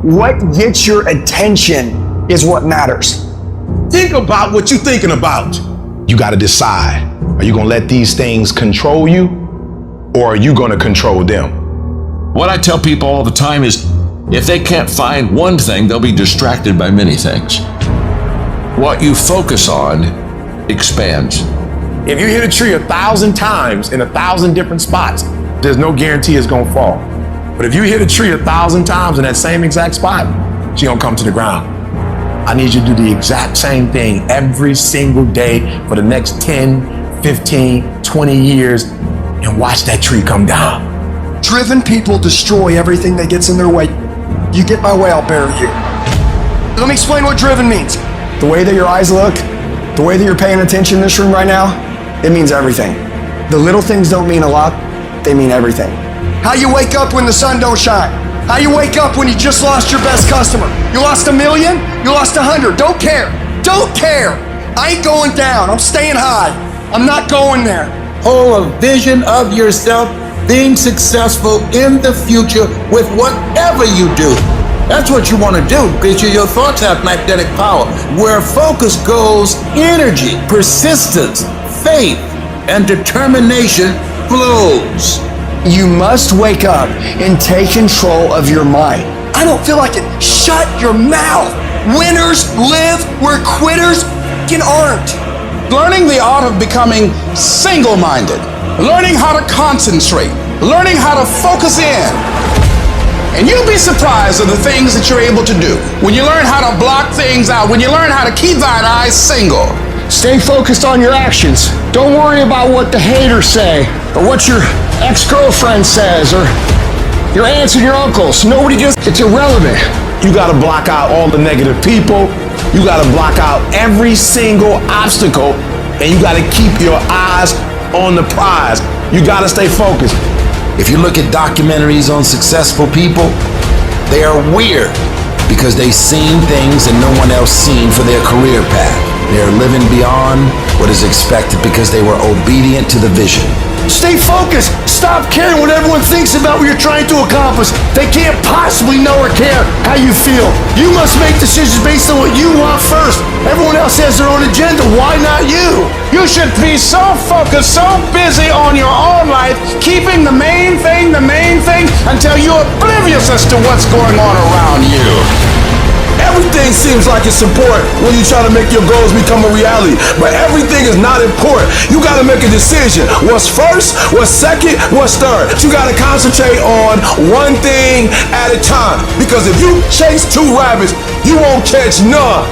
What gets your attention is what matters. Think about what you're thinking about. You got to decide, are you going to let these things control you, or are you going to control them? What I tell people all the time is, if they can't find one thing, they'll be distracted by many things. What you focus on expands. If you hit a tree 1,000 times in 1,000 different spots, there's no guarantee it's going to fall. But if you hit a tree 1,000 times in that same exact spot, she gonna come to the ground. I need you to do the exact same thing every single day for the next 10, 15, 20 years and watch that tree come down. Driven people destroy everything that gets in their way. You get my way, I'll bury you. Let me explain what driven means. The way that your eyes look, the way that you're paying attention in this room right now, it means everything. The little things don't mean a lot, they mean everything. How you wake up when the sun don't shine. How you wake up when you just lost your best customer. You lost 1 million, you lost 100, don't care. Don't care. I ain't going down, I'm staying high. I'm not going there. Hold a vision of yourself being successful in the future with whatever you do. That's what you want to do, because your thoughts have magnetic power. Where focus goes, energy, persistence, faith, and determination flows. You must wake up and take control of your mind. I don't feel like it. Shut your mouth. Winners live where quitters aren't. Learning the art of becoming single-minded, learning how to concentrate, learning how to focus in. And you'll be surprised at the things that you're able to do when you learn how to block things out, when you learn how to keep thine eyes single. Stay focused on your actions. Don't worry about what the haters say or what your ex-girlfriend says or your aunts and your uncles. Nobody gives. It's irrelevant. You got to block out all the negative people. You got to block out every single obstacle, and you got to keep your eyes on the prize. You got to stay focused. If you look at documentaries on successful people, they are weird because they've seen things that no one else seen for their career path. They're living beyond what is expected because they were obedient to the vision. Stay focused. Stop caring what everyone thinks about what you're trying to accomplish. They can't possibly know or care how you feel. You must make decisions based on what you want first. Everyone else has their own agenda. Why not you? You should be so focused, so busy on your own life, keeping the main thing, until you're oblivious as to what's going on around you. Everything seems like it's important when you try to make your goals become a reality, but everything is not important. You got to make a decision. What's first, what's second, what's third. You got to concentrate on one thing at a time, because if you chase 2 rabbits, you won't catch none.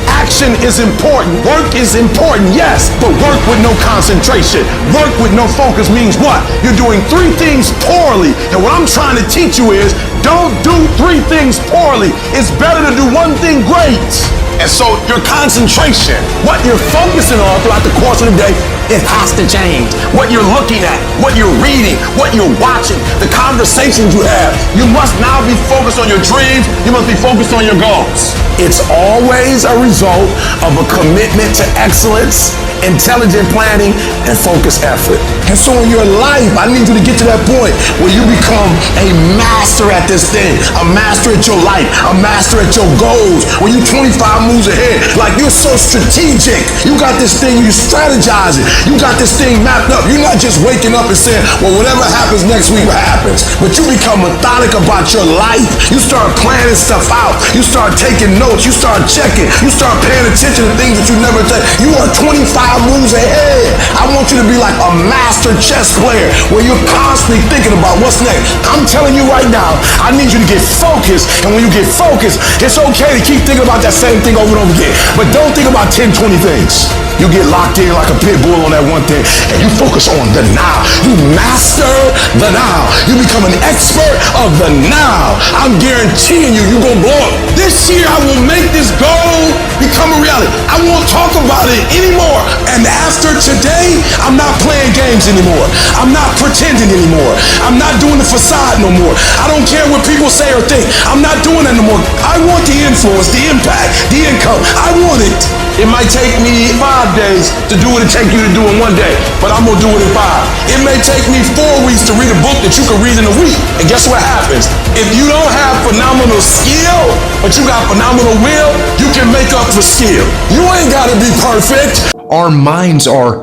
Action is important. Work is important, yes, but work with no concentration. Work with no focus means what? You're doing 3 things poorly. And what I'm trying to teach you is, don't do 3 things poorly. It's better to do 1 thing great. And so your concentration, what you're focusing on throughout the course of the day, it has to change. What you're looking at, what you're reading, what you're watching, the conversations you have. You must now be focused on your dreams. You must be focused on your goals. It's always a result of a commitment to excellence, intelligent planning, and focused effort. And so in your life, I need you to get to that point where you become a master at this thing, a master at your life, a master at your goals, where you're 25 moves ahead. Like, you're so strategic. You got this thing, you strategizing. You got this thing mapped up. You're not just waking up and saying, well, whatever happens next week happens. But you become methodical about your life. You start planning stuff out. You start taking notes. You start checking. You start paying attention to things that you never take. You are 25 moves ahead. I want you to be like a master chess player where you're constantly thinking about what's next. I'm telling you right now, I need you to get focused. And when you get focused, it's okay to keep thinking about that same thing over and over again. But don't think about 10, 20 things. You get locked in like a pit bull on that one thing, and you focus on the now. You master the now. You become an expert of the now. I'm guaranteeing you, you're gonna blow up. This year, I will make this goal become a reality. I won't talk about it anymore. And after today, I'm not playing games anymore. I'm not pretending anymore. I'm not doing the facade no more. I don't care what people say or think. I'm not doing that no more. I want the influence, the impact, the income. I want it. It might take me 5 days to do what it takes you to do in 1 day, but I'm gonna do it in 5. It may take me 4 weeks to read a book that you can read in a week. And guess what happens? If you don't have phenomenal skill, but you got phenomenal will, you can make up for skill. You ain't gotta be perfect. Our minds are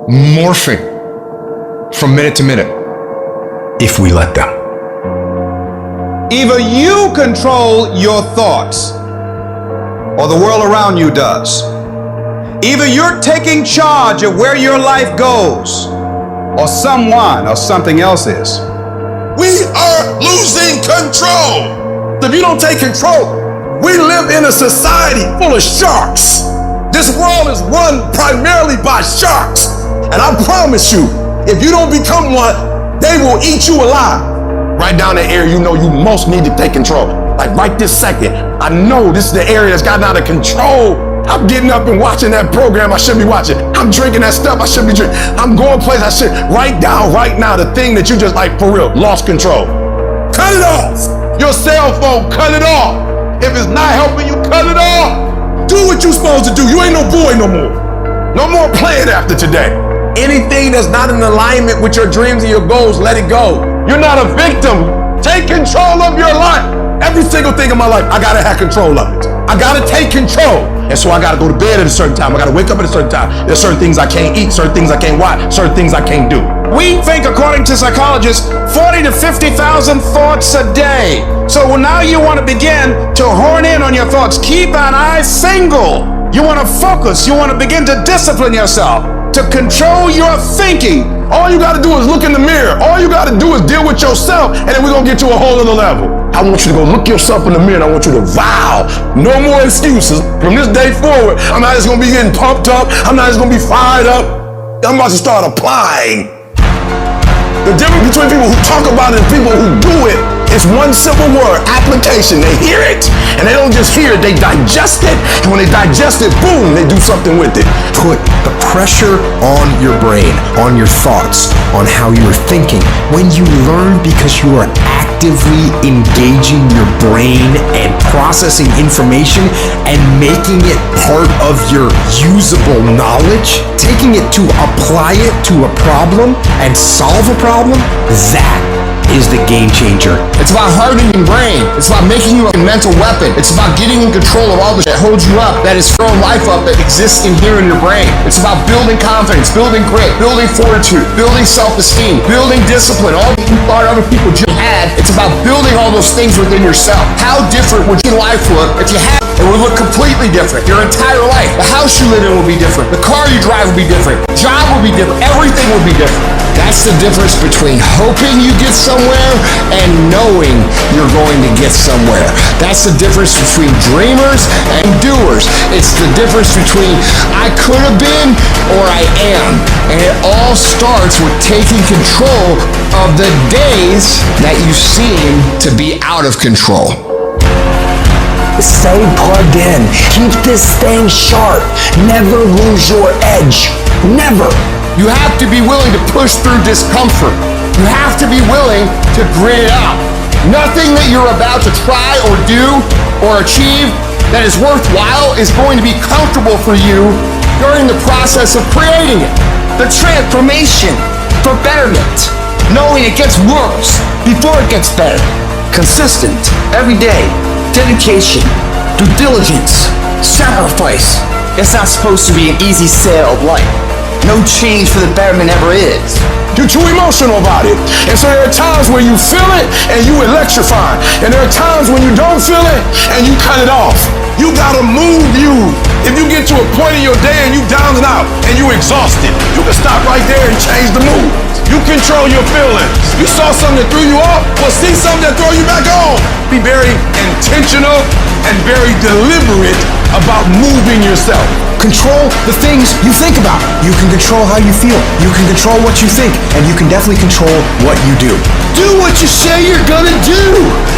morphing from minute to minute if we let them. Either you control your thoughts or the world around you does. Either you're taking charge of where your life goes or someone or something else is. We are losing control. If you don't take control, we live in a society full of sharks. This world is run primarily by sharks. And I promise you, if you don't become one, they will eat you alive. Right down the area you know you most need to take control. Like right this second, I know this is the area that's gotten out of control. I'm getting up and watching that program I should be watching. I'm drinking that stuff I should be drinking. I'm going places I should. Write down right now the thing that you just like for real, lost control. Cut it off. Your cell phone, cut it off. If it's not helping you, cut it off. Do what you're supposed to do. You ain't no boy no more. No more playing after today. Anything that's not in alignment with your dreams and your goals, let it go. You're not a victim. Take control of your life. Every single thing in my life, I gotta have control of it. I gotta take control. And so I gotta go to bed at a certain time. I gotta wake up at a certain time. There's certain things I can't eat, certain things I can't watch, certain things I can't do. We think, according to psychologists, 40 to 50,000 thoughts a day. So now you want to begin to hone in on your thoughts. Keep an eye single. You want to focus. You want to begin to discipline yourself, to control your thinking. All you gotta do is look in the mirror. All you gotta do is deal with yourself, and then we're gonna get to a whole other level. I want you to go look yourself in the mirror, and I want you to vow no more excuses. From this day forward, I'm not just gonna be getting pumped up. I'm not just gonna be fired up. I'm about to start applying. The difference between people who talk about it and people who do it is one simple word: application. They hear it, and they don't just hear it, they digest it. And when they digest it, boom, they do something with it. Put the pressure on your brain, on your thoughts, on how you're thinking. When you learn because you are actively engaging your brain and processing information and making it part of your usable knowledge, taking it to apply it to a problem and solve a problem, that is the game changer. It's about hardening your brain. It's about making you a mental weapon. It's about getting in control of all the shit that holds you up, that is throwing life up, that exists in here in your brain. It's about building confidence, building grit, building fortitude, building self-esteem, building discipline, all that you thought other people just had. It's about building all those things within yourself. How different would your life look if you had it? It would look completely different. Your entire life. The house you live in will be different. The car you drive will be different. Job will be different. Everything will be different. That's the difference between hoping you get somewhere and knowing you're going to get somewhere. That's the difference between dreamers and doers. It's the difference between I could have been or I am. And it all starts with taking control of the days that you seem to be out of control. Stay plugged in. Keep this thing sharp. Never lose your edge. Never. You have to be willing to push through discomfort. You have to be willing to grit it out. Nothing that you're about to try or do or achieve that is worthwhile is going to be comfortable for you during the process of creating it. The transformation for betterment. Knowing it gets worse before it gets better. Consistent. Every day. Dedication. Due diligence. Sacrifice. It's not supposed to be an easy sail of life. No change for the betterment ever is. You're too emotional about it. And so there are times where you feel it and you electrify. And there are times when you don't feel it and you cut it off. You gotta move you. If you get to a point in your day and you down and out and you exhausted, you can stop right there and change the mood. You control your feelings. You saw something that threw you off, well, see something that throw you back on. Be very intentional and very deliberate about moving yourself. Control the things you think about. You can control how you feel. You can control what you think. And you can definitely control what you do. Do what you say you're gonna do.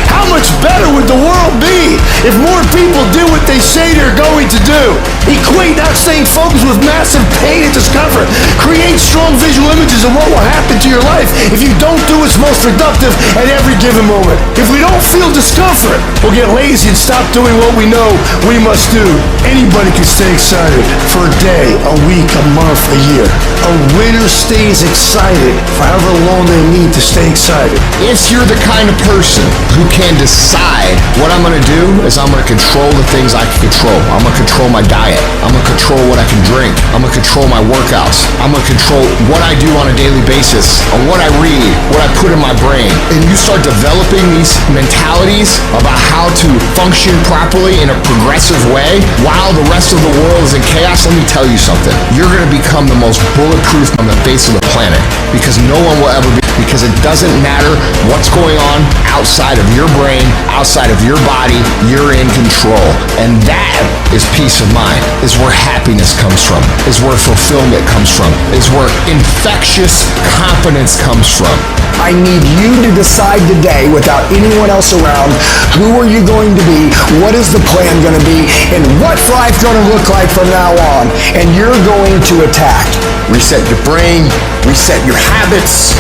How much better would the world be if more people did what they say they're going to do. Equate not staying focused with massive pain and discomfort. Create strong visual images of what will happen to your life if you don't do what's most productive at every given moment. If we don't feel discomfort, we'll get lazy and stop doing what we know we must do. Anybody can stay excited for a day, a week, a month, a year. A winner stays excited for however long they need to stay excited. If you're the kind of person who can decide what I'm gonna do is I'm gonna control the things I can control. I'm gonna control my diet. I'm gonna control what I can drink. I'm gonna control my workouts. I'm gonna control what I do on a daily basis, on what I read, what I put in my brain. And you start developing these mentalities about how to function properly in a progressive way while the rest of the world is in chaos. Let me tell you something. You're gonna become the most bulletproof on the face of the planet because no one will ever be, because it doesn't matter what's going on outside of your brain, outside of your body, you're in control. And that is peace of mind, is where happiness comes from, is where fulfillment comes from, is where infectious confidence comes from. I need you to decide today without anyone else around, who are you going to be, what is the plan going to be, and what's life going to look like from now on, and you're going to attack. Reset your brain, reset your habits,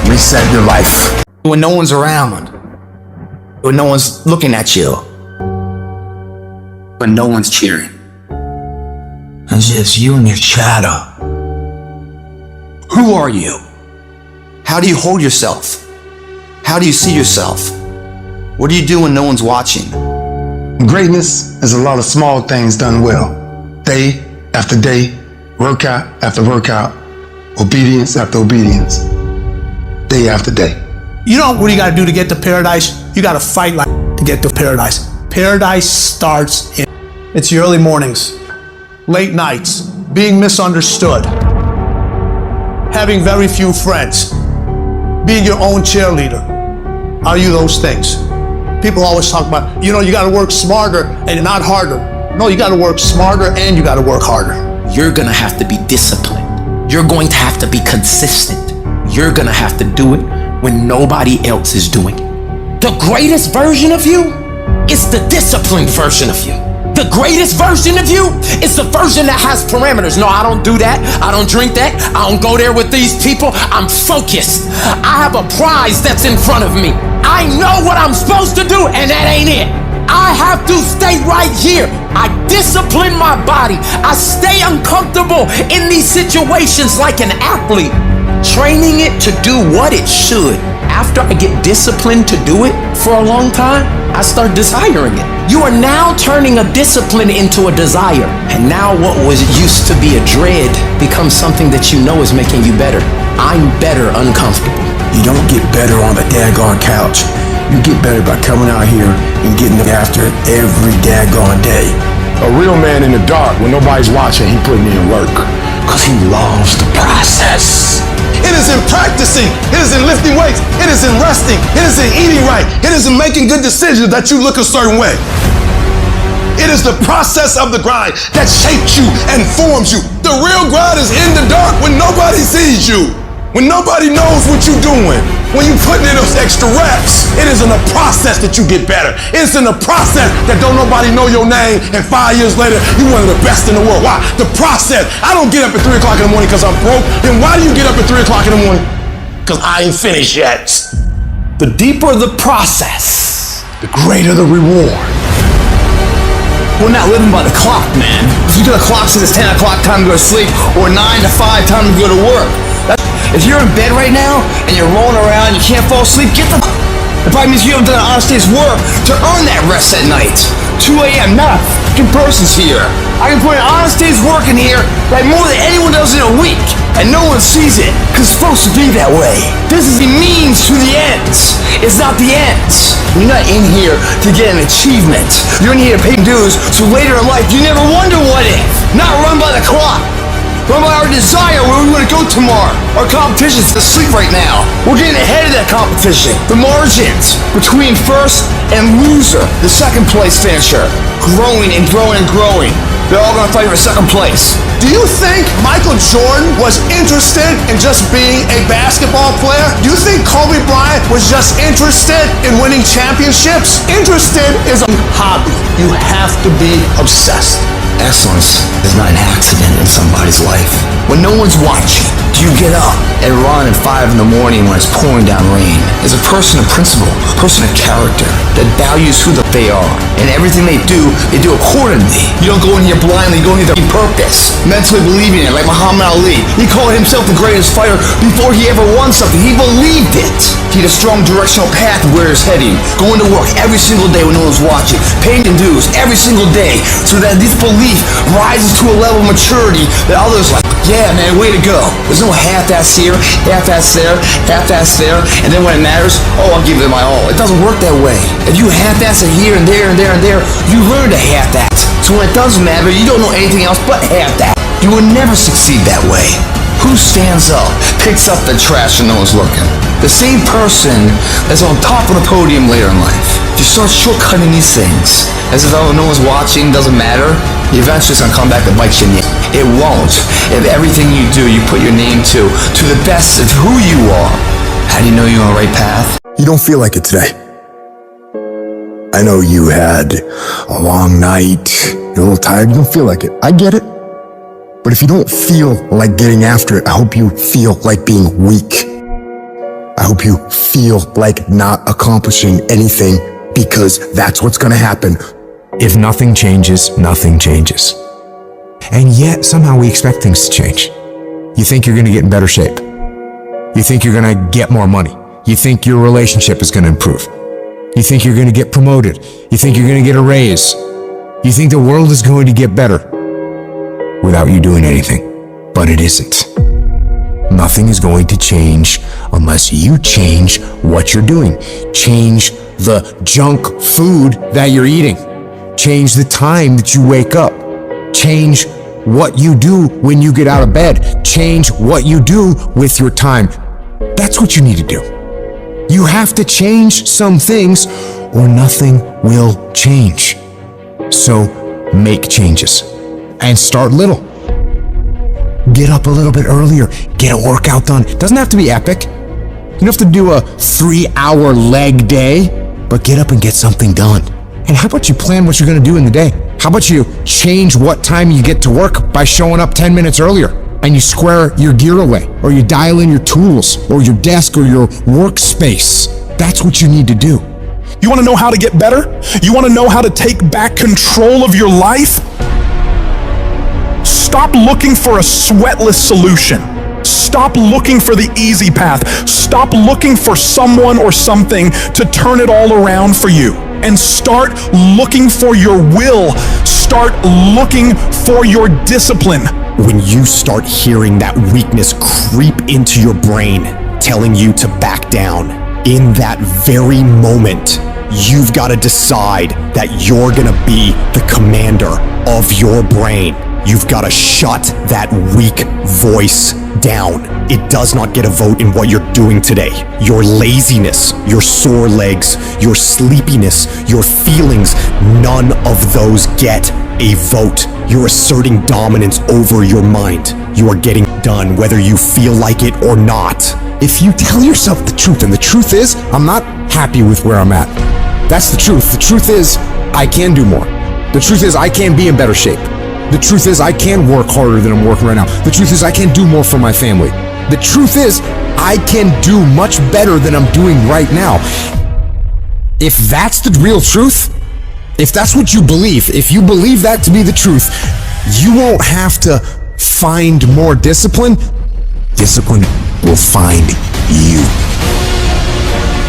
reset your life. When no one's around, when no one's looking at you, when no one's cheering, it's just you and your shadow. Who are you? How do you hold yourself? How do you see yourself? What do you do when no one's watching? Greatness is a lot of small things done well. Day after day, workout after workout, obedience after obedience, day after day. You know what you gotta do to get to paradise? You gotta fight like to get to paradise. Paradise starts in, it's the early mornings, late nights, being misunderstood, having very few friends, being your own cheerleader. Are you those things? People always talk about, you gotta work smarter and not harder. No, you gotta work smarter and you gotta work harder. You're gonna have to be disciplined. You're going to have to be consistent. You're gonna have to do it when nobody else is doing it. The greatest version of you is the disciplined version of you. The greatest version of you is the version that has parameters. No, I don't do that. I don't drink that. I don't go there with these people. I'm focused. I have a prize that's in front of me. I know what I'm supposed to do, and that ain't it. I have to stay right here. I discipline my body. I stay uncomfortable in these situations like an athlete, training it to do what it should. After I get disciplined to do it for a long time, I start desiring it. You are now turning a discipline into a desire. And now what was used to be a dread becomes something that you know is making you better. I'm better uncomfortable. You don't get better on the daggone couch. You get better by coming out here and getting after it every daggone day. A real man in the dark, when nobody's watching, he putting in work. Because he loves the process. It is in practicing. It is in lifting weights. It is in resting. It is in eating right. It is in making good decisions that you look a certain way. It is the process of the grind that shapes you and forms you. The real grind is in the dark when nobody sees you, when nobody knows what you're doing. When you put in those extra reps, it is in the process that you get better. It's in the process that don't nobody know your name, and 5 years later, you're one of the best in the world. Why? The process. I don't get up at 3 o'clock in the morning because I'm broke. Then why do you get up at 3 o'clock in the morning? Because I ain't finished yet. The deeper the process, The greater the reward. We're not living by the clock, man. If you do the clock says it's 10 o'clock, time to go to sleep, or 9 to 5, time to go to work. If you're in bed right now and you're rolling around, you can't fall asleep, get the It probably means you haven't done an honest day's work to earn that rest at night. 2 a.m., not a f***ing person's here. I can put an honest day's work in here like more than anyone does in a week, and no one sees it, because it's supposed to be that way. This is the means to the ends. It's not the ends. You're not in here to get an achievement. You're in here to pay dues, so later in life you never wonder what if. Not run by the clock. Run by our desire where we want to go tomorrow. Our competition's asleep right now. We're getting ahead of that competition. The margins between first and loser, the second place finisher, growing and growing and growing. They're all gonna fight for second place. do you think Michael Jordan was interested in just being a basketball player? Do you think Kobe Bryant was just interested in winning championships? Interested is a hobby. You have to be obsessed. Excellence is not an accident in somebody's life. When no one's watching, do you get up and run at 5 in the morning when it's pouring down rain? As a person of principle, a person of character that values who they are, and everything they do accordingly. You don't go in here blindly, you go in here with purpose, mentally believing it, like Muhammad Ali. He called himself the greatest fighter before he ever won something. He believed it. He had a strong directional path of where he's heading, going to work every single day when no one's watching, paying dues every single day, so that this belief rises to a level of maturity that others like, yeah, man, way to go. There's no half-ass here, half-ass there, half-ass there, and then when it matters, oh, I'll give it my all. It doesn't work that way. If you half-ass it here and there and there and there, you learn to half-ass. So when it does matter, you don't know anything else but half-ass. You will never succeed that way. Who stands up, picks up the trash when no one's looking? The same person that's on top of the podium later in life. If you start shortcutting these things, as if no one's watching, doesn't matter, eventually it's gonna come back and bite you in the ass. It won't. If everything you do, you put your name to the best of who you are, how do you know you're on the right path? You don't feel like it today. I know you had a long night, you're a little tired, you don't feel like it. I get it. But if you don't feel like getting after it, I hope you feel like being weak. I hope you feel like not accomplishing anything, because that's what's gonna happen. If nothing changes, nothing changes. And yet, somehow we expect things to change. You think you're gonna get in better shape. You think you're gonna get more money. You think your relationship is gonna improve. You think you're gonna get promoted. You think you're gonna get a raise. You think the world is going to get better without you doing anything. But it isn't. Nothing is going to change unless you change what you're doing. Change the junk food that you're eating. Change the time that you wake up. Change what you do when you get out of bed. Change what you do with your time. That's what you need to do. You have to change some things or nothing will change. So make changes and start little. Get up a little bit earlier. Get a workout done. It doesn't have to be epic. You don't have to do a 3-hour leg day, but get up and get something done. And how about you plan what you're gonna do in the day? How about you change what time you get to work by showing up 10 minutes earlier, and you square your gear away, or you dial in your tools, or your desk, or your workspace. That's what you need to do. You want to know how to get better? You want to know how to take back control of your life? Stop looking for a sweatless solution. Stop looking for the easy path. Stop looking for someone or something to turn it all around for you. And start looking for your will. Start looking for your discipline. When you start hearing that weakness creep into your brain, telling you to back down, in that very moment, you've got to decide that you're gonna be the commander of your brain. You've got to shut that weak voice down. It does not get a vote in what you're doing today. Your laziness, your sore legs, your sleepiness, your feelings, none of those get a vote. You're asserting dominance over your mind. You are getting done whether you feel like it or not. If you tell yourself the truth, and the truth is, I'm not happy with where I'm at. That's the truth. The truth is, I can do more. The truth is, I can be in better shape. The truth is, I can work harder than I'm working right now. The truth is, I can do more for my family. The truth is, I can do much better than I'm doing right now. If that's the real truth, if that's what you believe, if you believe that to be the truth, you won't have to find more discipline. Discipline will find you.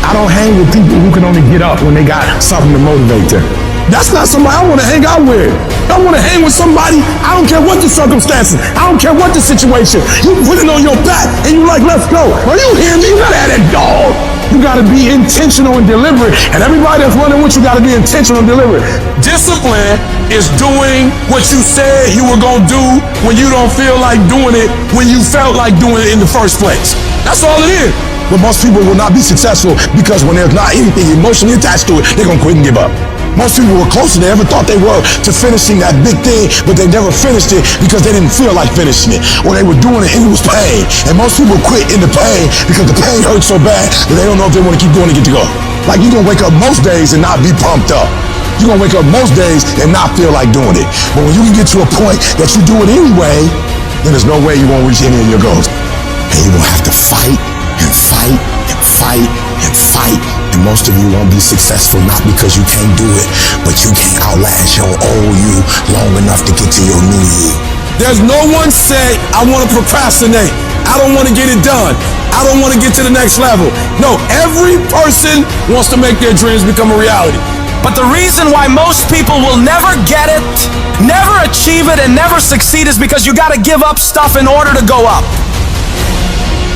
I don't hang with people who can only get up when they got something to motivate them. That's not somebody I want to hang out with. I want to hang with somebody, I don't care what the circumstances, I don't care what the situation. You put it on your back and you like, let's go. Are you hearing me? You gotta have that dog. You gotta be intentional and deliberate. And everybody that's running with you gotta be intentional and deliberate. Discipline is doing what you said you were gonna do when you don't feel like doing it when you felt like doing it in the first place. That's all it is. But most people will not be successful because when there's not anything emotionally attached to it, they're gonna quit and give up. Most people were closer than they ever thought they were to finishing that big thing, but they never finished it because they didn't feel like finishing it, or they were doing it and it was pain. And most people quit in the pain because the pain hurts so bad that they don't know if they want to keep going to get to go. Like, you're gonna wake up most days and not be pumped up. You're gonna wake up most days and not feel like doing it. But when you can get to a point that you do it anyway, then there's no way you won't reach any of your goals. And you're gonna have to fight and fight and fight and fight. And most of you won't be successful not because you can't do it, but you can't outlast your old you long enough to get to your new you. There's no one say, I want to procrastinate. I don't want to get it done. I don't want to get to the next level. No, every person wants to make their dreams become a reality. But the reason why most people will never get it, never achieve it, and never succeed is because you gotta give up stuff in order to go up.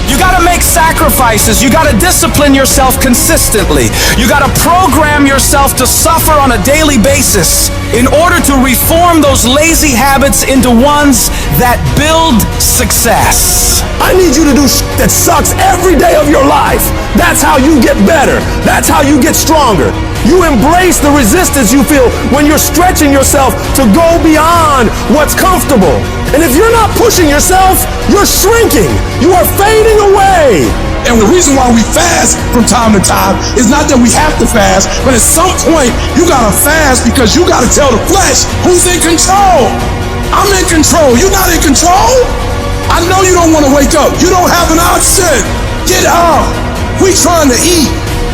You gotta make sacrifices. You gotta discipline yourself consistently. You gotta program yourself to suffer on a daily basis in order to reform those lazy habits into ones that build success. I need you to do that sucks every day of your life. That's how you get better. That's how you get stronger. You embrace the resistance you feel when you're stretching yourself to go beyond what's comfortable. And if you're not pushing yourself, you're shrinking. You are fading away. And the reason why we fast from time to time is not that we have to fast, but at some point you gotta fast because you gotta tell the flesh who's in control. I'm in control. You're not in control. I know you don't want to wake up. You don't have an option. Get up. We trying to eat.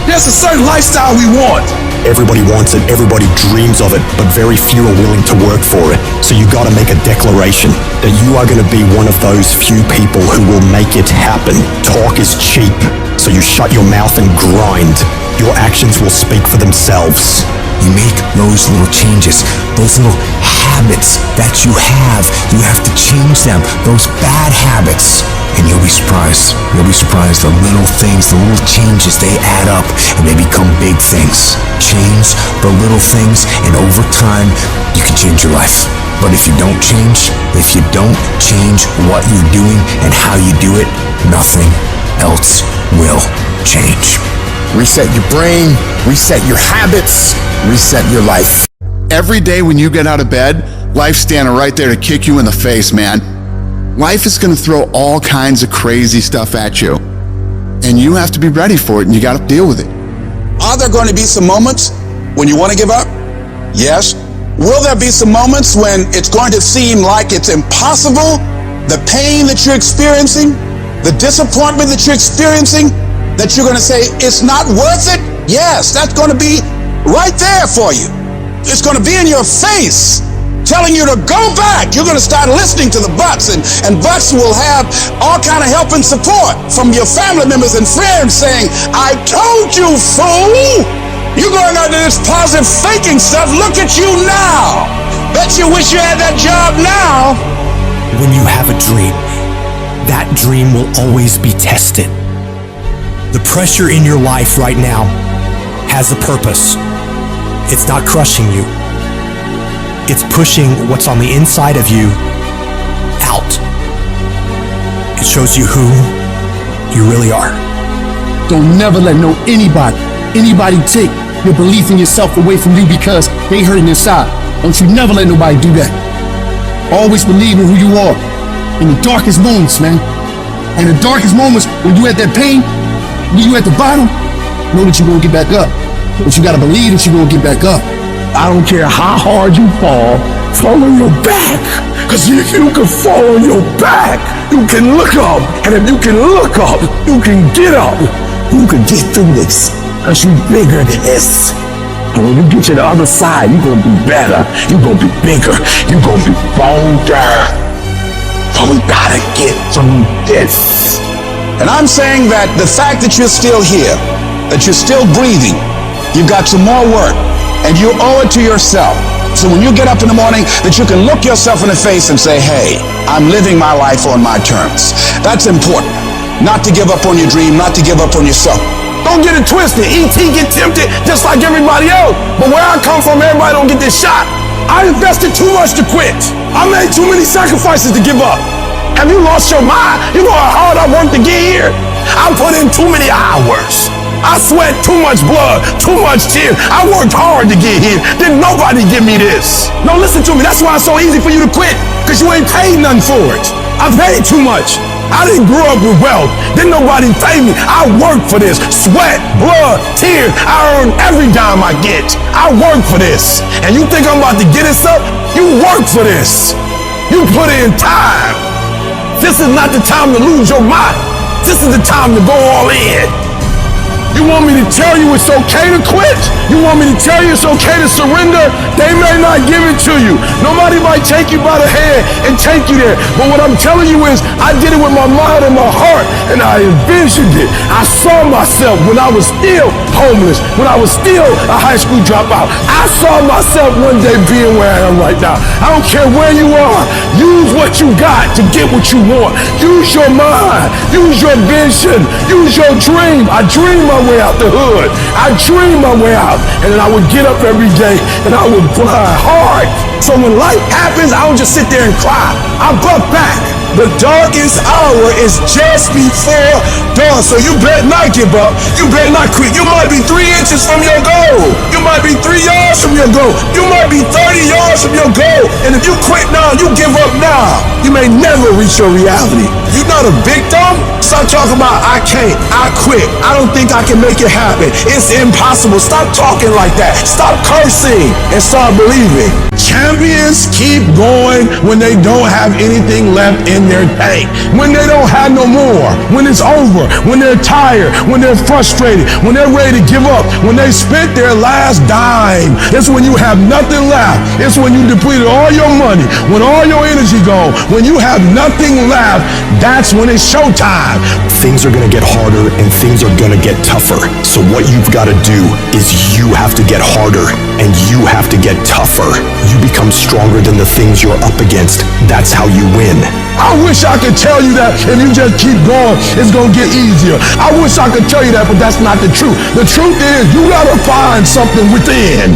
There's a certain lifestyle we want. Everybody wants it, everybody dreams of it, but very few are willing to work for it. So you gotta make a declaration that you are gonna be one of those few people who will make it happen. Talk is cheap, so you shut your mouth and grind. Your actions will speak for themselves. You make those little changes, those little habits that you have to change them, those bad habits. And you'll be surprised. You'll be surprised. The little things, the little changes, they add up and they become big things. Change the little things, and over time, you can change your life. But if you don't change what you're doing and how you do it, nothing else will change. Reset your brain, reset your habits, reset your life. Every day when you get out of bed, life's standing right there to kick you in the face, man. Life is going to throw all kinds of crazy stuff at you. And you have to be ready for it, and you got to deal with it. Are there going to be some moments when you want to give up? Yes. Will there be some moments when it's going to seem like it's impossible? The pain that you're experiencing, the disappointment that you're experiencing, that you're going to say, it's not worth it? Yes, that's going to be right there for you. It's going to be in your face, telling you to go back. You're going to start listening to the buts, and buts will have all kind of help and support from your family members and friends saying, I told you, fool. You're going out to this positive faking stuff. Look at you now. Bet you wish you had that job now. When you have a dream, that dream will always be tested. The pressure in your life right now has a purpose. It's not crushing you. It's pushing what's on the inside of you out. It shows you who you really are. Don't never let anybody take your belief in yourself away from you because they hurting inside. Don't you never let nobody do that. Always believe in who you are in the darkest moments, man. And the darkest moments when you at that pain, when you at the bottom, know that you're gonna get back up. But you gotta believe that you're gonna get back up. I don't care how hard you fall on your back. Because if you can fall on your back, you can look up. And if you can look up, you can get up. You can get through this. Because you're bigger than this. And when you get to the other side, you're going to be better. You're going to be bigger. You're going to be bolder. But we got to get through this. And I'm saying that the fact that you're still here, that you're still breathing, you've got some more work, and you owe it to yourself. So when you get up in the morning, that you can look yourself in the face and say, hey, I'm living my life on my terms. That's important. Not to give up on your dream, not to give up on yourself. Don't get it twisted. E.T. get tempted just like everybody else. But where I come from, everybody don't get this shot. I invested too much to quit. I made too many sacrifices to give up. Have you lost your mind? You know how hard I worked to get here? I put in too many hours. I sweat too much blood, too much tears. I worked hard to get here. Didn't nobody give me this. No, listen to me. That's why it's so easy for you to quit, because you ain't paid nothing for it. I paid too much. I didn't grow up with wealth. Didn't nobody pay me. I worked for this. Sweat, blood, tears. I earn every dime I get. I work for this. And you think I'm about to get this up? You work for this. You put in time. This is not the time to lose your mind. This is the time to go all in. You want me to tell you it's okay to quit? You want me to tell you it's okay to surrender? They may not give it to you. Nobody might take you by the hand and take you there. But what I'm telling you is, I did it with my mind and my heart, and I envisioned it. I saw myself when I was still homeless, when I was still a high school dropout. I saw myself one day being where I am right now. I don't care where you are. Use what you got to get what you want. Use your mind. Use your vision. Use your dream. I dream my way out the hood. I dream my way out, and then I would get up every day and I would grind hard. So when life happens, I don't just sit there and cry. I buck back. The darkest hour is just before dawn, so you better not give up. You better not quit. You might be 3 inches from your goal. You might be 3 yards from your goal. You might be 30 yards from your goal. And if you quit now, you give up now, you may never reach your reality. You're not a victim. Stop talking about I can't, I quit, I don't think I can make it happen, it's impossible. Stop talking like that. Stop cursing and start believing. Champions keep going when they don't have anything left in their tank, when they don't have no more, when it's over, when they're tired, when they're frustrated, when they're ready to give up, when they spent their last dime. It's when you have nothing left. It's when you depleted all your money, when all your energy gone, when you have nothing left. That's when it's showtime. Things are gonna get harder and things are gonna get tougher. So what you've gotta do is you have to get harder and you have to get tougher. You become stronger than the things you're up against. That's how you win. I wish I could tell you that if you just keep going, it's gonna get easier. I wish I could tell you that, but that's not the truth. The truth is, you gotta find something within.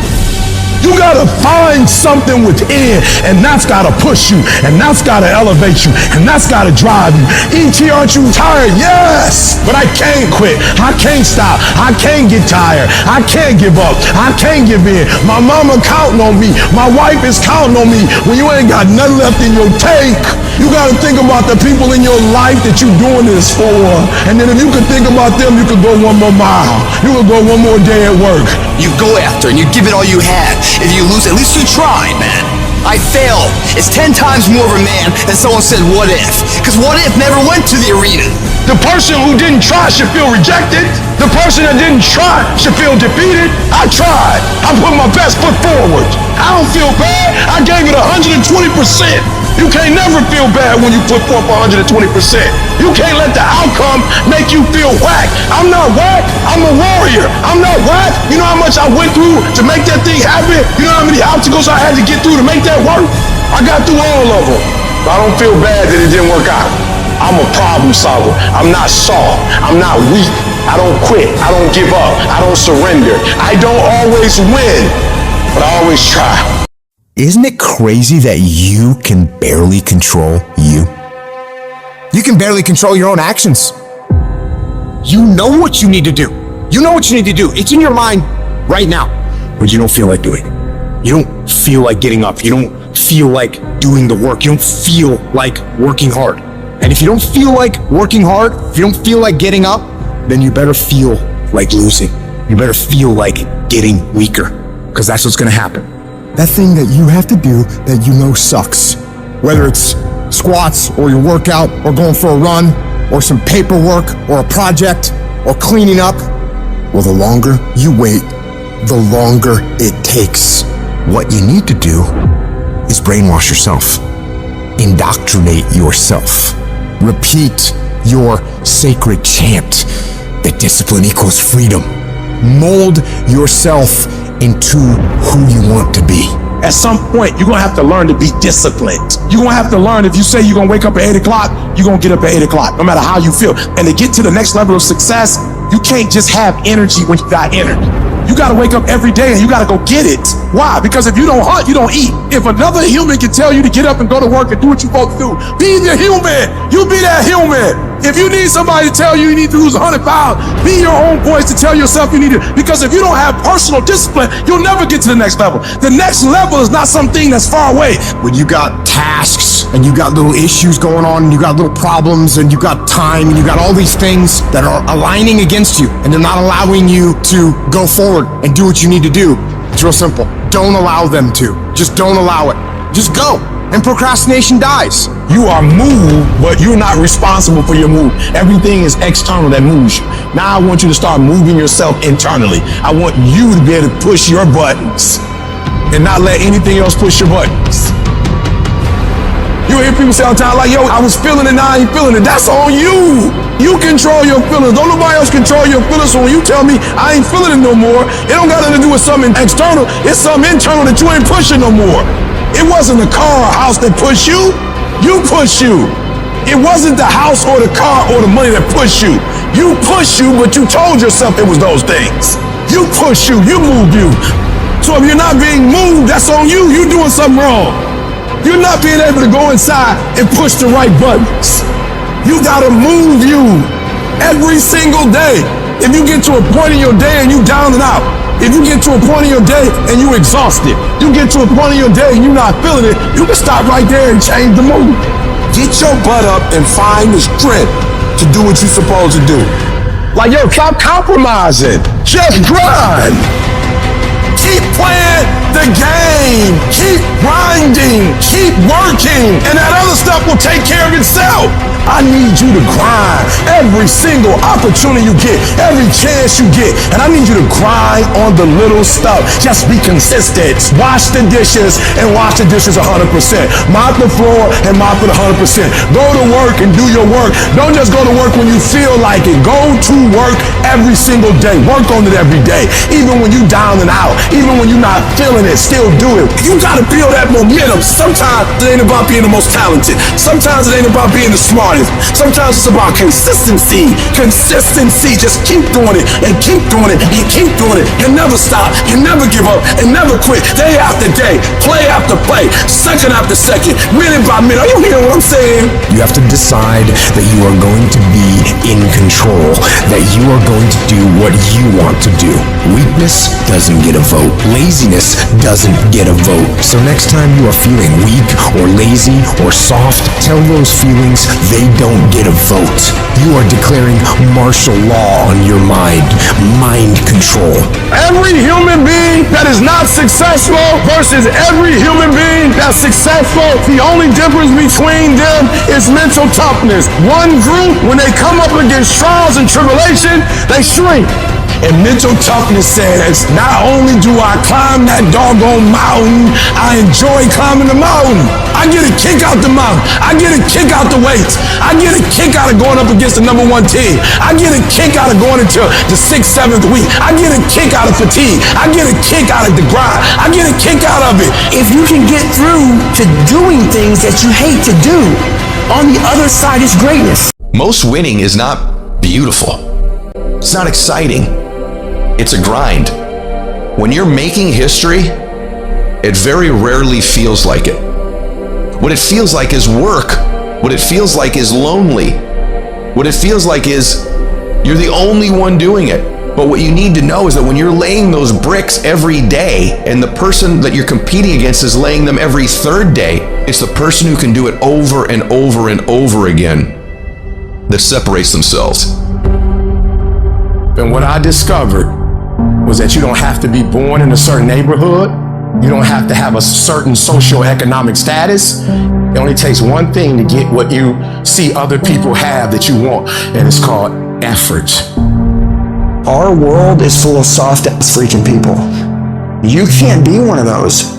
You gotta find something within, and that's gotta push you, and that's gotta elevate you, and that's gotta drive you. E.T., aren't you tired? Yes, but I can't quit. I can't stop. I can't get tired. I can't give up. I can't give in. My mama counting on me. My wife is counting on me. When you ain't got nothing left in your tank, you gotta think about the people in your life that you're doing this for. And then if you could think about them, you could go one more mile. You could go one more day at work. You go after and you give it all you have. If you lose, at least you tried, man. I failed. It's 10 times more of a man than someone said what if. Because what if never went to the arena. The person who didn't try should feel rejected. The person that didn't try should feel defeated. I tried. I put my best foot forward. I don't feel bad. I gave it 120%. You can't never feel bad when you put forth 120%. You can't let the outcome make you feel whack. I'm not whack. I'm a warrior. I'm not whack. You know how much I went through to make that thing happen? You know how many obstacles I had to get through to make that work? I got through all of them. But I don't feel bad that it didn't work out. I'm a problem solver. I'm not soft. I'm not weak. I don't quit. I don't give up. I don't surrender. I don't always win, but I always try. Isn't it crazy that you can barely control you? You can barely control your own actions. You know what you need to do. You know what you need to do. It's in your mind right now, but you don't feel like doing it. You don't feel like getting up. You don't feel like doing the work. You don't feel like working hard. And if you don't feel like working hard, if you don't feel like getting up, then you better feel like losing. You better feel like getting weaker, because that's what's gonna happen. That thing that you have to do that you know sucks, whether it's squats or your workout or going for a run or some paperwork or a project or cleaning up, well, the longer you wait, the longer it takes. What you need to do is brainwash yourself, indoctrinate yourself, repeat your sacred chant that discipline equals freedom. Mold yourself into who you want to be. At some point, you're gonna have to learn to be disciplined. You're gonna have to learn, if you say you're gonna wake up at 8 o'clock, you're gonna get up at 8 o'clock, no matter how you feel. And to get to the next level of success, you can't just have energy when you got energy. You gotta wake up every day and you gotta go get it. Why? Because if you don't hunt, you don't eat. If another human can tell you to get up and go to work and do what you're supposed to do, be the human. You be that human. If you need somebody to tell you you need to lose 100 pounds, be your own voice to tell yourself you need to. Because if you don't have personal discipline, you'll never get to the next level. The next level is not something that's far away. When you got tasks and you got little issues going on, and you got little problems, and you got time, and you got all these things that are aligning against you, and they're not allowing you to go forward and do what you need to do, it's real simple. Don't allow them to. Just don't allow it. Just go. And procrastination dies. You are moved, but you're not responsible for your move. Everything is external that moves you. Now I want you to start moving yourself internally. I want you to be able to push your buttons and not let anything else push your buttons. You hear people say all the time, like, yo, I was feeling it, now I ain't feeling it. That's on you. You control your feelings. Don't nobody else control your feelings. So when you tell me I ain't feeling it no more, it don't got nothing to do with something external. It's something internal that you ain't pushing no more. It wasn't the car or house that pushed you. You push you. It wasn't the house or the car or the money that pushed you. You push you, but you told yourself it was those things. You push you. You move you. So if you're not being moved, that's on you. You're doing something wrong. You're not being able to go inside and push the right buttons. You gotta move you every single day. If you get to a point in your day and you down and out, if you get to a point in your day and you exhausted, you get to a point in your day and you're not feeling it, you can stop right there and change the mood. Get your butt up and find the strength to do what you're supposed to do. Like, yo, stop compromising. Just grind. Keep playing the game. Keep grinding. Keep working. And that other stuff will take care of itself. I need you to grind every single opportunity you get, every chance you get. And I need you to grind on the little stuff. Just be consistent. Wash the dishes and wash the dishes 100%. Mop the floor and mop it 100%. Go to work and do your work. Don't just go to work when you feel like it. Go to work every single day. Work on it every day. Even when you down and out, even when you're not feeling it, still do it. You gotta feel that momentum. Sometimes it ain't about being the most talented. Sometimes it ain't about being the smartest. Sometimes it's about consistency. Consistency. Just keep doing it and keep doing it and keep doing it and never stop and never give up and never quit. Day after day, play after play, second after second, minute by minute. Are you hearing what I'm saying? You have to decide that you are going to be in control, that you are going to do what you want to do. Weakness doesn't get a vote. Laziness doesn't get a vote. So next time you are feeling weak or lazy or soft, tell those feelings they don't get a vote. You are declaring martial law on your mind. Mind control. Every human being that is not successful versus every human being that's successful, the only difference between them is mental toughness. One group, when they come up against trials and tribulation, they shrink. And mental toughness says, not only do I climb that doggone mountain, I enjoy climbing the mountain. I get a kick out the mountain. I get a kick out the weights. I get a kick out of going up against the number one team. I get a kick out of going into the 6th, 7th week. I get a kick out of fatigue. I get a kick out of the grind. I get a kick out of it. If you can get through to doing things that you hate to do, on the other side is greatness. Most winning is not beautiful. It's not exciting. It's a grind. When you're making history, it very rarely feels like it. What it feels like is work. What it feels like is lonely. What it feels like is you're the only one doing it. But what you need to know is that when you're laying those bricks every day and the person that you're competing against is laying them every third day, it's the person who can do it over and over and over again that separates themselves. And what I discovered was that you don't have to be born in a certain neighborhood. You don't have to have a certain socioeconomic status. It only takes one thing to get what you see other people have that you want, and it's called effort. Our world is full of soft-ass freaking people. You can't be one of those.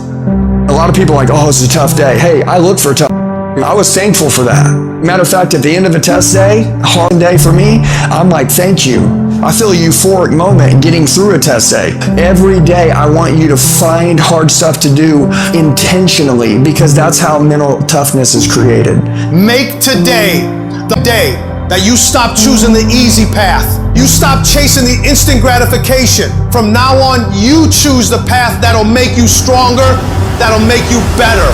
A lot of people are like, oh, it's a tough day. Hey, I look for a tough day. I was thankful for that. Matter of fact, at the end of a test day, a hard day for me, I'm like, thank you. I feel a euphoric moment getting through a test day. Every day, I want you to find hard stuff to do intentionally, because that's how mental toughness is created. Make today the day that you stop choosing the easy path. You stop chasing the instant gratification. From now on, you choose the path that'll make you stronger, that'll make you better.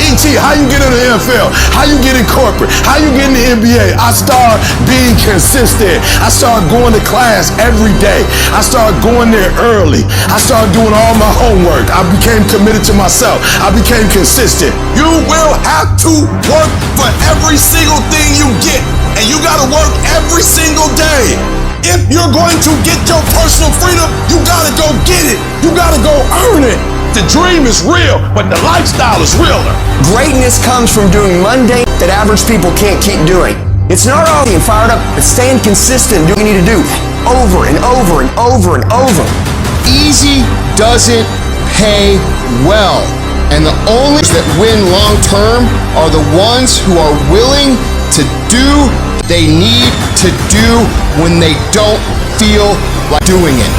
DT, how you get in the NFL, how you get in corporate, how you get in the NBA. I start being consistent. I start going to class every day. I started going there early. I started doing all my homework. I became committed to myself. I became consistent. You will have to work for every single thing you get, and you gotta work every single day. If you're going to get your personal freedom, you gotta go get it. You gotta go earn it. The dream is real, but the lifestyle is realer. Greatness comes from doing mundane that average people can't keep doing. It's not all being fired up, it's staying consistent, doing what you need to do over and over and over and over. Easy doesn't pay well. And the only that win long term are the ones who are willing to do what they need to do when they don't feel like doing it.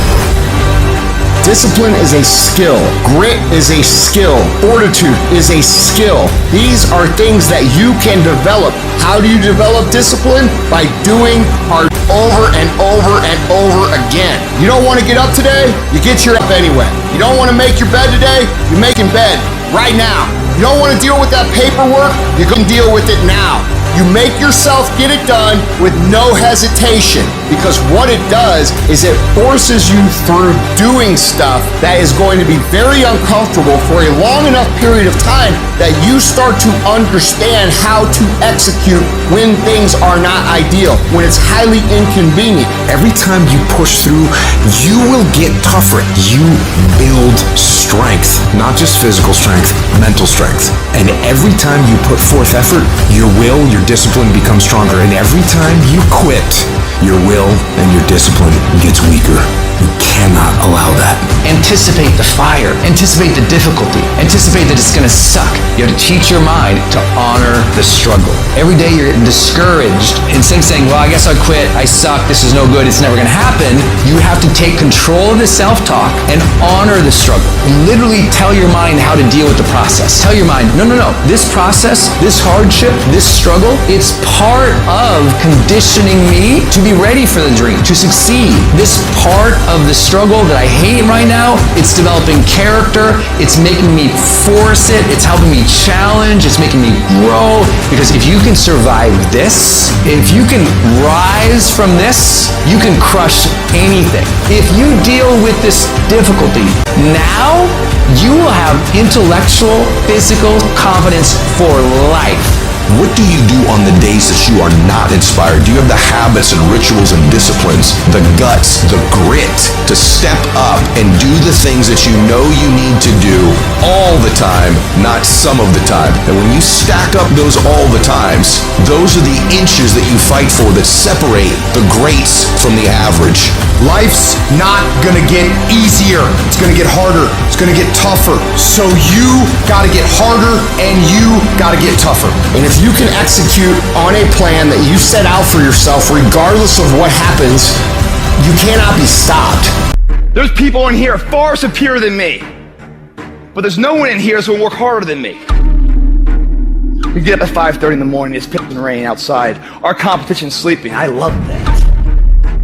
Discipline is a skill. Grit is a skill. Fortitude is a skill. These are things that you can develop. How do you develop discipline? By doing hard over and over and over again. You don't want to get up today? You get your up anyway. You don't want to make your bed today? You're making bed right now. You don't want to deal with that paperwork? You can deal with it now. You make yourself get it done with no hesitation, because what it does is it forces you through doing stuff that is going to be very uncomfortable for a long enough period of time that you start to understand how to execute when things are not ideal, when it's highly inconvenient. Every time you push through, you will get tougher. You build strength, not just physical strength, mental strength. And every time you put forth effort, your will, your discipline becomes stronger. And every time you quit, your will and your discipline gets weaker. You cannot allow that. Anticipate the fire. Anticipate the difficulty. Anticipate that it's going to suck. You have to teach your mind to honor the struggle. Every day you're discouraged. Instead of saying, well, I guess I'll quit. I suck. This is no good. It's never going to happen. You have to take control of the self-talk and honor the struggle. And literally tell your mind how to deal with the process. Tell your mind, no. This process, this hardship, this struggle, it's part of conditioning me to be ready for the dream, to succeed. This part of the struggle that I hate right now, it's developing character, it's making me force it, it's helping me challenge, it's making me grow. Because if you can survive this, if you can rise from this, you can crush anything. If you deal with this difficulty now, you will have intellectual, physical confidence for life. What do you do on the days that you are not inspired? Do you have the habits and rituals and disciplines, the guts, the grit to step up and do the things that you know you need to do all the time, not some of the time? And when you stack up those all the times, those are the inches that you fight for that separate the greats from the average. Life's not gonna get easier. It's gonna get harder. It's gonna get tougher. So you gotta get harder and you gotta get tougher. And if you can execute on a plan that you set out for yourself, regardless of what happens, you cannot be stopped. There's people in here far superior than me, but there's no one in here that's gonna work harder than me. We get up at 5:30 in the morning, it's pissing rain outside. Our competition's sleeping. I love that.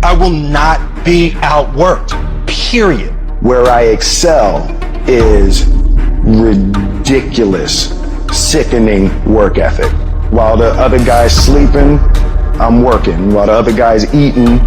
I will not be outworked, period. Where I excel is ridiculous, sickening work ethic. While the other guy's sleeping, I'm working. While the other guy's eating,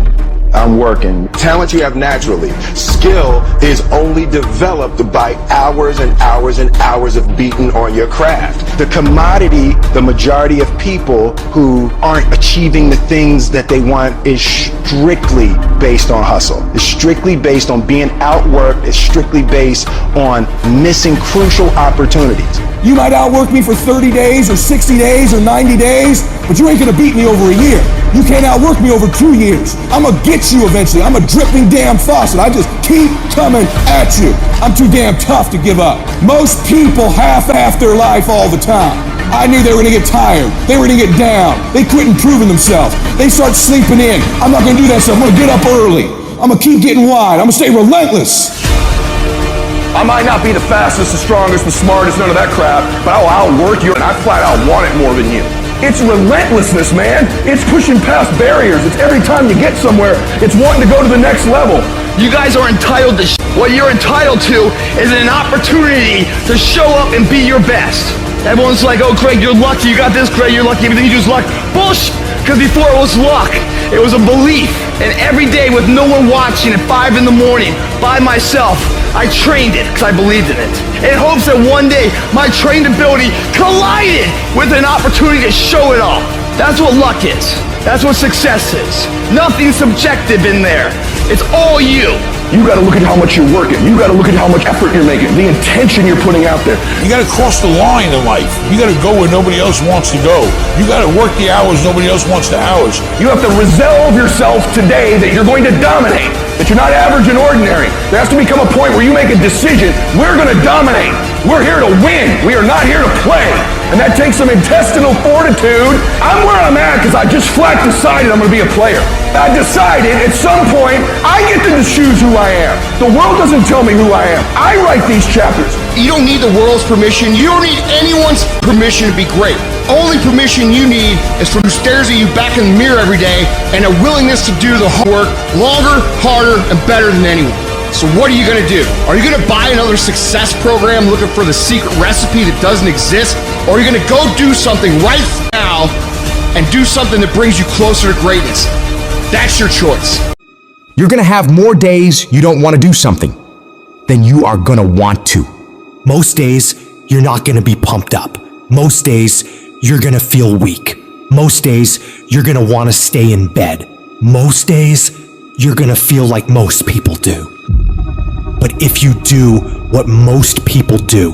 I'm working. Talent you have naturally. Skill is only developed by hours and hours and hours of beating on your craft. The commodity, the majority of people who aren't achieving the things that they want is strictly based on hustle. It's strictly based on being outworked. It's strictly based on missing crucial opportunities. You might outwork me for 30 days or 60 days or 90 days, but you ain't gonna beat me over a year. You can't outwork me over 2 years. I'm gonna get you eventually. I'm a dripping damn faucet. I just keep coming at you. I'm too damn tough to give up. Most people half-ass their life all the time. I knew they were gonna get tired. They were gonna get down. They quit improving themselves. They start sleeping in. I'm not gonna do that, so I'm gonna get up early. I'm gonna keep getting wide. I'm gonna stay relentless. I might not be the fastest, the strongest, the smartest, none of that crap, but I'll outwork you and I flat out want it more than you. It's relentlessness, man. It's pushing past barriers. It's every time you get somewhere, it's wanting to go to the next level. You guys are entitled to what you're entitled to is an opportunity to show up and be your best. Everyone's like, oh, Craig, you're lucky. You got this, Craig. You're lucky. Everything you do is luck. Bullshit. Because before it was luck. It was a belief. And every day with no one watching at 5 in the morning by myself, I trained it because I believed in it. In hopes that one day my trained ability collided with an opportunity to show it off. That's what luck is. That's what success is. Nothing subjective in there. It's all you. You gotta look at how much you're working. You gotta look at how much effort you're making, the intention you're putting out there. You gotta cross the line in life. You gotta go where nobody else wants to go. You gotta work the hours nobody else wants the hours. You have to resolve yourself today that you're going to dominate, that you're not average and ordinary. There has to become a point where you make a decision. We're gonna dominate. We're here to win. We are not here to play. And that takes some intestinal fortitude. I'm where I'm at because I just flat decided I'm going to be a player. I decided at some point I get to choose who I am. The world doesn't tell me who I am. I write these chapters. You don't need the world's permission. You don't need anyone's permission to be great. Only permission you need is from who stares at you back in the mirror every day and a willingness to do the hard work longer, harder, and better than anyone. So what are you going to do? Are you going to buy another success program looking for the secret recipe that doesn't exist? Or are you going to go do something right now and do something that brings you closer to greatness? That's your choice. You're gonna have more days you don't want to do something than you are gonna want to. Most days, you're not gonna be pumped up. Most days, you're gonna feel weak. Most days, you're gonna want to stay in bed. Most days, you're gonna feel like most people do. But if you do what most people do,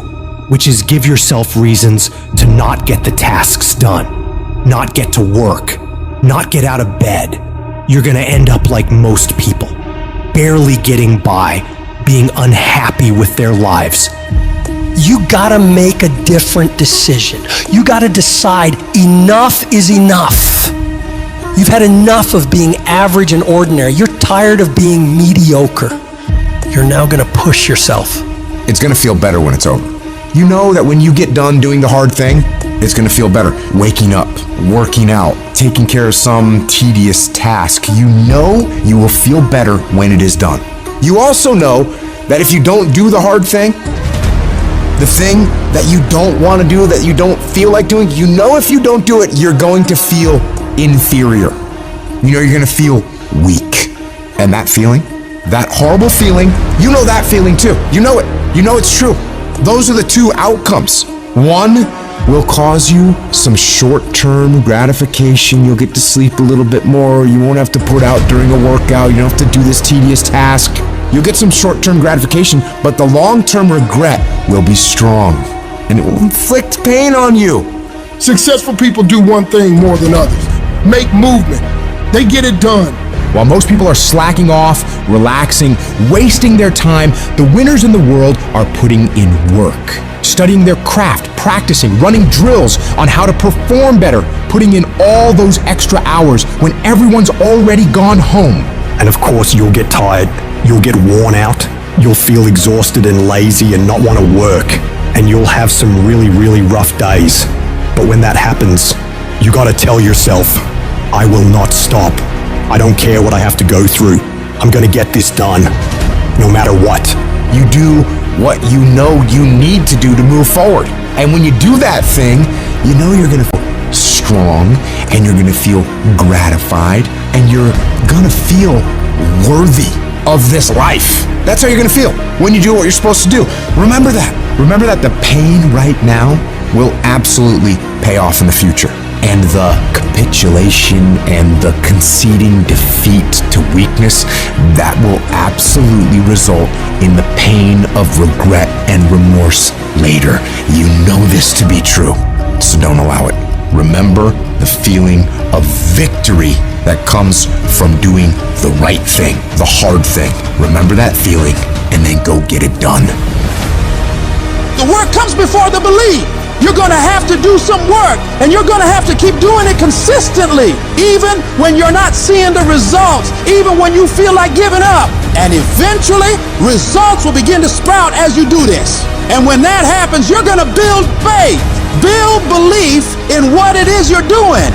which is give yourself reasons to not get the tasks done, not get to work, not get out of bed, you're gonna end up like most people, barely getting by, being unhappy with their lives. You gotta make a different decision. You gotta decide enough is enough. You've had enough of being average and ordinary. You're tired of being mediocre. You're now gonna push yourself. It's gonna feel better when it's over. You know that when you get done doing the hard thing, it's gonna feel better. Waking up, working out, taking care of some tedious task. You know you will feel better when it is done. You also know that if you don't do the hard thing, the thing that you don't want to do, that you don't feel like doing, you know if you don't do it, you're going to feel inferior. You know you're gonna feel weak. And that feeling, that horrible feeling, you know that feeling too. You know it. You know it's true. Those are the two outcomes. One will cause you some short-term gratification. You'll get to sleep a little bit more. You won't have to put out during a workout. You don't have to do this tedious task. You'll get some short-term gratification, but the long-term regret will be strong, and it will inflict pain on you. Successful people do one thing more than others: make movement. They get it done. While most people are slacking off, relaxing, wasting their time, the winners in the world are putting in work, studying their craft, practicing, running drills on how to perform better, putting in all those extra hours when everyone's already gone home. And of course, you'll get tired. You'll get worn out. You'll feel exhausted and lazy and not want to work. And you'll have some really, really rough days. But when that happens, you gotta tell yourself, I will not stop. I don't care what I have to go through. I'm gonna get this done, no matter what. You do what you know you need to do to move forward. And when you do that thing, you know you're gonna feel strong, and you're gonna feel gratified, and you're gonna feel worthy of this life. That's how you're gonna feel when you do what you're supposed to do. Remember that. Remember that the pain right now will absolutely pay off in the future. And the capitulation and the conceding defeat to weakness, that will absolutely result in the pain of regret and remorse later. You know this to be true, so don't allow it. Remember the feeling of victory that comes from doing the right thing, the hard thing. Remember that feeling, and then go get it done. The work comes before the belief. You're gonna have to do some work, and you're gonna have to keep doing it consistently, even when you're not seeing the results, even when you feel like giving up. And eventually, results will begin to sprout as you do this. And when that happens, you're gonna build faith, build belief in what it is you're doing.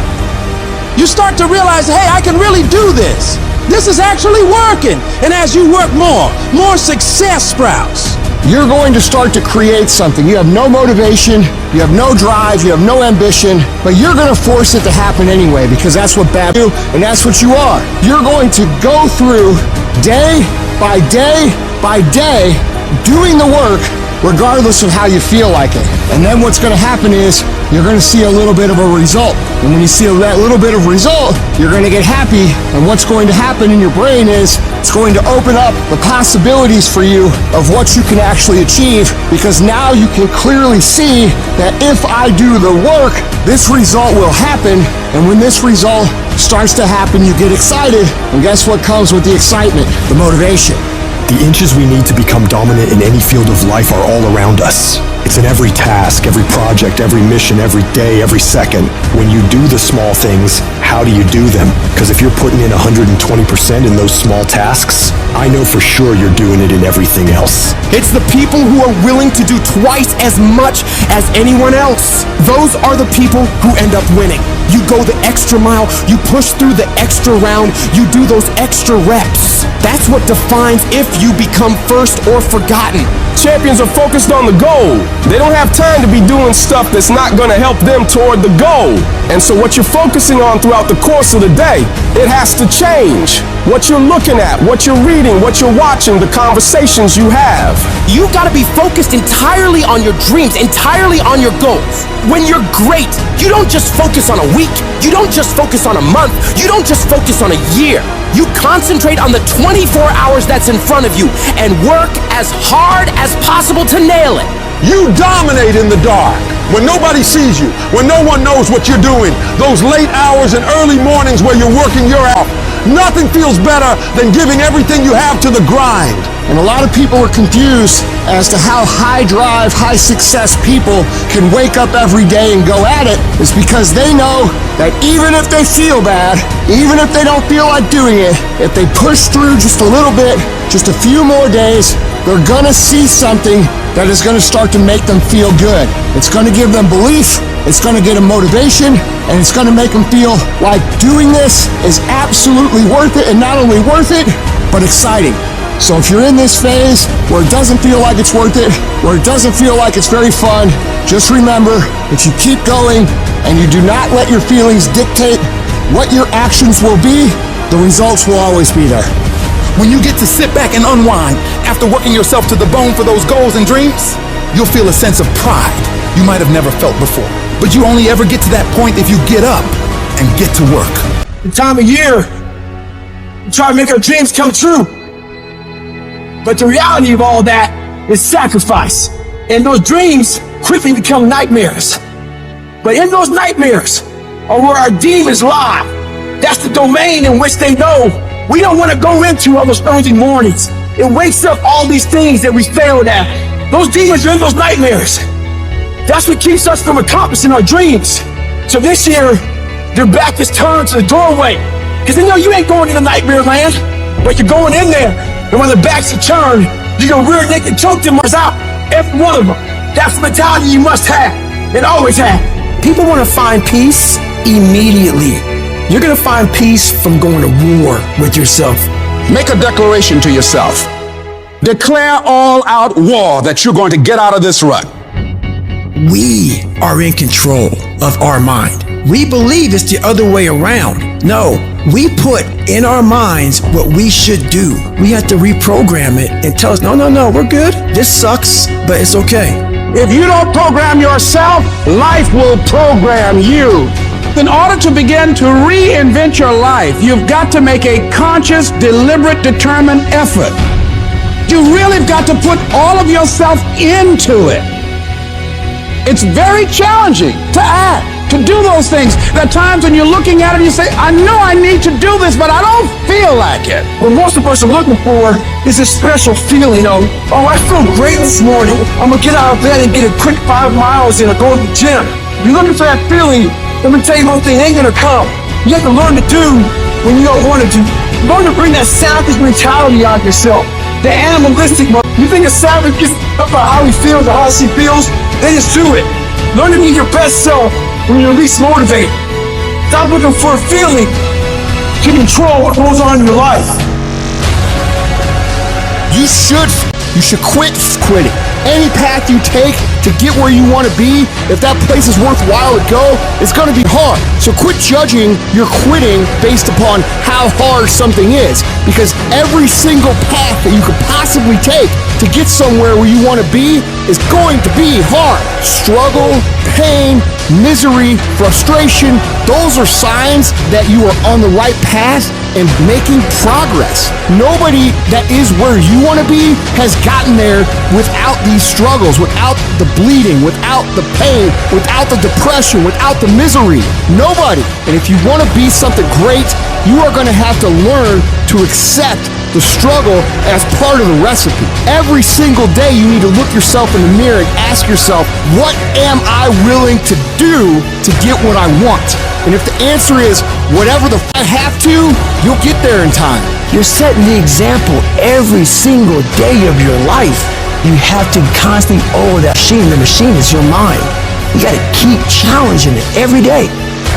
You start to realize, hey, I can really do this. This is actually working. And as you work more success sprouts. you're going to start to create something. You have no motivation, you have no drive, you have no ambition, but you're going to force it to happen anyway because that's what bad do, and that's what you are. You're going to go through day by day by day doing the work regardless of how you feel like it. And then what's going to happen is you're going to see a little bit of a result. And when you see that little bit of result, you're going to get happy. And what's going to happen in your brain is it's going to open up the possibilities for you of what you can actually achieve, because now you can clearly see that if I do the work, this result will happen. And when this result starts to happen, you get excited. And guess what comes with the excitement? The motivation. The inches we need to become dominant in any field of life are all around us. It's in every task, every project, every mission, every day, every second. When you do the small things, how do you do them? Because if you're putting in 120% in those small tasks, I know for sure you're doing it in everything else. It's the people who are willing to do twice as much as anyone else. Those are the people who end up winning. You go the extra mile, you push through the extra round, you do those extra reps. That's what defines if you become first or forgotten. Champions are focused on the goal. They don't have time to be doing stuff that's not going to help them toward the goal. And so what you're focusing on throughout the course of the day, it has to change. What you're looking at, what you're reading, what you're watching, the conversations you have. You've got to be focused entirely on your dreams, entirely on your goals. When you're great, you don't just focus on a week. You don't just focus on a month. You don't just focus on a year. You concentrate on the 24 hours that's in front of you and work as hard as possible to nail it. You dominate in the dark. When nobody sees you, when no one knows what you're doing, those late hours and early mornings where you're working your ass off, nothing feels better than giving everything you have to the grind. And a lot of people are confused as to how high drive, high success people can wake up every day and go at it. It's because they know that even if they feel bad, even if they don't feel like doing it, if they push through just a little bit, just a few more days, they're gonna see something that is gonna start to make them feel good. It's gonna give them belief, it's gonna get them motivation, and it's gonna make them feel like doing this is absolutely worth it, and not only worth it, but exciting. So if you're in this phase where it doesn't feel like it's worth it, where it doesn't feel like it's very fun, just remember, if you keep going and you do not let your feelings dictate what your actions will be, the results will always be there. When you get to sit back and unwind after working yourself to the bone for those goals and dreams, you'll feel a sense of pride you might have never felt before. But you only ever get to that point if you get up and get to work. The time of year, we try to make our dreams come true. But the reality of all that is sacrifice. And those dreams quickly become nightmares. But in those nightmares are where our demons lie. That's the domain in which they know we don't want to go into on those early mornings. It wakes up all these things that we failed at. Those demons are in those nightmares. That's what keeps us from accomplishing our dreams. So this year, their back is turned to the doorway. Because they know you ain't going into nightmare land, but you're going in there. And when the backs are turned, you're going to rear naked choke them out. Every one of them. That's the mentality you must have. And always have. People want to find peace immediately. You're going to find peace from going to war with yourself. Make a declaration to yourself. Declare all out war that you're going to get out of this rut. We are in control of our mind. We believe it's the other way around. No, we put in our minds what we should do. We have to reprogram it and tell us, no, we're good. This sucks, but it's okay. If you don't program yourself, life will program you. In order to begin to reinvent your life, you've got to make a conscious, deliberate, determined effort. You really got to put all of yourself into it. It's very challenging to act, to do those things. There are times when you're looking at it and you say, I know I need to do this, but I don't feel like it. What most of us are looking for is a special feeling of, oh, I feel great this morning. I'm going to get out of bed and get a quick 5 miles in or go to the gym. You're looking for that feeling. Let me tell you one thing, it ain't going to come. You have to learn to do when you don't want to do. Learn to bring that savage mentality out of yourself. The animalistic one. You think a savage gets up about how he feels or how she feels? Then just do it. Learn to be your best self when you're least motivated. Stop looking for a feeling to control what goes on in your life. You should you should quit quitting. Any path you take to get where you want to be, if that place is worthwhile to go, it's going to be hard. So quit judging your quitting based upon how hard something is, because every single path that you could possibly take to get somewhere where you want to be is going to be hard. Struggle, pain, misery, frustration, those are signs that you are on the right path and making progress. Nobody that is where you want to be has gotten there without these struggles, without the bleeding, without the pain, without the depression, without the misery. Nobody. And if you want to be something great, you are going to have to learn to accept the struggle as part of the recipe. Every single day you need to look yourself in the mirror and ask yourself, what am I willing to do to get what I want? And if the answer is whatever the I have to, you'll get there in time. You're setting the example every single day of your life. You have to constantly that machine. The machine is your mind. You got to keep challenging it every day.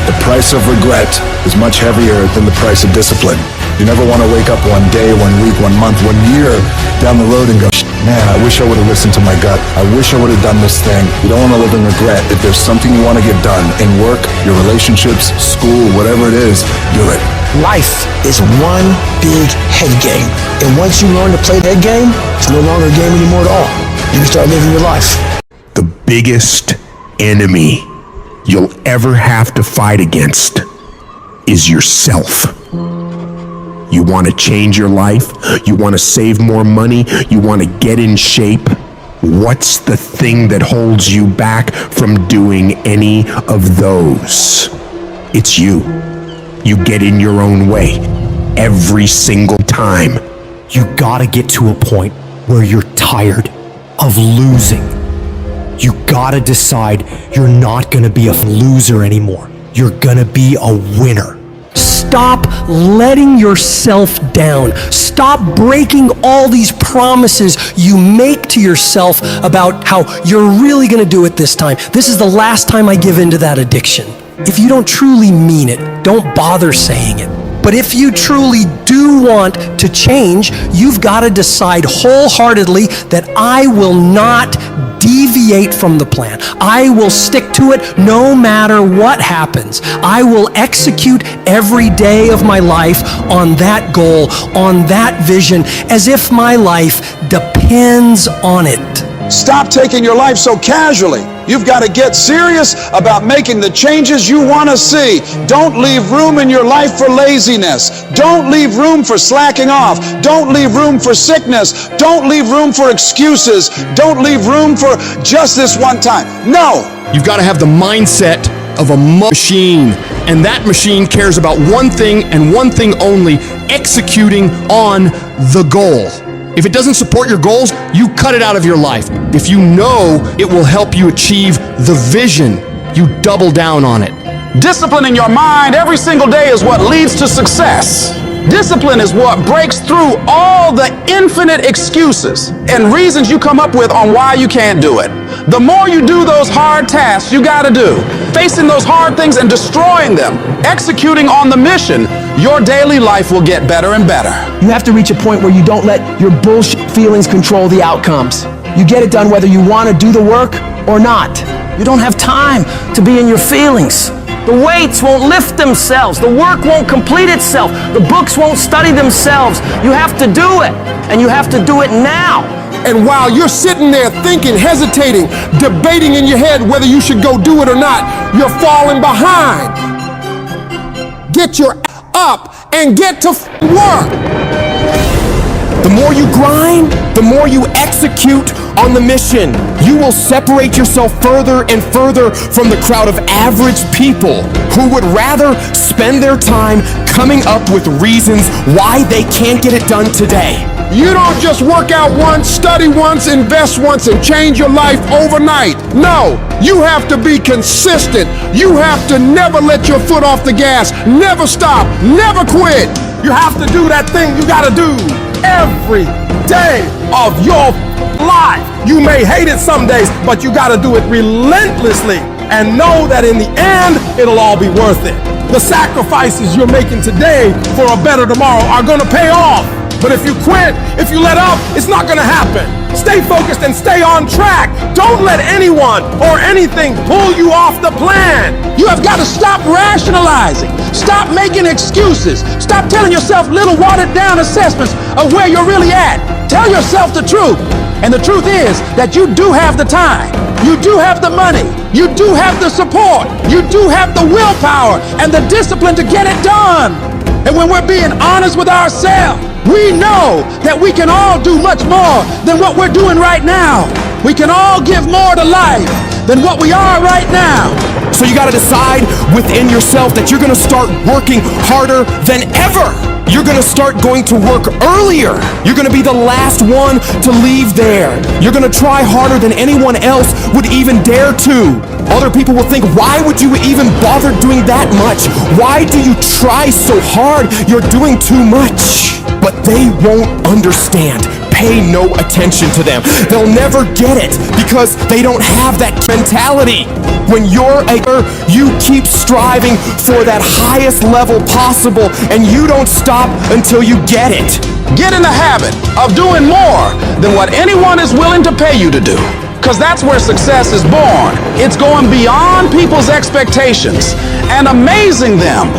The price of regret is much heavier than the price of discipline. You never want to wake up one day, 1 week, 1 month, 1 year down the road and go, man, I wish I would have listened to my gut. I wish I would have done this thing. You don't want to live in regret. If there's something you want to get done in work, your relationships, school, whatever it is, do it. Life is one big head game. And once you learn to play that game, it's no longer a game anymore at all. You can start living your life. The biggest enemy you'll ever have to fight against is yourself. You want to change your life? You want to save more money? You want to get in shape? What's the thing that holds you back from doing any of those? It's you. You get in your own way every single time. You gotta get to a point where you're tired of losing. You gotta decide you're not gonna be a loser anymore. You're gonna be a winner. Stop letting yourself down. Stop breaking all these promises you make to yourself about how you're really gonna do it this time. This is the last time I give in to that addiction. If you don't truly mean it, don't bother saying it. But if you truly do want to change, you've got to decide wholeheartedly that I will not deviate from the plan. I will stick to it no matter what happens. I will execute every day of my life on that goal, on that vision, as if my life depends on it. Stop taking your life so casually. You've got to get serious about making the changes you want to see. Don't leave room in your life for laziness. Don't leave room for slacking off. Don't leave room for sickness. Don't leave room for excuses. Don't leave room for just this one time. No! You've got to have the mindset of a machine, and that machine cares about one thing and one thing only: executing on the goal. If it doesn't support your goals, you cut it out of your life. If you know it will help you achieve the vision, you double down on it. Discipline in your mind every single day is what leads to success. Discipline is what breaks through all the infinite excuses and reasons you come up with on why you can't do it. The more you do those hard tasks you gotta do, facing those hard things and destroying them, executing on the mission, your daily life will get better and better. You have to reach a point where you don't let your bullshit feelings control the outcomes. You get it done whether you want to do the work or not. You don't have time to be in your feelings. The weights won't lift themselves. The work won't complete itself. The books won't study themselves. You have to do it, and you have to do it now. And while you're sitting there thinking, hesitating, debating in your head whether you should go do it or not, you're falling behind. Get your up and get to work. The more you grind, the more you execute on the mission. You will separate yourself further and further from the crowd of average people who would rather spend their time coming up with reasons why they can't get it done today. You don't just work out once, study once, invest once, and change your life overnight. No, you have to be consistent. You have to never let your foot off the gas, never stop, never quit. You have to do that thing you gotta do every day of your life. You may hate it some days, but you gotta do it relentlessly and know that in the end, it'll all be worth it. The sacrifices you're making today for a better tomorrow are gonna pay off. But if you quit, if you let up, it's not gonna happen. Stay focused and stay on track. Don't let anyone or anything pull you off the plan. You have got to stop rationalizing. Stop making excuses. Stop telling yourself little watered down assessments of where you're really at. Tell yourself the truth. And the truth is that you do have the time. You do have the money. You do have the support. You do have the willpower and the discipline to get it done. And when we're being honest with ourselves, we know that we can all do much more than what we're doing right now. We can all give more to life than what we are right now. So you gotta decide within yourself that you're gonna start working harder than ever. You're gonna start going to work earlier. You're gonna be the last one to leave there. You're gonna try harder than anyone else would even dare to. Other people will think, why would you even bother doing that much? Why do you try so hard? You're doing too much. But they won't understand. Pay no attention to them. They'll never get it because they don't have that mentality. When you're you keep striving for that highest level possible and you don't stop until you get it. Get in the habit of doing more than what anyone is willing to pay you to do. Because that's where success is born. It's going beyond people's expectations and amazing them.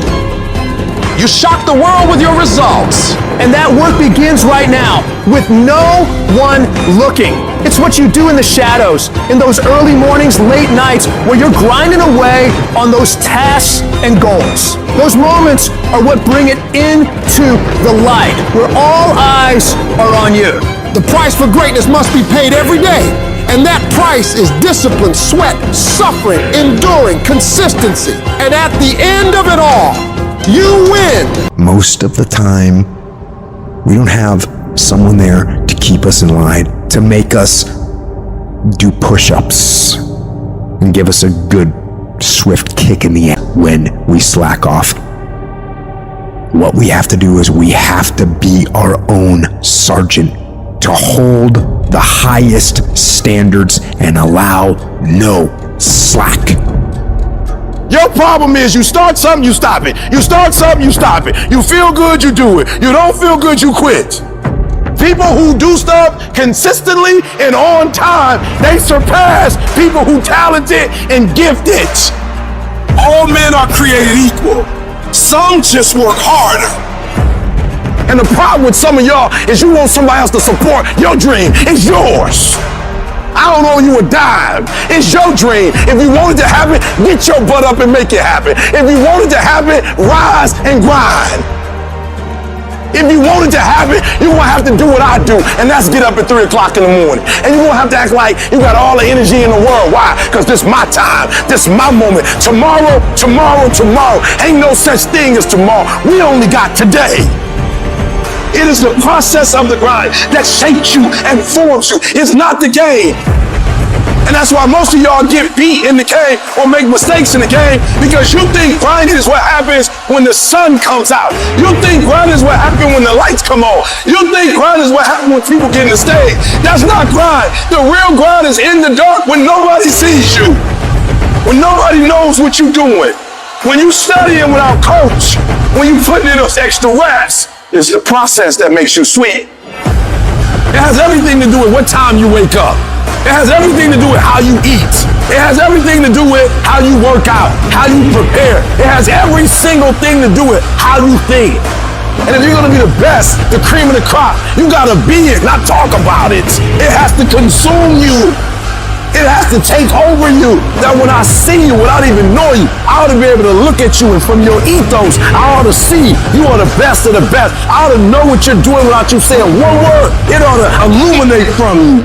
You shock the world with your results. And that work begins right now with no one looking. It's what you do in the shadows, in those early mornings, late nights, where you're grinding away on those tasks and goals. Those moments are what bring it into the light, where all eyes are on you. The price for greatness must be paid every day. And that price is discipline, sweat, suffering, enduring, consistency. And at the end of it all, you win. Most of the time, we don't have someone there to keep us in line, to make us do push-ups and give us a good, swift kick in the ass when we slack off. What we have to do is we have to be our own sergeant, to hold the highest standards and allow no slack. Your problem is you start something, you stop it. You start something, you stop it. You feel good, you do it. You don't feel good, you quit. People who do stuff consistently and on time, they surpass people who talented and gifted. All men are created equal. Some just work harder. And the problem with some of y'all is you want somebody else to support your dream. It's yours. I don't owe you a dime. It's your dream. If you want it to happen, get your butt up and make it happen. If you want it to happen, rise and grind. If you want it to happen, you're going to have to do what I do, and that's get up at 3 o'clock in the morning. And you're going to have to act like you got all the energy in the world. Why? Because this is my time. This is my moment. Tomorrow, tomorrow, tomorrow. Ain't no such thing as tomorrow. We only got today. It is the process of the grind that shapes you and forms you. It's not the game. And that's why most of y'all get beat in the game or make mistakes in the game, because you think grinding is what happens when the sun comes out. You think grinding is what happens when the lights come on. You think grinding is what happens when people get in the stage. That's not grind. The real grind is in the dark when nobody sees you, when nobody knows what you're doing, when you studying without coach, when you putting in those extra reps. It's the process that makes you sweet. It has everything to do with what time you wake up. It has everything to do with how you eat. It has everything to do with how you work out, how you prepare. It has every single thing to do with how you think. And if you're gonna be the best, the cream of the crop, you gotta be it, not talk about it. It has to consume you. It has to take over you. That when I see you, without even knowing you, I ought to be able to look at you, and from your ethos, I ought to see you are the best of the best. I ought to know what you're doing without you saying one word. It ought to illuminate from you.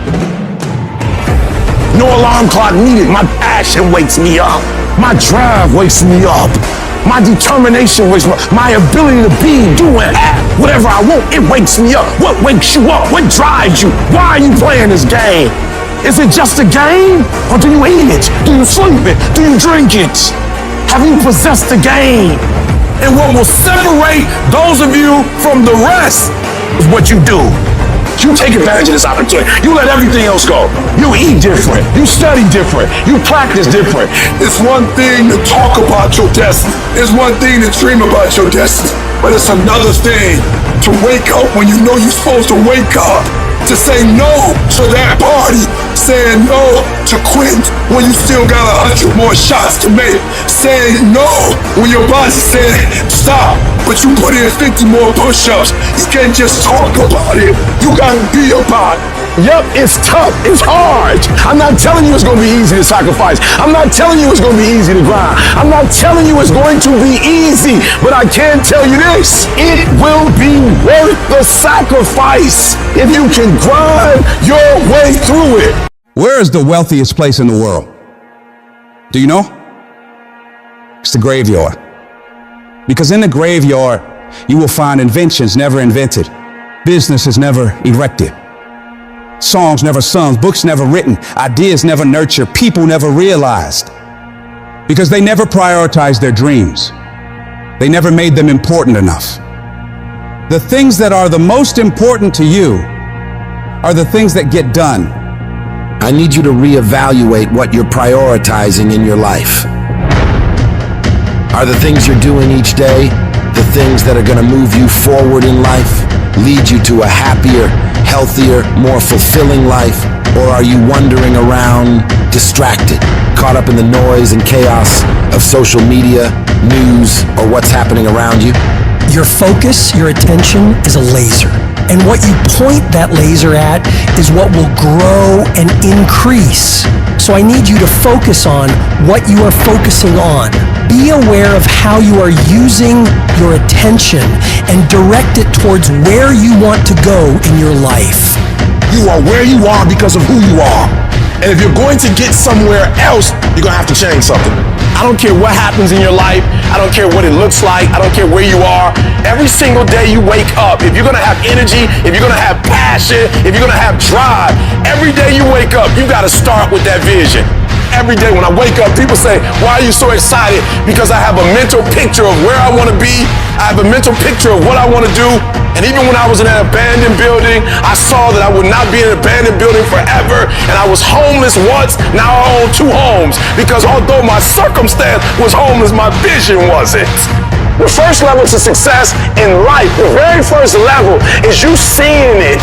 No alarm clock needed. My passion wakes me up. My drive wakes me up. My determination wakes me up. My ability to be, do, and have whatever I want, it wakes me up. What wakes you up? What drives you? Why are you playing this game? Is it just a game? Or do you eat it? Do you sleep it? Do you drink it? Have you possessed the game? And what will separate those of you from the rest is what you do. You take advantage of this opportunity. You let everything else go. You eat different. You study different. You practice different. It's one thing to talk about your destiny. It's one thing to dream about your destiny. But it's another thing to wake up when you know you're supposed to wake up. To say no to that party, saying no to quit when you still got 100 more shots to make, saying no when your boss said stop, but you put in 50 more push-ups. You can't just talk about it, you gotta be about it. Yep, it's tough, it's hard. I'm not telling you it's gonna be easy to sacrifice. I'm not telling you it's gonna be easy to grind. I'm not telling you it's going to be easy, but I can tell you this, it will be worth the sacrifice if you can grind your way through it. Where is the wealthiest place in the world? Do you know? It's the graveyard. Because in the graveyard, you will find inventions never invented, businesses never erected, songs never sung, books never written, ideas never nurtured, people never realized. Because they never prioritized their dreams. They never made them important enough. The things that are the most important to you are the things that get done. I need you to reevaluate what you're prioritizing in your life. Are the things you're doing each day the things that are going to move you forward in life, lead you to a happier, healthier, more fulfilling life? Or are you wandering around distracted, caught up in the noise and chaos of social media, news, or what's happening around you? Your focus, your attention is a laser. And what you point that laser at is what will grow and increase. So I need you to focus on what you are focusing on. Be aware of how you are using your attention and direct it towards where you want to go in your life. You are where you are because of who you are. And if you're going to get somewhere else, you're going to have to change something. I don't care what happens in your life. I don't care what it looks like. I don't care where you are. Every single day you wake up, if you're going to have energy, if you're going to have passion, if you're going to have drive, every day you wake up, you got to start with that vision. Every day when I wake up, people say, why are you so excited? Because I have a mental picture of where I want to be. I have a mental picture of what I want to do. And even when I was in an abandoned building, I saw that I would not be in an abandoned building forever. And I was homeless once, now I own 2 homes. Because although my circumstance was homeless, my vision wasn't. The first level to success in life, the very first level, is you seeing it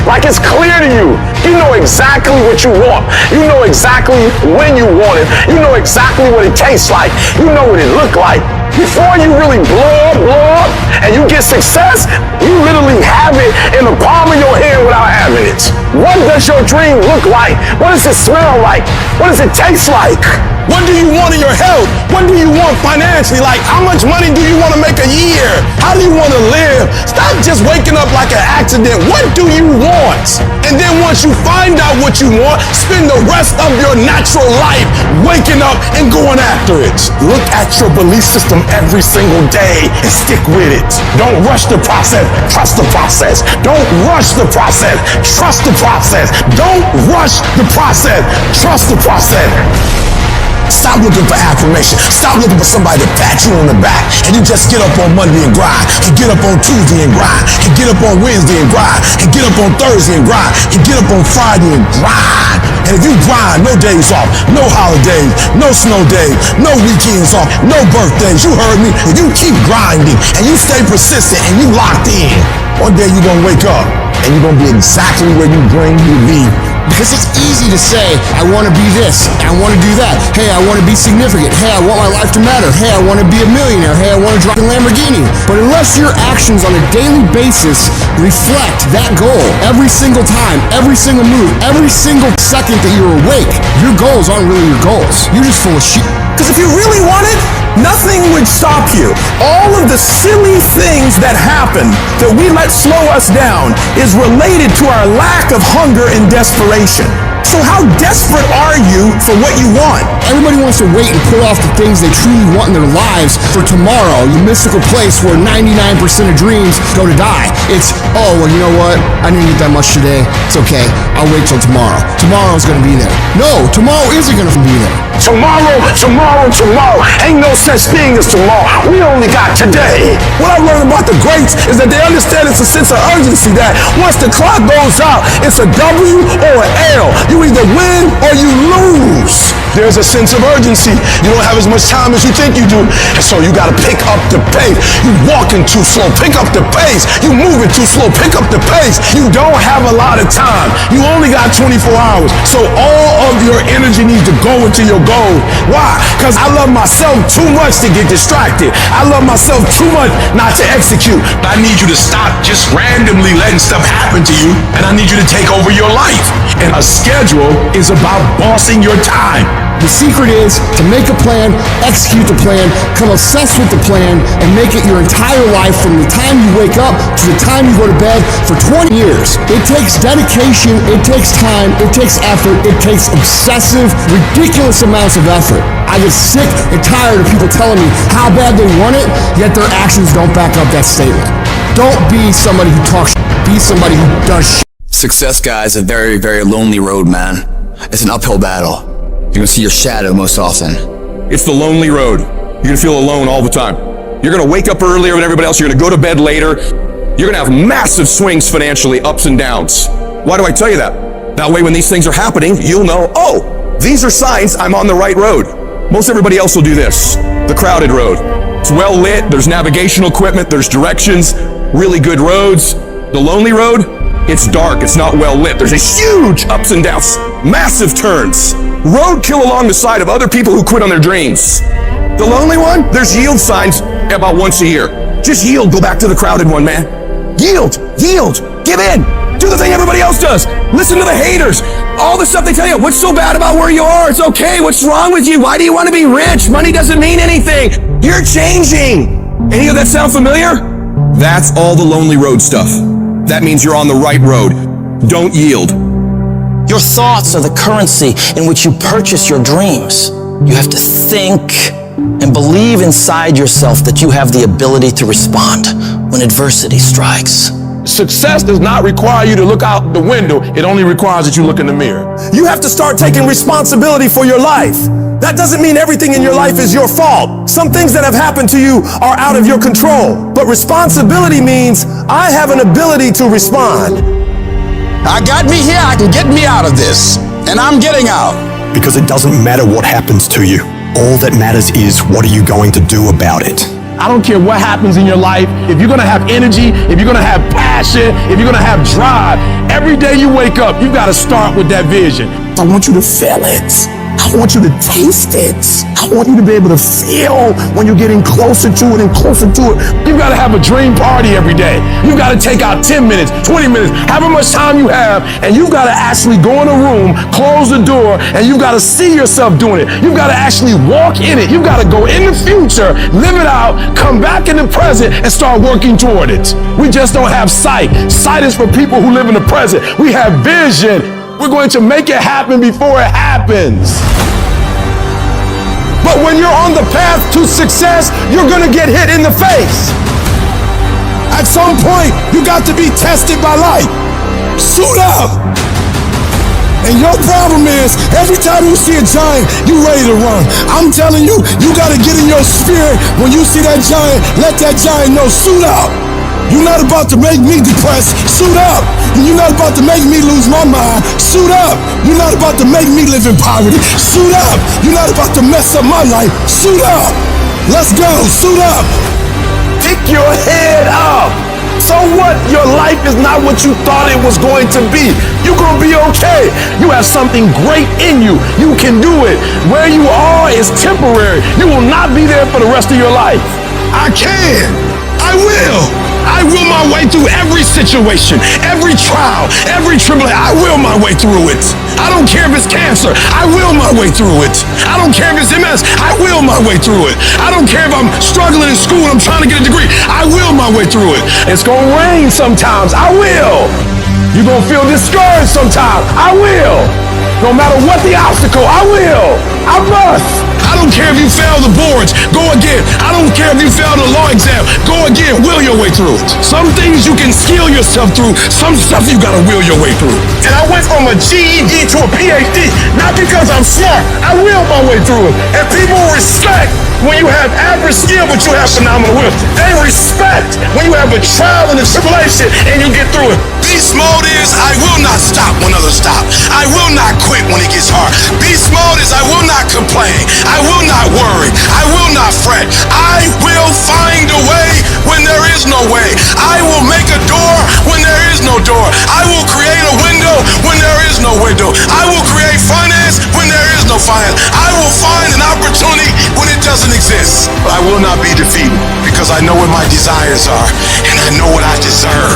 like it's clear to you. You know exactly what you want. You know exactly when you want it. You know exactly what it tastes like. You know what it look like. Before you really blow up, and you get success, you literally have it in the palm of your hand without having it. What does your dream look like? What does it smell like? What does it taste like? What do you want in your health? What do you want financially? Like, how much money do you want to make a year? How do you want to live? Stop just waking up like an accident. What do you want? And then once you find out what you want, spend the rest of your natural life waking up and going after it. Look at your belief system every single day and stick with it. Don't rush the process. Trust the process. Don't rush the process. Trust the process. Don't rush the process. Trust the process. Stop looking for affirmation. Stop looking for somebody to pat you on the back. And you just get up on Monday and grind. And get up on Tuesday and grind. And get up on Wednesday and grind. And get up on Thursday and grind. And get up on Friday and grind. And if you grind, no days off, no holidays, no snow days, no weekends off, no birthdays. You heard me. If you keep grinding and you stay persistent and you locked in, one day you're going to wake up and you're going to be exactly where you dream you to be. Because it's easy to say, I want to be this, I want to do that. Hey, I want to be significant. Hey, I want my life to matter. Hey, I want to be a millionaire. Hey, I want to drive a Lamborghini. But unless your actions on a daily basis reflect that goal every single time, every single move, every single second that you're awake, your goals aren't really your goals. You're just full of shit. Because if you really want it, nothing would stop you. All of the silly things that happen that we let slow us down is related to our lack of hunger and desperation. So how desperate are you for what you want? Everybody wants to wait and pull off the things they truly want in their lives for tomorrow, the mystical place where 99% of dreams go to die. It's, oh, well, you know what? I didn't eat that much today. It's okay. I'll wait till tomorrow. Tomorrow's going to be there. No, tomorrow isn't going to be there. tomorrow. Ain't no such thing as tomorrow. We only got today. What I learned about the greats is that they understand it's a sense of urgency that once the clock goes out, it's a W or an L. You either win or you lose. There's a sense of urgency. You don't have as much time as you think you do. And so you gotta pick up the pace. You walking too slow, pick up the pace. You moving too slow, pick up the pace. You don't have a lot of time. You only got 24 hours. So all of your energy needs to go into your goal. Why? Because I love myself too much to get distracted. I love myself too much not to execute. I need you to stop just randomly letting stuff happen to you, and I need you to take over your life. And a schedule is about bossing your time. The secret is to make a plan, execute the plan, come obsessed with the plan, and make it your entire life from the time you wake up to the time you go to bed for 20 years. It takes dedication, it takes time, it takes effort, it takes obsessive, ridiculous amounts of effort. I get sick and tired of people telling me how bad they want it, yet their actions don't back up that statement. Don't be somebody who talks shit, be somebody who does shit. Success, guys, is a very, very lonely road, man. It's an uphill battle. You're gonna see your shadow most often. It's the lonely road. You're gonna feel alone all the time. You're gonna wake up earlier than everybody else. You're gonna go to bed later. You're gonna have massive swings financially, ups and downs. Why do I tell you that? That way when these things are happening, you'll know, oh, these are signs I'm on the right road. Most everybody else will do this. The crowded road. It's well lit, there's navigational equipment, there's directions, really good roads. The lonely road, it's dark, it's not well lit. There's a huge ups and downs, massive turns. Roadkill along the side of other people who quit on their dreams. The lonely one, there's yield signs about once a year. Just yield, go back to the crowded one, man. Yield, give in. Do the thing everybody else does. Listen to the haters. All the stuff they tell you. What's so bad about where you are? It's okay. What's wrong with you? Why do you want to be rich? Money doesn't mean anything. You're changing. Any of that sound familiar? That's all the lonely road stuff. That means you're on the right road. Don't yield. Your thoughts are the currency in which you purchase your dreams. You have to think and believe inside yourself that you have the ability to respond when adversity strikes. Success does not require you to look out the window. It only requires that you look in the mirror. You have to start taking responsibility for your life. That doesn't mean everything in your life is your fault. Some things that have happened to you are out of your control. But responsibility means I have an ability to respond. I got me here, I can get me out of this. And I'm getting out. Because it doesn't matter what happens to you. All that matters is what are you going to do about it. I don't care what happens in your life. If you're gonna have energy, if you're gonna have passion, if you're gonna have drive, every day you wake up, you gotta start with that vision. I want you to feel it. I want you to taste it. I want you to be able to feel when you're getting closer to it and closer to it. You gotta have a dream party every day. You gotta take out 10 minutes, 20 minutes, however much time you have, and you gotta actually go in a room, close the door, and you gotta see yourself doing it. You gotta actually walk in it. You gotta go in the future, live it out, come back in the present, and start working toward it. We just don't have sight. Sight is for people who live in the present. We have vision. We're going to make it happen before it happens. But when you're on the path to success, you're gonna get hit in the face. At some point, you got to be tested by life. Suit up. And your problem is, every time you see a giant, you ready to run. I'm telling you, you gotta get in your spirit. When you see that giant, let that giant know, suit up. You're not about to make me depressed, suit up. You're not about to make me lose my mind, suit up. You're not about to make me live in poverty, suit up. You're not about to mess up my life, suit up. Let's go, suit up. Pick your head up. So what? Your life is not what you thought it was going to be. You're gonna be okay. You have something great in you. You can do it. Where you are is temporary. You will not be there for the rest of your life. I can. I will. I will my way through every situation, every trial, every tribulation. I will my way through it. I don't care if it's cancer. I will my way through it. I don't care if it's MS. I will my way through it. I don't care if I'm struggling in school and I'm trying to get a degree. I will my way through it. It's gonna rain sometimes. I will. You're gonna feel discouraged sometimes. I will. No matter what the obstacle, I will. I must. I don't care care if you fail the boards, go again. I don't care if you fail the law exam, go again, will your way through it. Some things you can skill yourself through, some stuff you gotta will your way through. And I went from a GED to a PhD, not because I'm smart, I willed my way through it. And people respect when you have average skill but you have phenomenal will. They respect when you have a trial and a tribulation and you get through it. Beast mode is I will not stop when others stop. I will not quit when it gets hard. Beast mode is I will not complain. I will not worry. I will not fret. I will find a way when there is no way. I will make a door when there is no door. I will create a window when there is no window. I will create finance when there is no finance. I will find an opportunity when it doesn't exist. But I will not be defeated because I know what my desires are and I know what I deserve.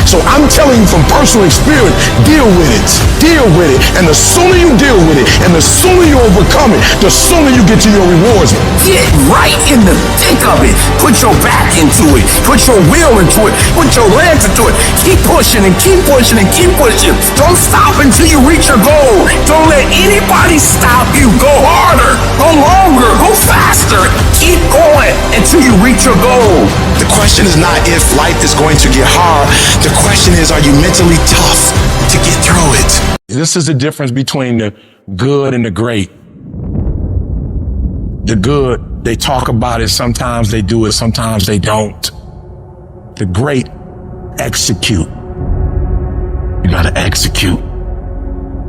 So I'm telling you from personal experience, deal with it. Deal with it. And the sooner you deal with it and the sooner you overcome it, the sooner you get to your rewards. Get right in the thick of it. Put your back into it. Put your will into it. Put your legs into it. Keep pushing and keep pushing and keep pushing. Don't stop until you reach your goal. Don't let anybody stop you. Go harder. Go longer. Go faster. Keep going until you reach your goal. The question is not if life is going to get hard. The question is, are you mentally tough to get through it? This is the difference between the good and the great. The good, they talk about it, sometimes they do it, sometimes they don't. The great execute. You gotta execute.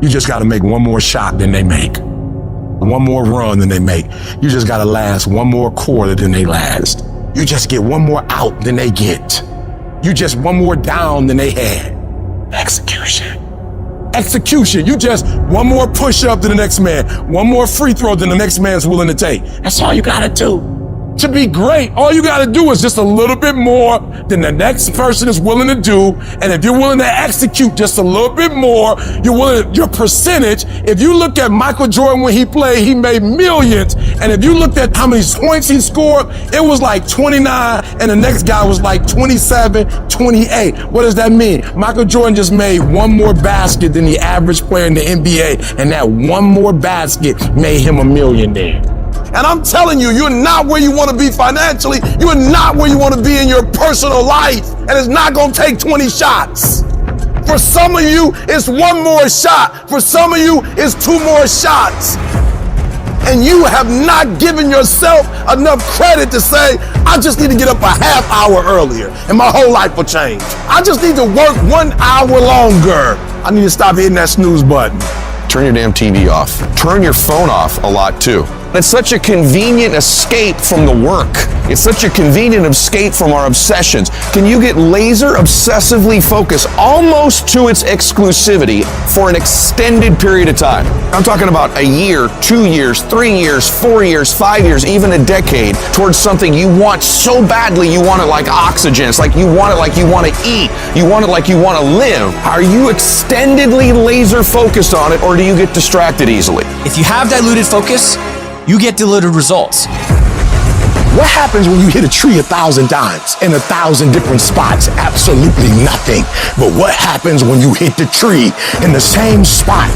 You just gotta make one more shot than they make. One more run than they make. You just gotta last one more quarter than they last. You just get one more out than they get. You just one more down than they had. Execution. Execution. You just one more push up than the next man. One more free throw than the next man's willing to take. That's all you gotta do. To be great, all you gotta do is just a little bit more than the next person is willing to do. And if you're willing to execute just a little bit more, your percentage, if you look at Michael Jordan when he played, he made millions. And if you looked at how many points he scored, it was like 29 and the next guy was like 27, 28. What does that mean? Michael Jordan just made one more basket than the average player in the NBA. And that one more basket made him a millionaire. And I'm telling you, you're not where you want to be financially. You're not where you want to be in your personal life. And it's not going to take 20 shots. For some of you, it's one more shot. For some of you, it's two more shots. And you have not given yourself enough credit to say, I just need to get up a half hour earlier and my whole life will change. I just need to work 1 hour longer. I need to stop hitting that snooze button. Turn your damn TV off. Turn your phone off a lot too. It's such a convenient escape from the work. It's such a convenient escape from our obsessions. Can you get laser obsessively focused almost to its exclusivity for an extended period of time? I'm talking about a year, 2 years, 3 years, 4 years, 5 years, even a decade towards something you want so badly you want it like oxygen. It's like you want it like you want to eat. You want it like you want to live. Are you extendedly laser focused on it, or do you get distracted easily? If you have diluted focus, you get diluted results. What happens when you hit a tree 1,000 times in 1,000 different spots? Absolutely nothing. But what happens when you hit the tree in the same spot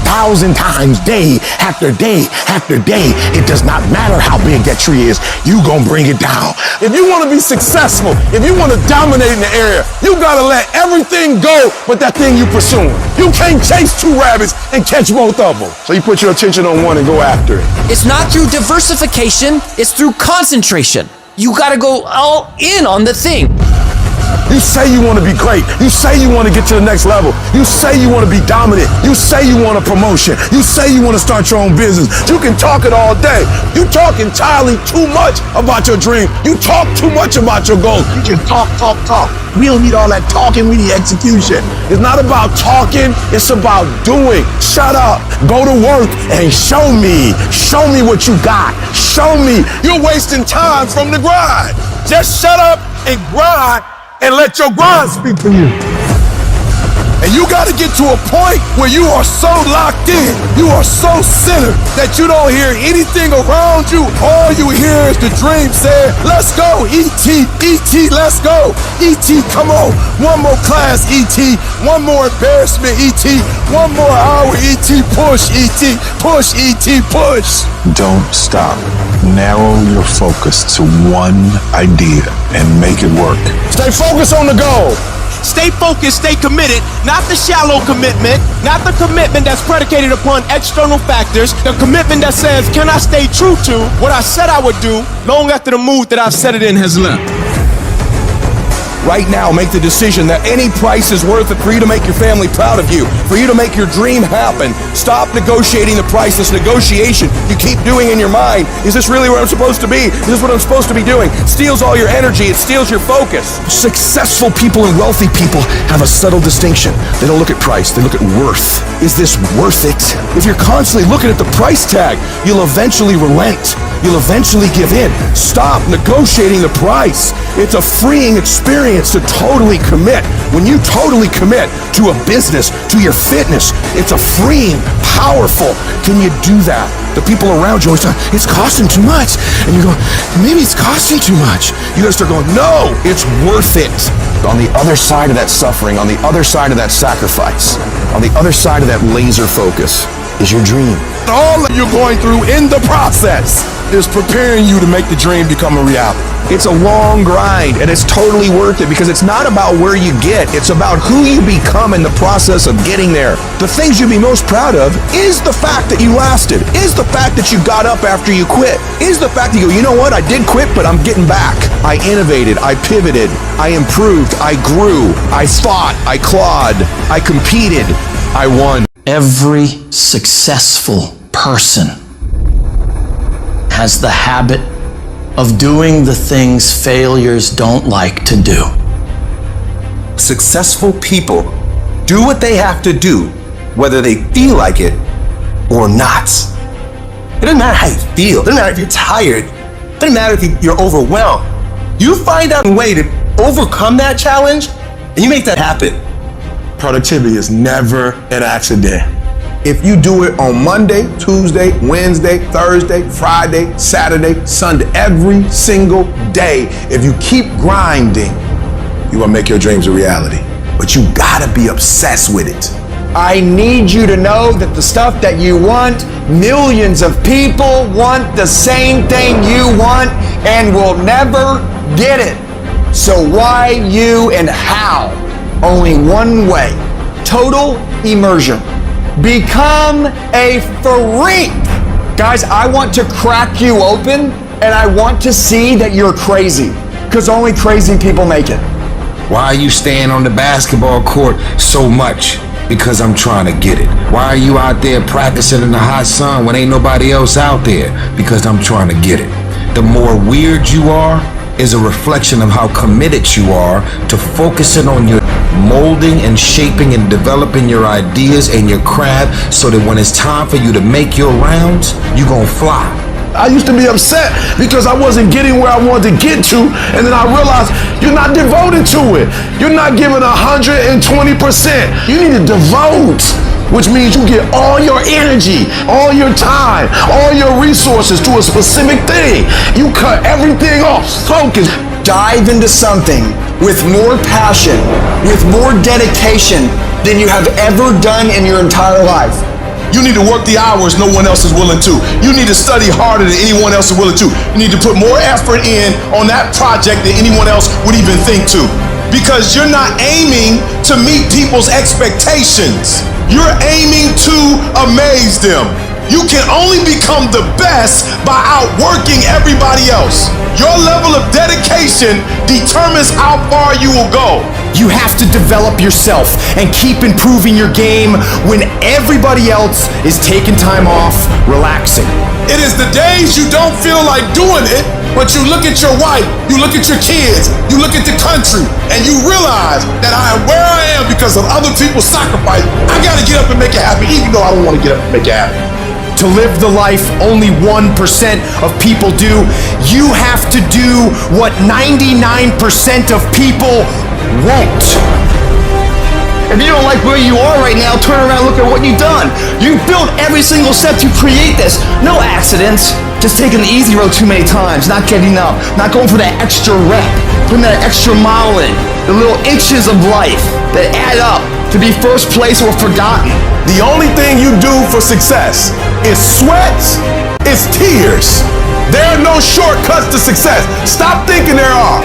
1,000 times, day after day after day? It does not matter how big that tree is, you gonna bring it down. If you wanna be successful, if you wanna dominate in the area, you gotta let everything go but that thing you pursuing. You can't chase 2 rabbits and catch both of them. So you put your attention on one and go after it. It's not through diversification, it's through concentration. You gotta go all in on the thing. You say you want to be great. You say you want to get to the next level. You say you want to be dominant. You say you want a promotion. You say you want to start your own business. You can talk it all day. You talk entirely too much about your dream. You talk too much about your goals. You just talk. We don't need all that talking. We need execution. It's not about talking. It's about doing. Shut up. Go to work and show me. Show me what you got. Show me. You're wasting time from the grind. Just shut up and grind. And let your grind speak for you. And you got to get to a point where you are so locked in, you are so centered that you don't hear anything around you. All you hear is the dream saying, let's go, E.T., E.T., let's go. E.T., come on. One more class, E.T. One more embarrassment, E.T. One more hour, E.T. Push, E.T. Push, E.T. Push. Don't stop. Narrow your focus to one idea and make it work. Stay focused on the goal. Stay focused, stay committed, not the shallow commitment, not the commitment that's predicated upon external factors, the commitment that says, can I stay true to what I said I would do long after the mood that I've set it in has left? Right now, make the decision that any price is worth it for you to make your family proud of you, for you to make your dream happen. Stop negotiating the price. This negotiation you keep doing in your mind. Is this really where I'm supposed to be? Is this what I'm supposed to be doing? It steals all your energy. It steals your focus. Successful people and wealthy people have a subtle distinction. They don't look at price, they look at worth. Is this worth it? If you're constantly looking at the price tag, you'll eventually relent. You'll eventually give in. Stop negotiating the price. It's a freeing experience to totally commit. When you totally commit to a business, to your fitness, it's a freeing, powerful. Can you do that? The people around you always say, it's costing too much. And you go, maybe it's costing too much. You gotta start going, no, it's worth it. On the other side of that suffering, on the other side of that sacrifice, on the other side of that laser focus is your dream. All that you're going through in the process is preparing you to make the dream become a reality. It's a long grind, and it's totally worth it because it's not about where you get, it's about who you become in the process of getting there. The things you'd be most proud of is the fact that you lasted, is the fact that you got up after you quit, is the fact that you go, you know what, I did quit, but I'm getting back. I innovated, I pivoted, I improved, I grew, I fought, I clawed, I competed, I won. Every successful person has the habit of doing the things failures don't like to do. Successful people do what they have to do, whether they feel like it or not. It doesn't matter how you feel. It doesn't matter if you're tired. It doesn't matter if you're overwhelmed. You find out a way to overcome that challenge, and you make that happen. Productivity is never an accident. If you do it on Monday, Tuesday, Wednesday, Thursday, Friday, Saturday, Sunday, every single day, if you keep grinding, you're gonna make your dreams a reality. But you gotta be obsessed with it. I need you to know that the stuff that you want, millions of people want the same thing you want and will never get it. So why, you, and how? Only one way. Total immersion. Become a freak. Guys, I want to crack you open and I want to see that you're crazy, because only crazy people make it. Why are you staying on the basketball court so much? Because I'm trying to get it. Why are you out there practicing in the hot sun when ain't nobody else out there? Because I'm trying to get it. The more weird you are is a reflection of how committed you are to focusing on your molding and shaping and developing your ideas and your craft so that when it's time for you to make your rounds, you gonna fly. I used to be upset because I wasn't getting where I wanted to get to, and then I realized you're not devoted to it. You're not giving 120%. You need to devote, which means you get all your energy, all your time, all your resources to a specific thing. You cut everything off. Focus. Dive into something with more passion, with more dedication than you have ever done in your entire life. You need to work the hours no one else is willing to. You need to study harder than anyone else is willing to. You need to put more effort in on that project than anyone else would even think to. Because you're not aiming to meet people's expectations. You're aiming to amaze them. You can only become the best by outworking everybody else. Your level of dedication determines how far you will go. You have to develop yourself and keep improving your game when everybody else is taking time off, relaxing. It is the days you don't feel like doing it, but you look at your wife, you look at your kids, you look at the country, and you realize that I am where I am because of other people's sacrifice. I gotta get up and make it happen, even though I don't want to get up and make it happen. To live the life only 1% of people do, you have to do what 99% of people won't. If you don't like where you are right now, turn around and look at what you've done. You built every single step to create this. No accidents. Just taking the easy road too many times, not getting up, not going for that extra rep, putting that extra mile in. The little inches of life that add up to be first place or forgotten. The only thing you do for success is sweats, is tears. There are no shortcuts to success. Stop thinking there are.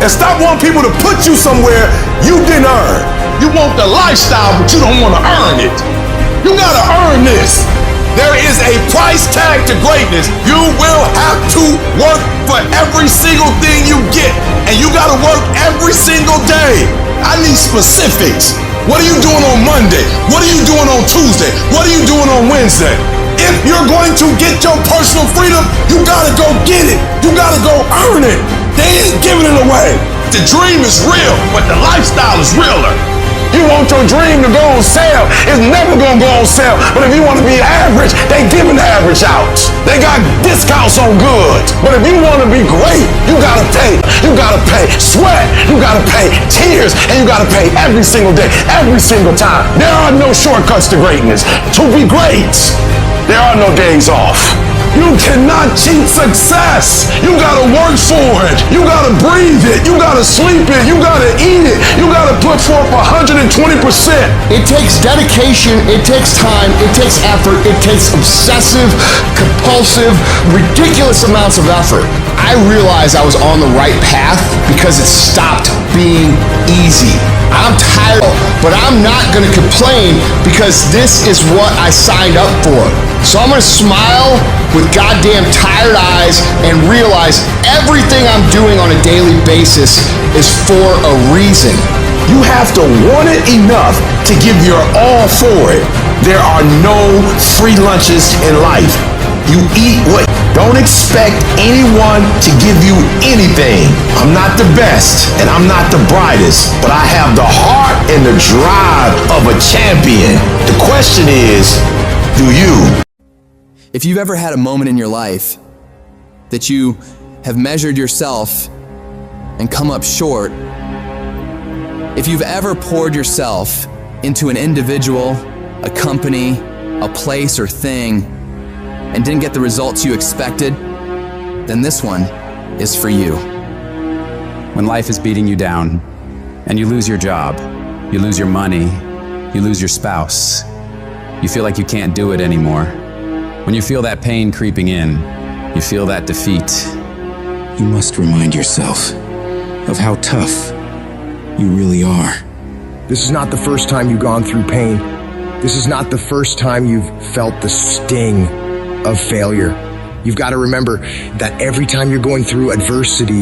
And stop wanting people to put you somewhere you didn't earn. You want the lifestyle, but you don't want to earn it. You gotta earn this. There is a price tag to greatness. You will have to work for every single thing you get. And you gotta work every single day. I need specifics. What are you doing on Monday? What are you doing on Tuesday? What are you doing on Wednesday? If you're going to get your personal freedom, you gotta go get it. You gotta go earn it. They ain't giving it away. The dream is real, but the lifestyle is realer. You want your dream to go on sale, it's never gonna go on sale. But if you want to be average, they giving the average out. They got discounts on goods. But if you want to be great, you gotta pay. You gotta pay sweat. You gotta pay tears. And you gotta pay every single day, every single time. There are no shortcuts to greatness. To be great, there are no days off. You cannot cheat success. You gotta work for it. You gotta breathe it. You gotta sleep it. You gotta eat it. You gotta put forth 120%. It takes dedication, it takes time, it takes effort, it takes obsessive, compulsive, ridiculous amounts of effort. I realized I was on the right path because it stopped being easy. I'm tired, but I'm not gonna complain because this is what I signed up for. So I'm gonna smile with goddamn tired eyes and realize everything I'm doing on a daily basis is for a reason. You have to want it enough to give your all for it. There are no free lunches in life. You eat what? Don't expect anyone to give you anything. I'm not the best and I'm not the brightest, but I have the heart and the drive of a champion. The question is, do you? If you've ever had a moment in your life that you have measured yourself and come up short, if you've ever poured yourself into an individual, a company, a place or thing, and didn't get the results you expected, then this one is for you. When life is beating you down and you lose your job, you lose your money, you lose your spouse, you feel like you can't do it anymore. When you feel that pain creeping in, you feel that defeat, you must remind yourself of how tough you really are. This is not the first time you've gone through pain. This is not the first time you've felt the sting of failure. You've got to remember that every time you're going through adversity,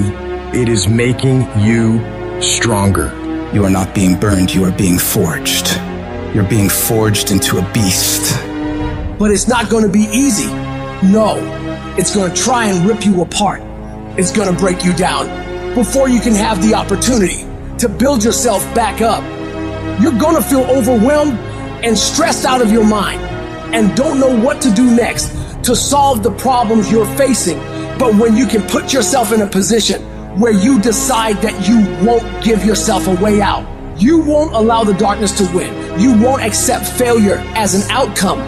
it is making you stronger. You are not being burned, you are being forged. You're being forged into a beast. But it's not going to be easy. No, it's going to try and rip you apart. It's going to break you down before you can have the opportunity to build yourself back up. You're going to feel overwhelmed and stressed out of your mind and don't know what to do next to solve the problems you're facing. But when you can put yourself in a position where you decide that you won't give yourself a way out, you won't allow the darkness to win, you won't accept failure as an outcome,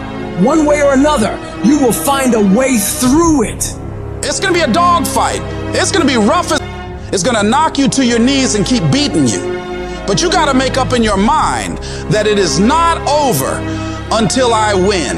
one way or another, you will find a way through it. It's gonna be a dogfight. It's gonna be rough as it's gonna knock you to your knees and keep beating you. But you gotta make up in your mind that it is not over until I win.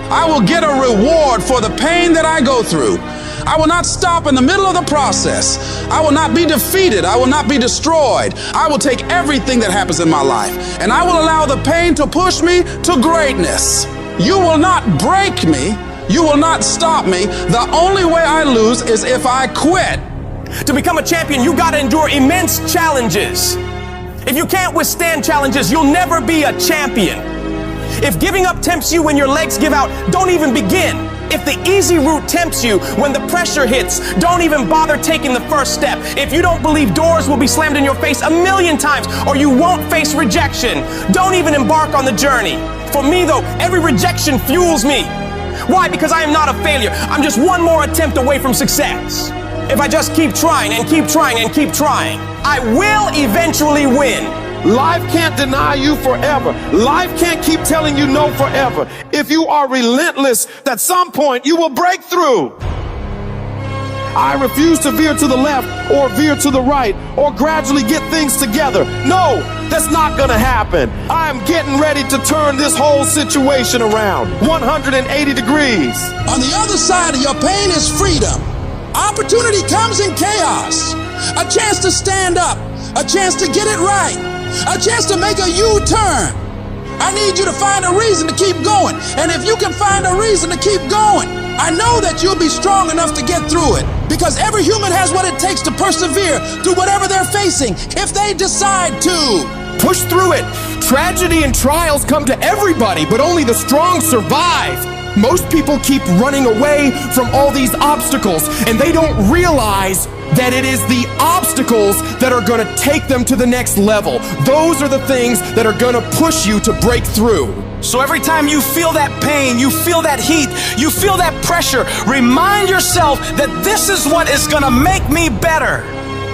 I will get a reward for the pain that I go through. I will not stop in the middle of the process. I will not be defeated. I will not be destroyed. I will take everything that happens in my life and I will allow the pain to push me to greatness. You will not break me. You will not stop me. The only way I lose is if I quit. To become a champion, you gotta endure immense challenges. If you can't withstand challenges, you'll never be a champion. If giving up tempts you when your legs give out, don't even begin. If the easy route tempts you when the pressure hits, don't even bother taking the first step. If you don't believe doors will be slammed in your face 1,000,000 times or you won't face rejection, don't even embark on the journey. For me though, every rejection fuels me. Why? Because I am not a failure. I'm just one more attempt away from success. If I just keep trying and keep trying and keep trying, I will eventually win. Life can't deny you forever. Life can't keep telling you no forever. If you are relentless, at some point you will break through. I refuse to veer to the left or veer to the right or gradually get things together. No, that's not gonna happen. I am getting ready to turn this whole situation around 180 degrees. On the other side of your pain is freedom. Opportunity comes in chaos. A chance to stand up, a chance to get it right, a chance to make a U-turn. I need you to find a reason to keep going. And if you can find a reason to keep going, I know that you'll be strong enough to get through it. Because every human has what it takes to persevere through whatever they're facing, if they decide to. Push through it. Tragedy and trials come to everybody, but only the strong survive. Most people keep running away from all these obstacles, and they don't realize that it is the obstacles that are gonna take them to the next level. Those are the things that are gonna push you to break through. So every time you feel that pain, you feel that heat, you feel that pressure, remind yourself that this is what is gonna make me better.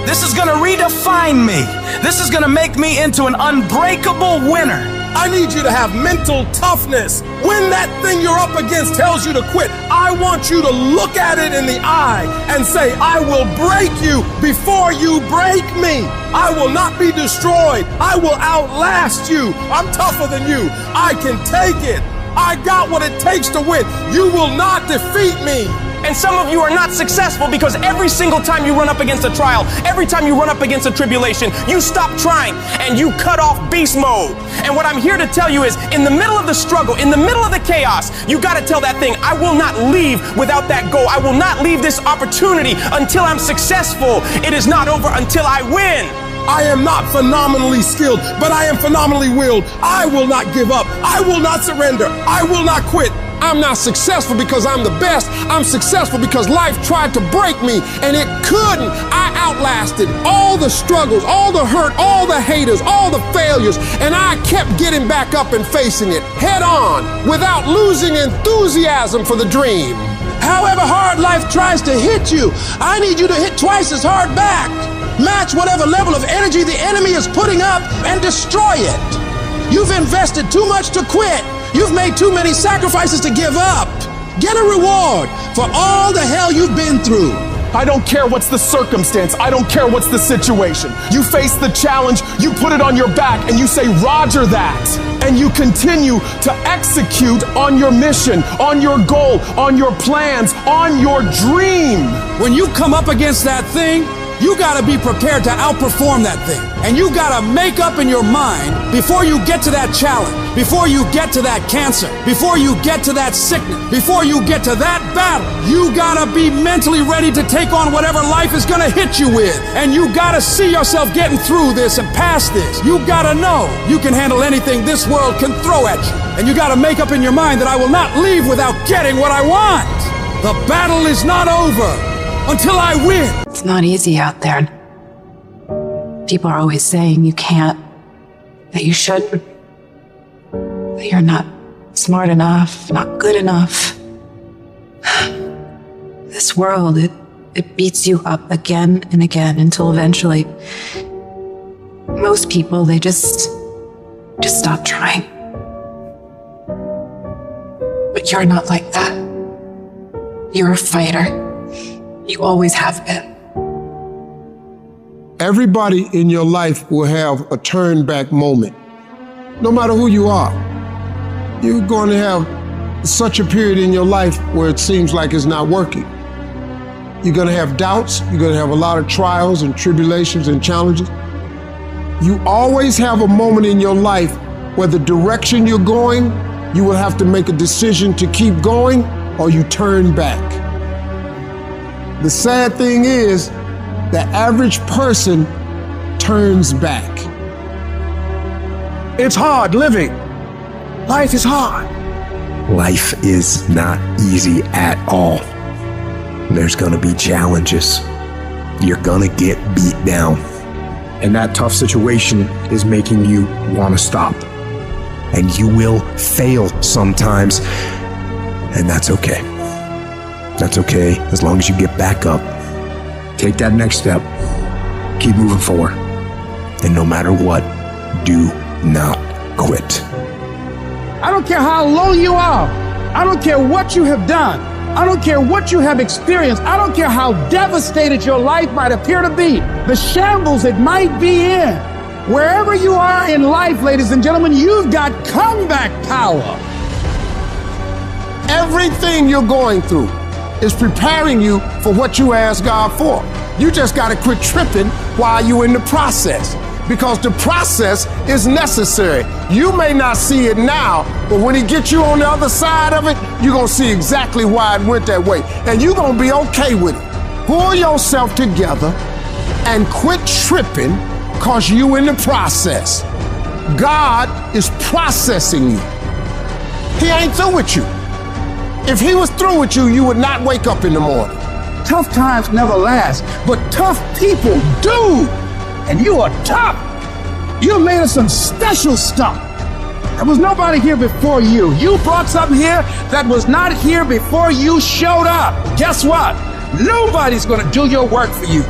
This is gonna redefine me. This is gonna make me into an unbreakable winner. I need you to have mental toughness. When that thing you're up against tells you to quit, I want you to look at it in the eye and say, I will break you before you break me. I will not be destroyed. I will outlast you. I'm tougher than you. I can take it. I got what it takes to win. You will not defeat me. And some of you are not successful because every single time you run up against a trial, every time you run up against a tribulation, you stop trying and you cut off beast mode. And what I'm here to tell you is, in the middle of the struggle, in the middle of the chaos, you gotta tell that thing, I will not leave without that goal. I will not leave this opportunity until I'm successful. It is not over until I win. I am not phenomenally skilled, but I am phenomenally willed. I will not give up. I will not surrender. I will not quit. I'm not successful because I'm the best. I'm successful because life tried to break me and it couldn't. I outlasted all the struggles, all the hurt, all the haters, all the failures, and I kept getting back up and facing it head on without losing enthusiasm for the dream. However hard life tries to hit you, I need you to hit twice as hard back. Match whatever level of energy the enemy is putting up and destroy it. You've invested too much to quit. You've made too many sacrifices to give up. Get a reward for all the hell you've been through. I don't care what's the circumstance. I don't care what's the situation. You face the challenge, you put it on your back, and you say, Roger that. And you continue to execute on your mission, on your goal, on your plans, on your dream. When you come up against that thing, you gotta be prepared to outperform that thing. And you gotta make up in your mind before you get to that challenge, before you get to that cancer, before you get to that sickness, before you get to that battle. You gotta be mentally ready to take on whatever life is gonna hit you with. And you gotta see yourself getting through this and past this. You gotta know you can handle anything this world can throw at you. And you gotta make up in your mind that I will not leave without getting what I want. The battle is not over until I win. It's not easy out there. People are always saying you can't, that you shouldn't, that you're not smart enough, not good enough. This world, it beats you up again and again until eventually most people, they just stop trying. But you're not like that. You're a fighter. You always have been. Everybody in your life will have a turn back moment. No matter who you are, you're going to have such a period in your life where it seems like it's not working. You're going to have doubts. You're going to have a lot of trials and tribulations and challenges. You always have a moment in your life where the direction you're going, you will have to make a decision to keep going or you turn back. The sad thing is, the average person turns back. It's hard living. Life is hard. Life is not easy at all. There's gonna be challenges. You're gonna get beat down. And that tough situation is making you want to stop. And you will fail sometimes, and that's okay. That's okay, as long as you get back up. Take that next step. Keep moving forward. And no matter what, Do not quit. I don't care how low you are. I don't care what you have done. I don't care what you have experienced. I don't care how devastated your life might appear to be, the shambles it might be in. Wherever you are in life, ladies and gentlemen, you've got comeback power. Everything you're going through is preparing you for what you asked God for. You just got to quit tripping while you're in the process, because the process is necessary. You may not see it now, but when he gets you on the other side of it, you're going to see exactly why it went that way. And you're going to be okay with it. Pull yourself together and quit tripping, because you in the process. God is processing you. He ain't through with you. If he was through with you, you would not wake up in the morning. Tough times never last, but tough people do. And you are tough. You made us some special stuff. There was nobody here before you. You brought something here that was not here before you showed up. Guess what? Nobody's gonna do your work for you.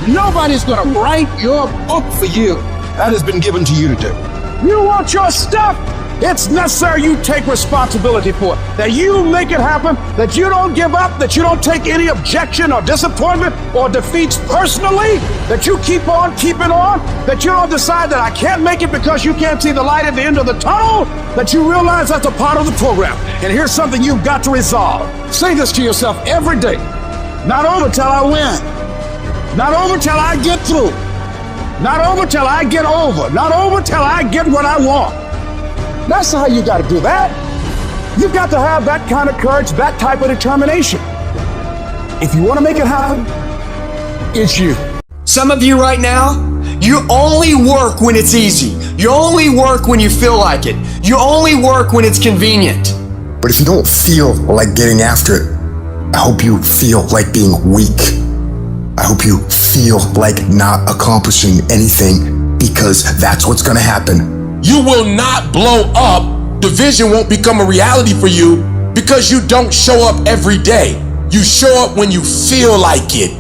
Nobody's gonna write your book for you. That has been given to you to do. You want your stuff? It's necessary you take responsibility for it. That you make it happen, that you don't give up, that you don't take any objection or disappointment or defeats personally, that you keep on keeping on, that you don't decide that I can't make it because you can't see the light at the end of the tunnel, that you realize that's a part of the program. And here's something you've got to resolve. Say this to yourself every day. Not over till I win. Not over till I get through. Not over till I get over. Not over till I get what I want. That's how you got to do that. You've got to have that kind of courage, that type of determination. If you want to make it happen, it's you. Some of you right now, you only work when it's easy. You only work when you feel like it. You only work when it's convenient. But if you don't feel like getting after it, I hope you feel like being weak. I hope you feel like not accomplishing anything, because that's what's gonna happen. You will not blow up. The vision won't become a reality for you because you don't show up every day. You show up when you feel like it.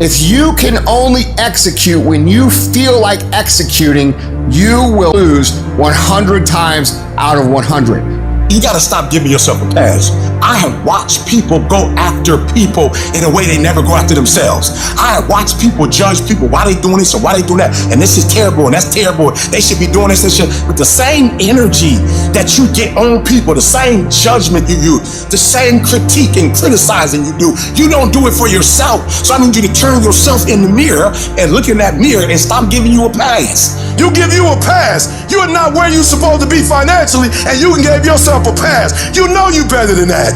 If you can only execute when you feel like executing, you will lose 100 times out of 100. You gotta stop giving yourself a pass. I have watched people go after people in a way they never go after themselves. I have watched people judge people, why they doing this or why they doing that, and this is terrible and that's terrible. They should be doing this and shit. With the same energy that you get on people, the same judgment you use, the same critique and criticizing you do, you don't do it for yourself. So I need you to turn yourself in the mirror and look in that mirror and stop giving you a pass. You give you a pass. You are not where you're supposed to be financially, and you can give yourself a pass. You know you better than that.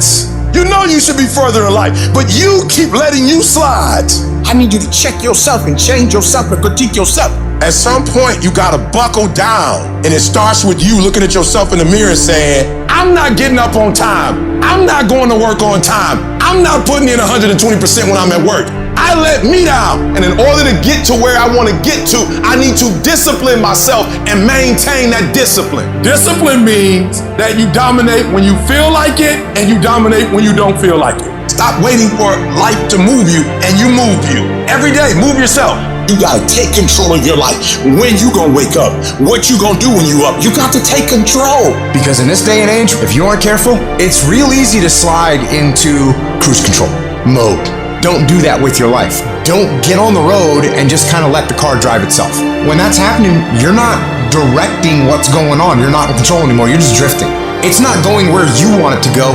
You know you should be further in life, but you keep letting you slide. I need you to check yourself and change yourself and critique yourself. At some point, you gotta buckle down, and it starts with you looking at yourself in the mirror and saying, I'm not getting up on time. I'm not going to work on time. I'm not putting in 120% when I'm at work. I let me down, and in order to get to where I want to get to, I need to discipline myself and maintain that discipline. Discipline means that you dominate when you feel like it, and you dominate when you don't feel like it. Stop waiting for life to move you, and you move you. Every day, move yourself. You gotta take control of your life. When you gonna wake up? What you gonna do when you up? You got to take control. Because in this day and age, if you aren't careful, it's real easy to slide into cruise control mode. Don't do that with your life. Don't get on the road and just kind of let the car drive itself. When that's happening, you're not directing what's going on. You're not in control anymore. You're just drifting. It's not going where you want it to go.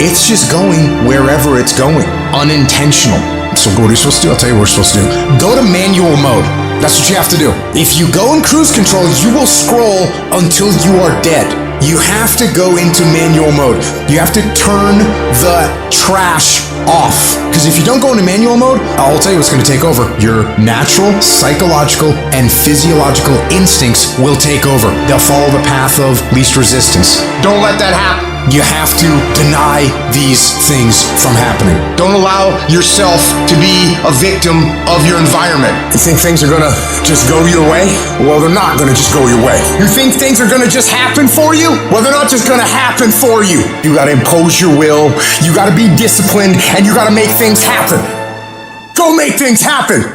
It's just going wherever it's going. Unintentional. So what are you supposed to do? I'll tell you what we're supposed to do. Go to manual mode. That's what you have to do. If you go in cruise control, you will scroll until you are dead. You have to go into manual mode. You have to turn the trash off. Because if you don't go into manual mode, I'll tell you what's going to take over. Your natural, psychological, and physiological instincts will take over. They'll follow the path of least resistance. Don't let that happen. You have to deny these things from happening. Don't allow yourself to be a victim of your environment. You think things are gonna just go your way? Well, they're not gonna just go your way. You think things are gonna just happen for you? Well, they're not just gonna happen for you. You gotta impose your will, you gotta be disciplined, and you gotta make things happen. Go make things happen.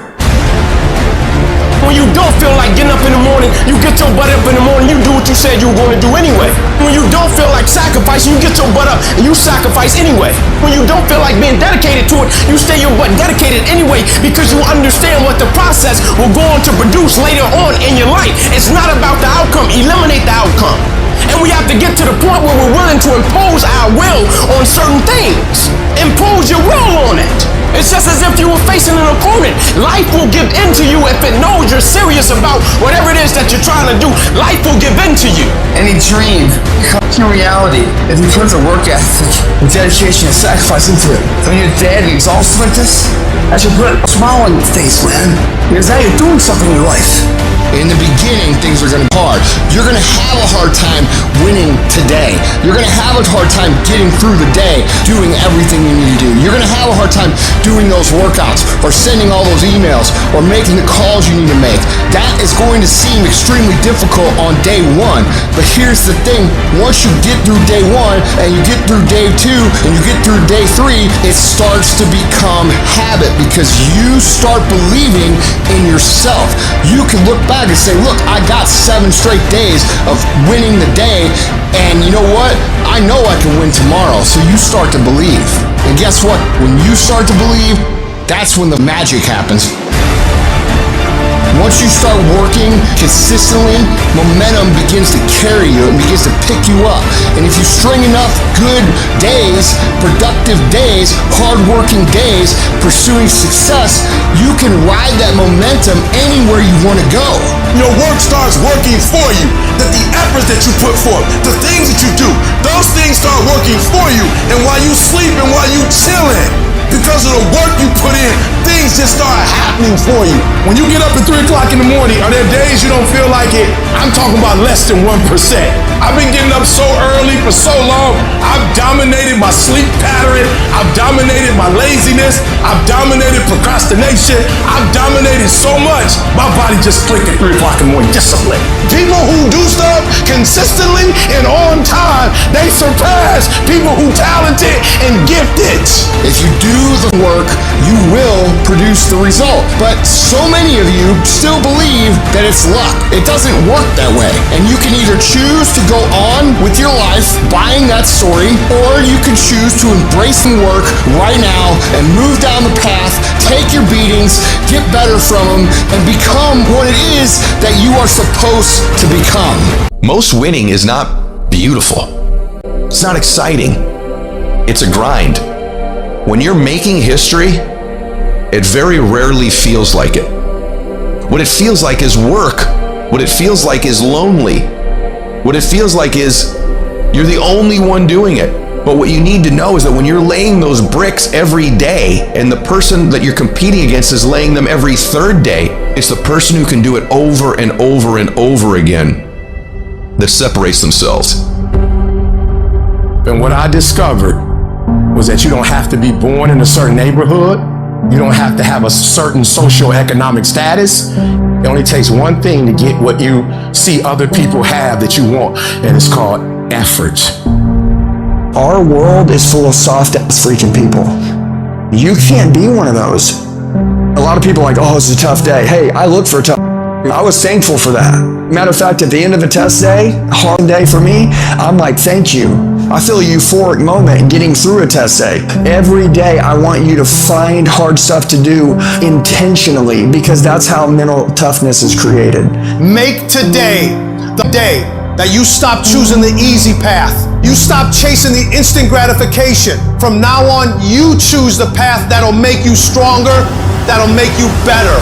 When When you don't feel like getting up in the morning, you get your butt up in the morning, you do what you said you were going to do anyway. When you don't feel like sacrificing, you get your butt up and you sacrifice anyway. When you don't feel like being dedicated to it, you stay your butt dedicated anyway because you understand what the process will go on to produce later on in your life. It's not about the outcome. Eliminate the outcome. And we have to get to the point where we're willing to impose our will on certain things. Impose your will on it. It's just as if you were facing an opponent. Life will give in to you if it knows you're serious about whatever it is that you're trying to do. Life will give in to you. Any dream becomes a reality if you put the work ethic and dedication and sacrifice into it. When you're dead and exhausted like this, that should put a smile on your face, man. Because now you're doing something in your life. In the beginning, things are going to be hard. You're going to have a hard time winning today. You're going to have a hard time getting through the day, doing everything you need to do. You're going to have a hard time doing those workouts or sending all those emails or making the calls you need to make. That is going to seem extremely difficult on day one. But here's the thing. Once you get through day one and you get through day two and you get through day three, it starts to become habit because you start believing in yourself. You can look back and say, look, I got 7 straight days of winning the day, and you know what? I know I can win tomorrow, so you start to believe. And guess what? When you start to believe, that's when the magic happens. Once you start working consistently, momentum begins to carry you and begins to pick you up. And if you string enough good days, productive days, hardworking days, pursuing success, you can ride that momentum anywhere you want to go. Your work starts working for you. That the efforts that you put forth, the things that you do, those things start working for you. And while you sleep and while you chilling, because of the work you put in, things just start happening for you. When you get up at 3 o'clock in the morning, are there days you don't feel like it? I'm talking about less than 1%. I've been getting up so early for so long. I've dominated my sleep pattern. I've dominated my laziness. I've dominated procrastination. I've dominated so much. My body just clicked at 3 o'clock in the morning. Discipline. People who do stuff consistently and on time, they surpass people who talented and gifted. If you do the work, you will produce the result. But so many of you still believe that it's luck. It doesn't work that way. And you can either choose to go on with your life buying that story, or you can choose to embrace the work right now and move down the path, take your beatings, get better from them, and become what it is that you are supposed to become. Most winning is not beautiful. It's not exciting. It's a grind. When you're making history, it very rarely feels like it. What it feels like is work. What it feels like is lonely. What it feels like is you're the only one doing it. But what you need to know is that when you're laying those bricks every day and the person that you're competing against is laying them every third day, it's the person who can do it over and over and over again that separates themselves. And what I discovered was that you don't have to be born in a certain neighborhood. You don't have to have a certain socioeconomic status. It only takes one thing to get what you see other people have that you want, and it's called effort. Our world is full of soft-ass freaking people. You can't be one of those. A lot of people are like, oh, it's a tough day. Hey, I look for a tough day. I was thankful for that. Matter of fact, at the end of a test day, a hard day for me, I'm like, thank you. I feel a euphoric moment getting through a test day. Every day, I want you to find hard stuff to do intentionally because that's how mental toughness is created. Make today the day that you stop choosing the easy path. You stop chasing the instant gratification. From now on, you choose the path that'll make you stronger, that'll make you better.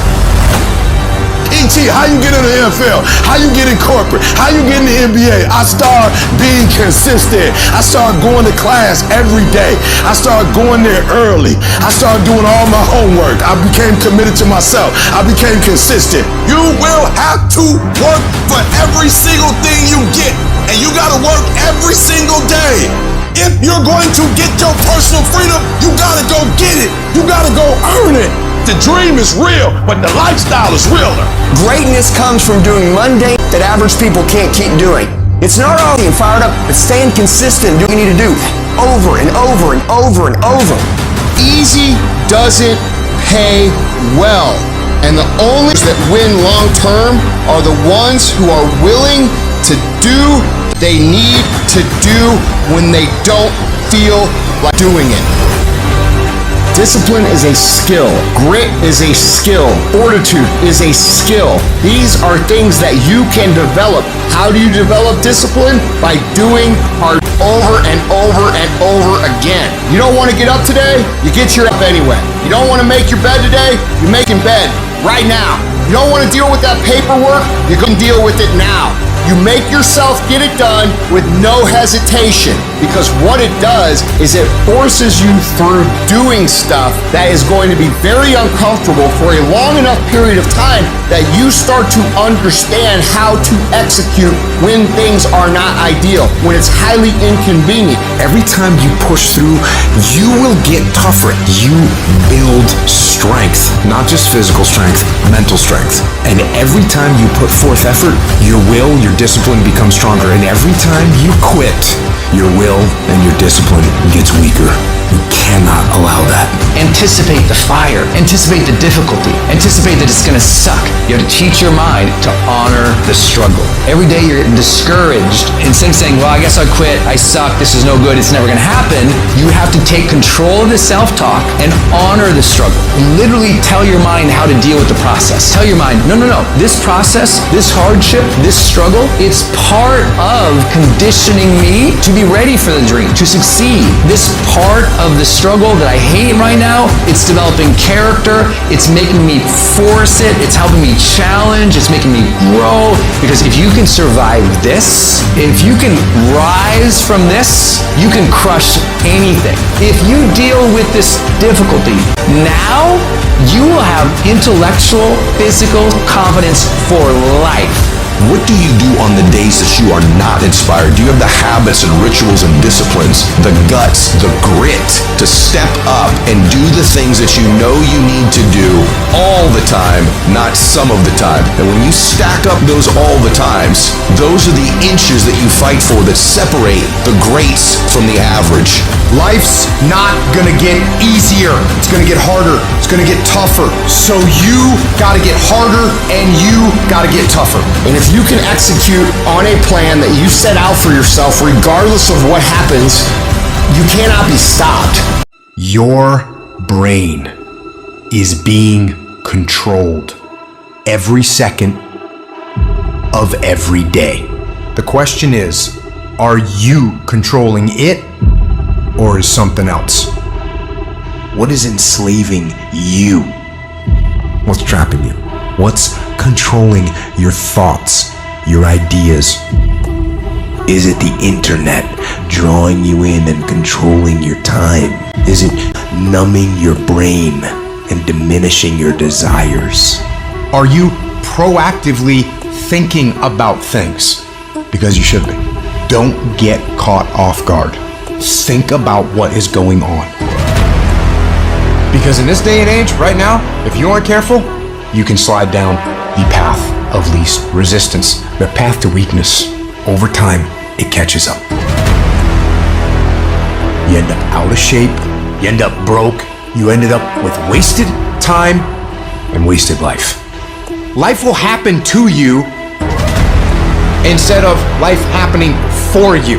Inky, how you get in the NFL? How you get in corporate? How you get in the NBA? I start being consistent. I start going to class every day. I start going there early. I started doing all my homework. I became committed to myself. I became consistent. You will have to work for every single thing you get. And you gotta work every single day. If you're going to get your personal freedom, you gotta go get it. You gotta go earn it. The dream is real, but the lifestyle is realer. Greatness comes from doing mundane that average people can't keep doing. It's not all being fired up, it's staying consistent, doing what you need to do over and over and over and over. Easy doesn't pay well. And the only that win long term are the ones who are willing to do what they need to do when they don't feel like doing it. Discipline is a skill. Grit is a skill. Fortitude is a skill. These are things that you can develop. How do you develop discipline? By doing hard over and over and over again. You don't want to get up today? You get your up anyway. You don't want to make your bed today? You make in bed right now. You don't want to deal with that paperwork? You can deal with it now. You make yourself get it done with no hesitation, because what it does is it forces you through doing stuff that is going to be very uncomfortable for a long enough period of time that you start to understand how to execute when things are not ideal, when it's highly inconvenient. Every time you push through, you will get tougher. You build strength, not just physical strength, mental strength. And every time you put forth effort, your will, your discipline becomes stronger. And every time you quit, your will and your discipline gets weaker. You cannot allow that. Anticipate the fire. Anticipate the difficulty. Anticipate that it's going to suck. You have to teach your mind to honor the struggle. Every day you're discouraged. Instead of saying, well, I guess I'll quit. I suck. This is no good. It's never going to happen. You have to take control of the self-talk and honor the struggle. Literally tell your mind how to deal with the process. Tell your mind, no. This process, this hardship, this struggle, it's part of conditioning me to be ready for the dream, to succeed. This part of the struggle that I hate right now, it's developing character, it's making me force it, it's helping me challenge, it's making me grow. Because if you can survive this, if you can rise from this, you can crush anything. If you deal with this difficulty now, you will have intellectual, physical confidence for life. What do you do on the days that you are not inspired? Do you have the habits and rituals and disciplines, the guts, the grit to step up and do the things that you know you need to do all the time, not some of the time? And when you stack up those all the times, those are the inches that you fight for that separate the greats from the average. Life's not gonna get easier. It's gonna get harder. It's gonna get tougher. So you gotta get harder and you gotta get tougher. And if you can execute on a plan that you set out for yourself, regardless of what happens, you cannot be stopped. Your brain is being controlled every second of every day. The question is, are you controlling it, or is something else? What is enslaving you? What's trapping you? What's controlling your thoughts, your ideas? Is it the internet drawing you in and controlling your time? Is it numbing your brain and diminishing your desires? Are you proactively thinking about things? Because you should be. Don't get caught off guard. Think about what is going on. Because in this day and age, right now, if you aren't careful, you can slide down the path of least resistance, the path to weakness. Over time, it catches up. You end up out of shape, you end up broke, you ended up with wasted time and wasted life. Life will happen to you instead of life happening for you.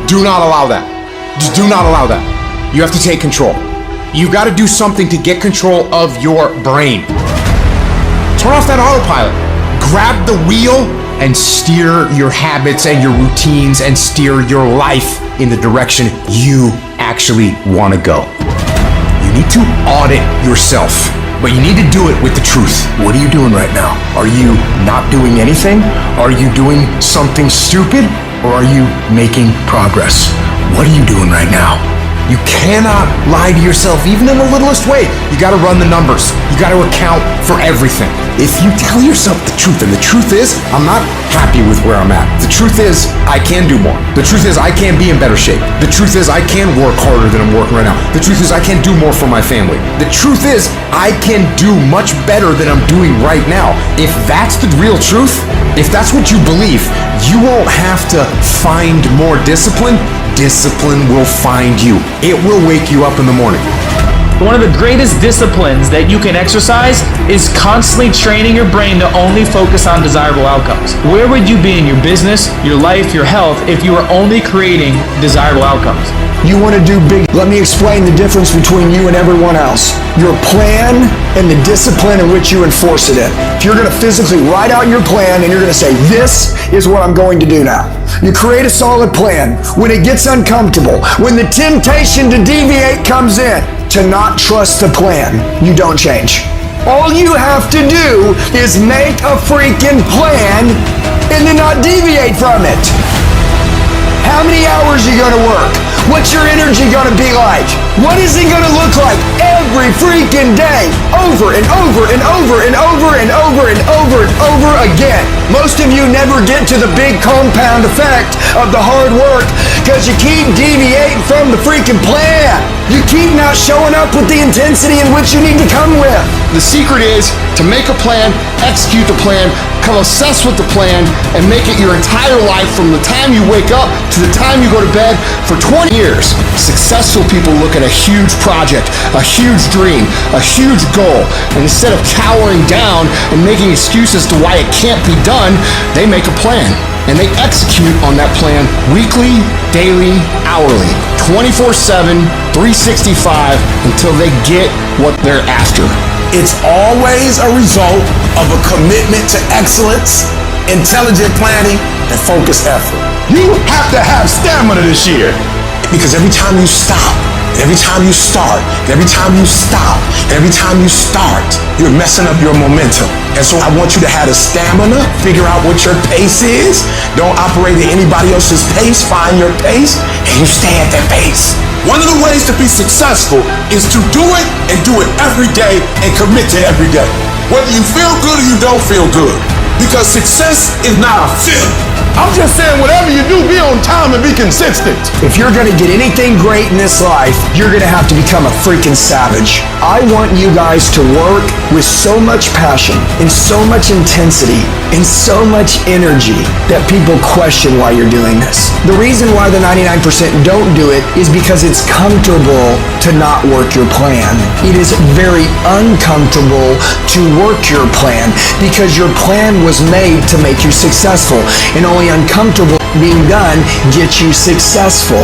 Do not allow that. Just do not allow that. You have to take control. You've got to do something to get control of your brain. Turn off that autopilot. Grab the wheel and steer your habits and your routines and steer your life in the direction you actually want to go. You need to audit yourself, but you need to do it with the truth. What are you doing right now? Are you not doing anything? Are you doing something stupid? Or are you making progress? What are you doing right now? You cannot lie to yourself, even in the littlest way. You gotta run the numbers. You gotta account for everything. If you tell yourself the truth, and the truth is, I'm not happy with where I'm at. The truth is, I can do more. The truth is, I can be in better shape. The truth is, I can work harder than I'm working right now. The truth is, I can do more for my family. The truth is, I can do much better than I'm doing right now. If that's the real truth, if that's what you believe, you won't have to find more discipline. Discipline will find you. It will wake you up in the morning. One of the greatest disciplines that you can exercise is constantly training your brain to only focus on desirable outcomes. Where would you be in your business, your life, your health if you were only creating desirable outcomes? You want to do big. Let me explain the difference between you and everyone else. Your plan and the discipline in which you enforce it in. If you're going to physically write out your plan and you're going to say, this is what I'm going to do now. You create a solid plan. When it gets uncomfortable, when the temptation to deviate comes in, to not trust the plan, you don't change. All you have to do is make a freaking plan and then not deviate from it. How many hours are you going to work? What's your energy going to be like? What is it going to look like every freaking day? Over and over and over and over and over and over and over again. Most of you never get to the big compound effect of the hard work because you keep deviating from the freaking plan. You keep not showing up with the intensity in which you need to come with. The secret is to make a plan, execute the plan, come obsessed with the plan, and make it your entire life from the time you wake up to the time you go to bed for 20 years. Successful people look at a huge project, a huge dream, a huge goal, and instead of cowering down and making excuses to why it can't be done, they make a plan. And they execute on that plan weekly, daily, hourly, 24/7, 365 until they get what they're after. It's always a result of a commitment to excellence, intelligent planning, and focused effort. You have to have stamina this year because every time you stop, every time you start, every time you stop, every time you start, you're messing up your momentum. And so I want you to have the stamina, figure out what your pace is. Don't operate at anybody else's pace. Find your pace, and you stay at that pace. One of the ways to be successful is to do it and do it every day and commit to every day. Whether you feel good or you don't feel good. Because success is not a feeling. I'm just saying whatever you do, be on time and be consistent. If you're going to get anything great in this life, you're going to have to become a freaking savage. I want you guys to work with so much passion and so much intensity and so much energy that people question why you're doing this. The reason why the 99% don't do it is because it's comfortable to not work your plan. It is very uncomfortable to work your plan because your plan was made to make you successful, and only uncomfortable being done gets you successful.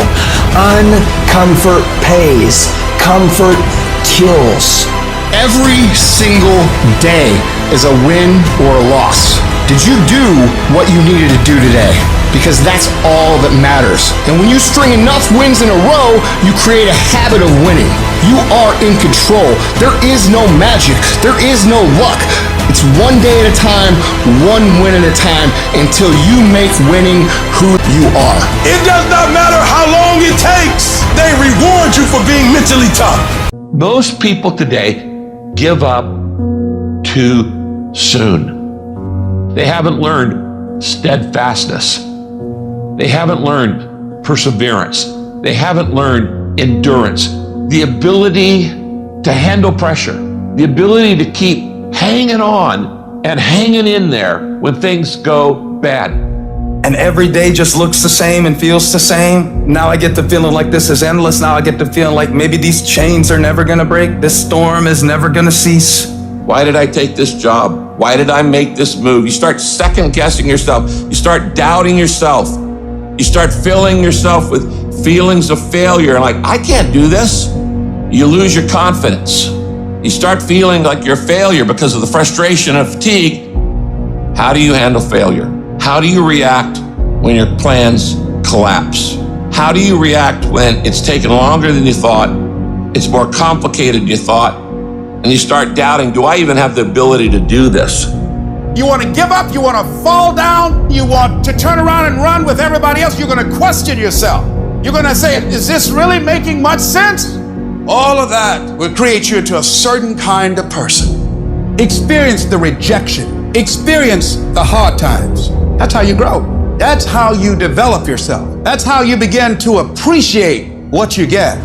Uncomfort pays. Comfort kills. Every single day is a win or a loss. Did you do what you needed to do today? Because that's all that matters. And when you string enough wins in a row, you create a habit of winning. You are in control. There is no magic. There is no luck. It's one day at a time, one win at a time, until you make winning who you are. It does not matter how long it takes. They reward you for being mentally tough. Most people today give up too soon. They haven't learned steadfastness. They haven't learned perseverance. They haven't learned endurance. The ability to handle pressure. The ability to keep hanging on and hanging in there when things go bad. And every day just looks the same and feels the same. Now I get the feeling like this is endless. Now I get the feeling like maybe these chains are never gonna break. This storm is never gonna cease. Why did I take this job? Why did I make this move? You start second guessing yourself. You start doubting yourself. You start filling yourself with feelings of failure. Like, I can't do this. You lose your confidence. You start feeling like you're a failure because of the frustration and fatigue. How do you handle failure? How do you react when your plans collapse? How do you react when it's taken longer than you thought, it's more complicated than you thought, and you start doubting, do I even have the ability to do this? You want to give up, you want to fall down, you want to turn around and run with everybody else, you're going to question yourself. You're going to say, is this really making much sense? All of that will create you into a certain kind of person. Experience the rejection. Experience the hard times. That's how you grow. That's how you develop yourself. That's how you begin to appreciate what you get.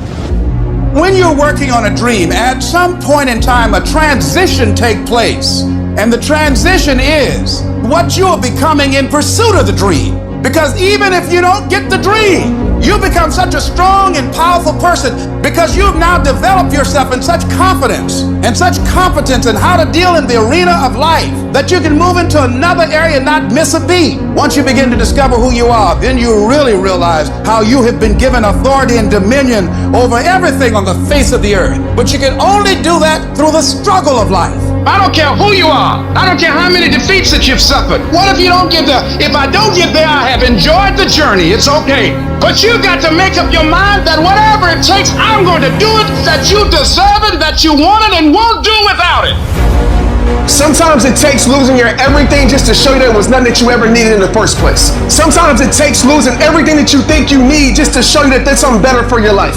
When you're working on a dream, at some point in time, a transition takes place. And the transition is what you are becoming in pursuit of the dream. Because even if you don't get the dream, you become such a strong and powerful person because you've now developed yourself in such confidence and such competence in how to deal in the arena of life that you can move into another area and not miss a beat. Once you begin to discover who you are, then you really realize how you have been given authority and dominion over everything on the face of the earth. But you can only do that through the struggle of life. I don't care who you are. I don't care how many defeats that you've suffered. What if you don't get there? If I don't get there, I have enjoyed the journey. It's okay. But you got to make up your mind that whatever it takes, I'm going to do it, that you deserve it, that you want it, and won't do without it. Sometimes it takes losing your everything just to show you there was nothing that you ever needed in the first place. Sometimes it takes losing everything that you think you need just to show you that there's something better for your life.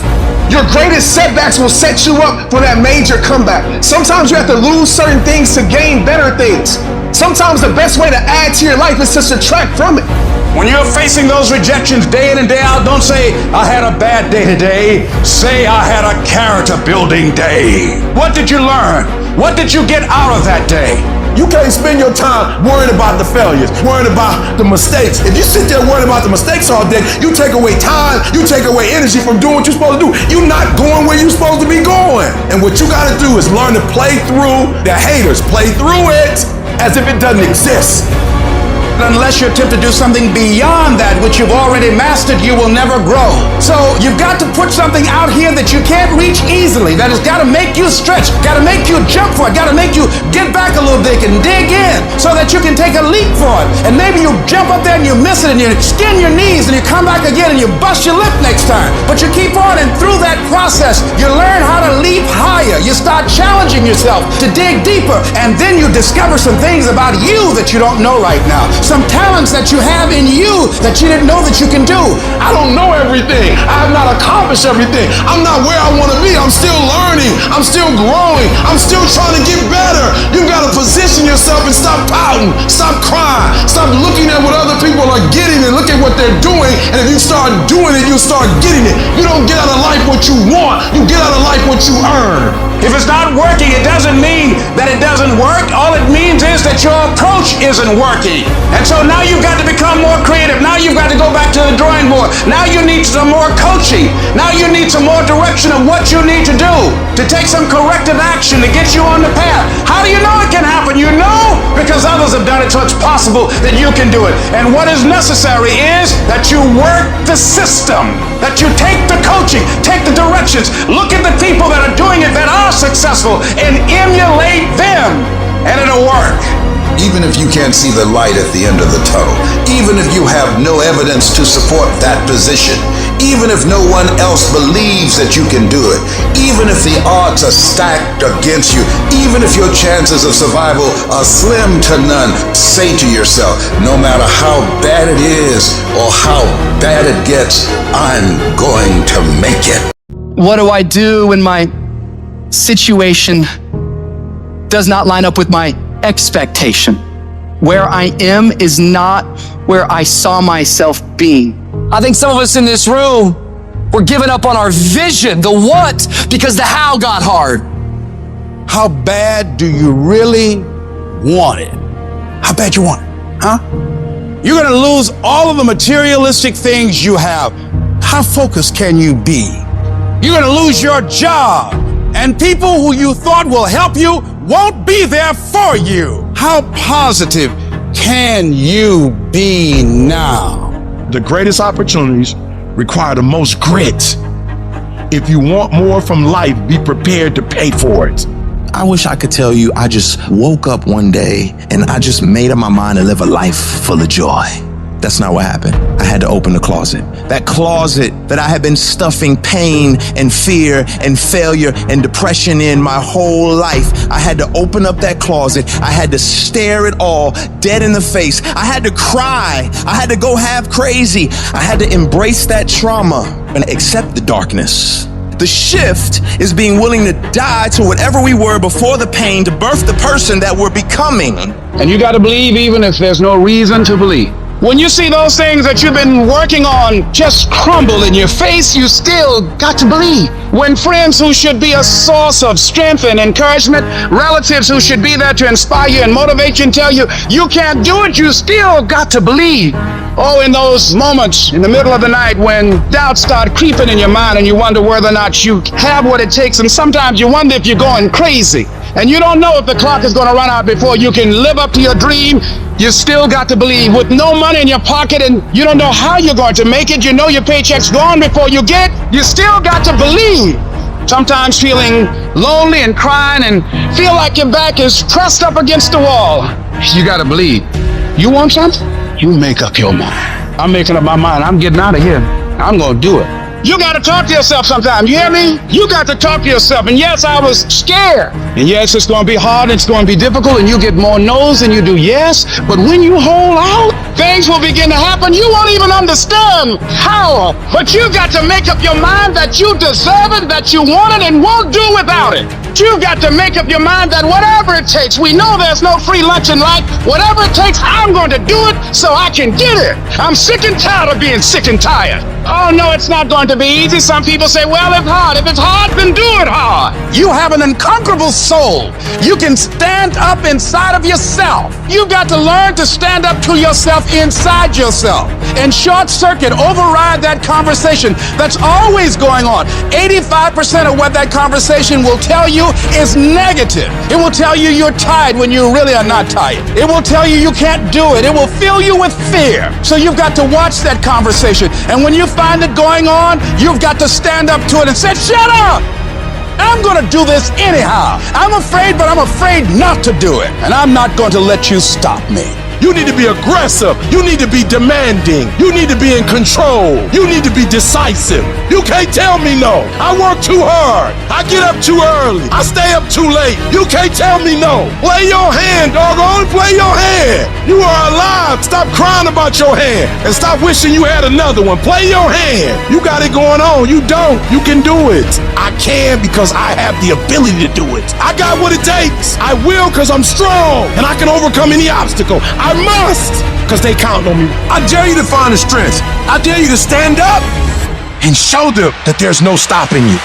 Your greatest setbacks will set you up for that major comeback. Sometimes you have to lose certain things to gain better things. Sometimes the best way to add to your life is to subtract from it. When you're facing those rejections day in and day out, don't say, I had a bad day today. Say, I had a character building day. What did you learn? What did you get out of that day? You can't spend your time worrying about the failures, worrying about the mistakes. If you sit there worrying about the mistakes all day, you take away time, you take away energy from doing what you're supposed to do. You're not going where you're supposed to be going. And what you gotta do is learn to play through the haters. Play through it as if it doesn't exist. Unless you attempt to do something beyond that which you've already mastered, you will never grow. So you've got to put something out here that you can't reach easily, that has got to make you stretch, got to make you jump for it, got to make you get back a little bit and dig in so that you can take a leap for it. And maybe you jump up there and you miss it and you skin your knees and you come back again and you bust your lip next time. But you keep on, and through that process, you learn how to leap higher. You start challenging yourself to dig deeper, and then you discover some things about you that you don't know right now. Some talents that you have in you that you didn't know that you can do. I don't know everything. I have not accomplished everything. I'm not where I want to be. I'm still learning. I'm still growing. I'm still trying to get better. You got to position yourself and stop pouting. Stop crying. Stop looking at what other people are getting and look at what they're doing. And if you start doing it, you start getting it. You don't get out of life what you want. You get out of life what you earn. If it's not working, it doesn't mean that it doesn't work. All it means is that your approach isn't working. And so now you've got to become more creative. Now you've got to go back to the drawing board. Now you need some more coaching. Now you need some more direction of what you need to do to take some corrective action to get you on the path. How do you know it can happen? You know because others have done it, so it's possible that you can do it. And what is necessary is that you work the system, that you take the coaching, take the directions, look at the people that are doing it, that are successful, and emulate them, and it'll work. Even if you can't see the light at the end of the tunnel, even if you have no evidence to support that position, even if no one else believes that you can do it, even if the odds are stacked against you, even if your chances of survival are slim to none, say to yourself, no matter how bad it is or how bad it gets, I'm going to make it. What do I do when my situation does not line up with my expectation? Where I am is not where I saw myself being. I think some of us in this room, we're giving up on our vision, the what, because the how got hard. How bad do you really want it? How bad you want it, huh? You're gonna lose all of the materialistic things you have. How focused can you be? You're gonna lose your job, and people who you thought will help you won't be there for you. How positive can you be now? The greatest opportunities require the most grit. If you want more from life, be prepared to pay for it. I wish I could tell you I just woke up one day and I just made up my mind to live a life full of joy. That's not what happened. I had to open the closet. That closet that I had been stuffing pain and fear and failure and depression in my whole life. I had to open up that closet. I had to stare it all dead in the face. I had to cry. I had to go half crazy. I had to embrace that trauma and accept the darkness. The shift is being willing to die to whatever we were before the pain to birth the person that we're becoming. And you got to believe even if there's no reason to believe. When you see those things that you've been working on just crumble in your face, you still got to believe. When friends who should be a source of strength and encouragement, relatives who should be there to inspire you and motivate you and tell you you can't do it, you still got to believe. Oh, in those moments in the middle of the night when doubts start creeping in your mind and you wonder whether or not you have what it takes, and sometimes you wonder if you're going crazy and you don't know if the clock is going to run out before you can live up to your dream, you still got to believe. With no money in your pocket and you don't know how you're going to make it, you know your paycheck's gone before you get, you still got to believe. Sometimes feeling lonely and crying and feel like your back is pressed up against the wall. You got to believe. You want something? You make up your mind. I'm making up my mind. I'm getting out of here. I'm going to do it. You got to talk to yourself sometimes. You hear me? You got to talk to yourself. And yes, I was scared. And yes, it's going to be hard. It's going to be difficult. And you get more no's than you do yes. But when you hold out, things will begin to happen. You won't even understand how. But you got to make up your mind that you deserve it, that you want it, and won't do without it. You've got to make up your mind that whatever it takes, we know there's no free lunch in life. Whatever it takes, I'm going to do it so I can get it. I'm sick and tired of being sick and tired. Oh, no, it's not going to be easy. Some people say, well, it's hard. If it's hard, then do it hard. You have an unconquerable soul. You can stand up inside of yourself. You've got to learn to stand up to yourself inside yourself and short circuit, override that conversation that's always going on. 85% of what that conversation will tell you is negative. It will tell you you're tired when you really are not tired. It will tell you you can't do it. It will fill you with fear. So you've got to watch that conversation. And when you find it going on, you've got to stand up to it and say, shut up! I'm going to do this anyhow. I'm afraid, but I'm afraid not to do it. And I'm not going to let you stop me. You need to be aggressive. You need to be demanding. You need to be in control. You need to be decisive. You can't tell me no. I work too hard. I get up too early. I stay up too late. You can't tell me no. Play your hand, doggone. Play your hand. You are alive. Stop crying about your hand and stop wishing you had another one. Play your hand. You got it going on. You don't. You can do it. I can because I have the ability to do it. I got what it takes. I will because I'm strong and I can overcome any obstacle. I must, because they count on me. I dare you to find the strength. I dare you to stand up and show them that there's no stopping you.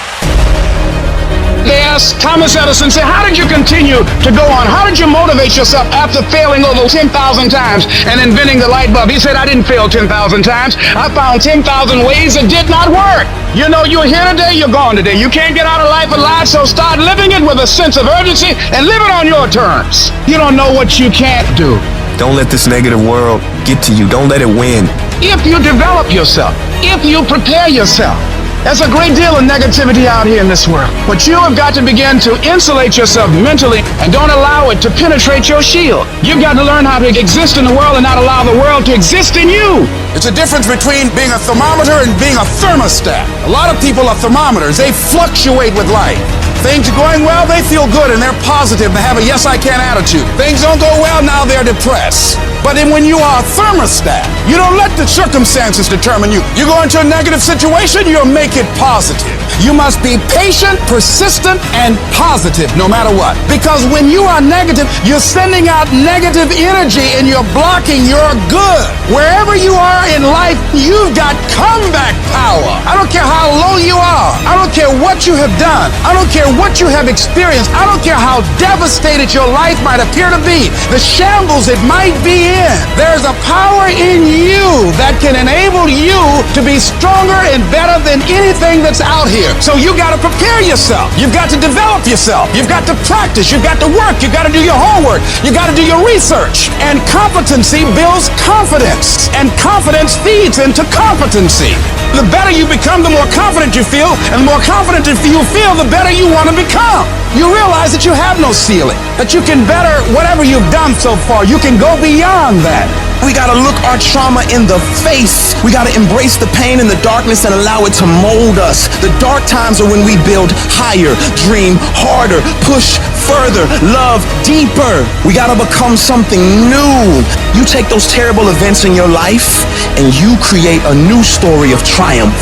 They asked Thomas Edison, say, how did you continue to go on? How did you motivate yourself after failing over 10,000 times and inventing the light bulb? He said, I didn't fail 10,000 times. I found 10,000 ways that did not work. You know, you're here today, you're gone today. You can't get out of life alive, so start living it with a sense of urgency and live it on your terms. You don't know what you can't do. Don't let this negative world get to you. Don't let it win. If you develop yourself, if you prepare yourself, there's a great deal of negativity out here in this world. But you have got to begin to insulate yourself mentally and don't allow it to penetrate your shield. You've got to learn how to exist in the world and not allow the world to exist in you. It's a difference between being a thermometer and being a thermostat. A lot of people are thermometers. They fluctuate with life. Things are going well, they feel good and they're positive. They have a yes I can attitude. Things don't go well, now they're depressed. But then when you are a thermostat, you don't let the circumstances determine you. You go into a negative situation, you'll make it positive. You must be patient, persistent, and positive no matter what. Because when you are negative, you're sending out negative energy and you're blocking your good. Wherever you are in life, you've got comeback power. I don't care how low you are. I don't care what you have done. I don't care what you have experienced. I don't care how devastated your life might appear to be. The shambles it might be in. There's a power in you that can enable you to be stronger and better than anything that's out here. So you got to prepare yourself. You've got to develop yourself. You've got to practice. You've got to work. You've got to do your homework. You got to do your research. And competency builds confidence. And confidence feeds into competency. The better you become, the more confident you feel. And the more confident you feel, the better you want to become. You realize that you have no ceiling. That you can better whatever you've done so far. You can go beyond that. We gotta look our trauma in the face. We gotta embrace the pain and the darkness and allow it to mold us. The dark times are when we build higher, dream harder, push further, love deeper. We gotta become something new. You take those terrible events in your life and you create a new story of triumph.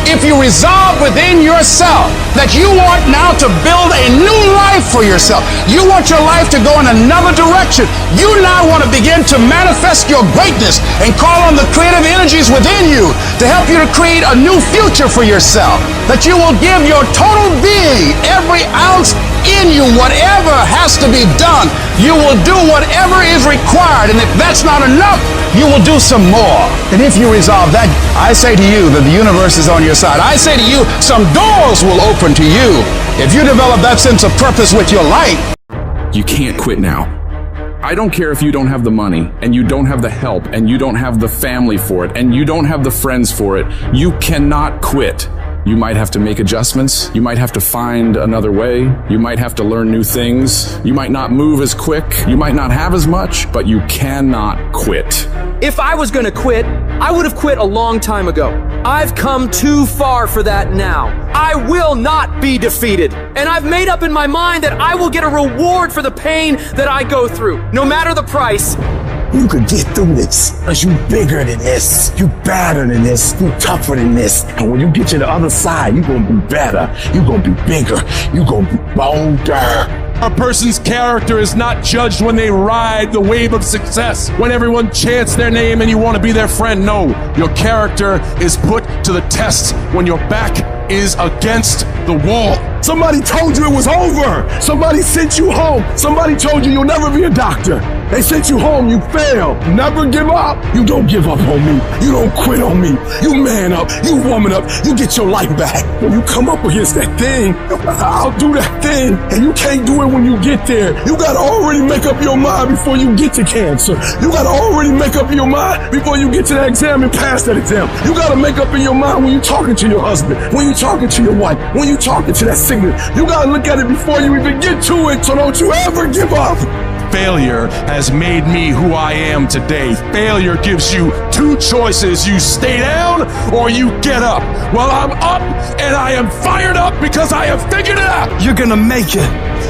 If you resolve within yourself that you want now to build a new life for yourself, you want your life to go in another direction, you now want to begin to manifest your greatness and call on the creative energies within you to help you to create a new future for yourself, that you will give your total being, every ounce in you, whatever has to be done, you will do whatever is required, and if that's not enough, you will do some more. And if you resolve that, I say to you that the universe is on your side. I say to you, some doors will open to you. If you develop that sense of purpose with your life. You can't quit now. I don't care if you don't have the money, and you don't have the help, and you don't have the family for it, and you don't have the friends for it. You cannot quit. You might have to make adjustments. You might have to find another way. You might have to learn new things. You might not move as quick. You might not have as much, but you cannot quit. If I was gonna quit, I would have quit a long time ago. I've come too far for that now. I will not be defeated. And I've made up in my mind that I will get a reward for the pain that I go through, no matter the price. You could get through this, cause you bigger than this, you badder than this, you tougher than this. And when you get to the other side, you gonna be better, you gonna be bigger, you gonna be bolder. A person's character is not judged when they ride the wave of success, when everyone chants their name and you want to be their friend. No, your character is put to the test when your back is against the wall. Somebody told you it was over. Somebody sent you home. Somebody told you you'll never be a doctor. They sent you home, you failed. Never give up. You don't give up on me. You don't quit on me. You man up, you woman up, you get your life back. When you come up against that thing, I'll do that thing. And you can't do it when you get there. You gotta already make up your mind before you get to cancer. You gotta already make up your mind before you get to that exam and pass that exam. You gotta make up in your mind when you're talking to your husband, when you're talking to your wife, when you're talking to that sickness. You gotta look at it before you even get to it, so don't you ever give up. Failure has made me who I am today. Failure gives you two choices. You stay down or you get up. Well, I'm up and I am fired up because I have figured it out. You're gonna make it.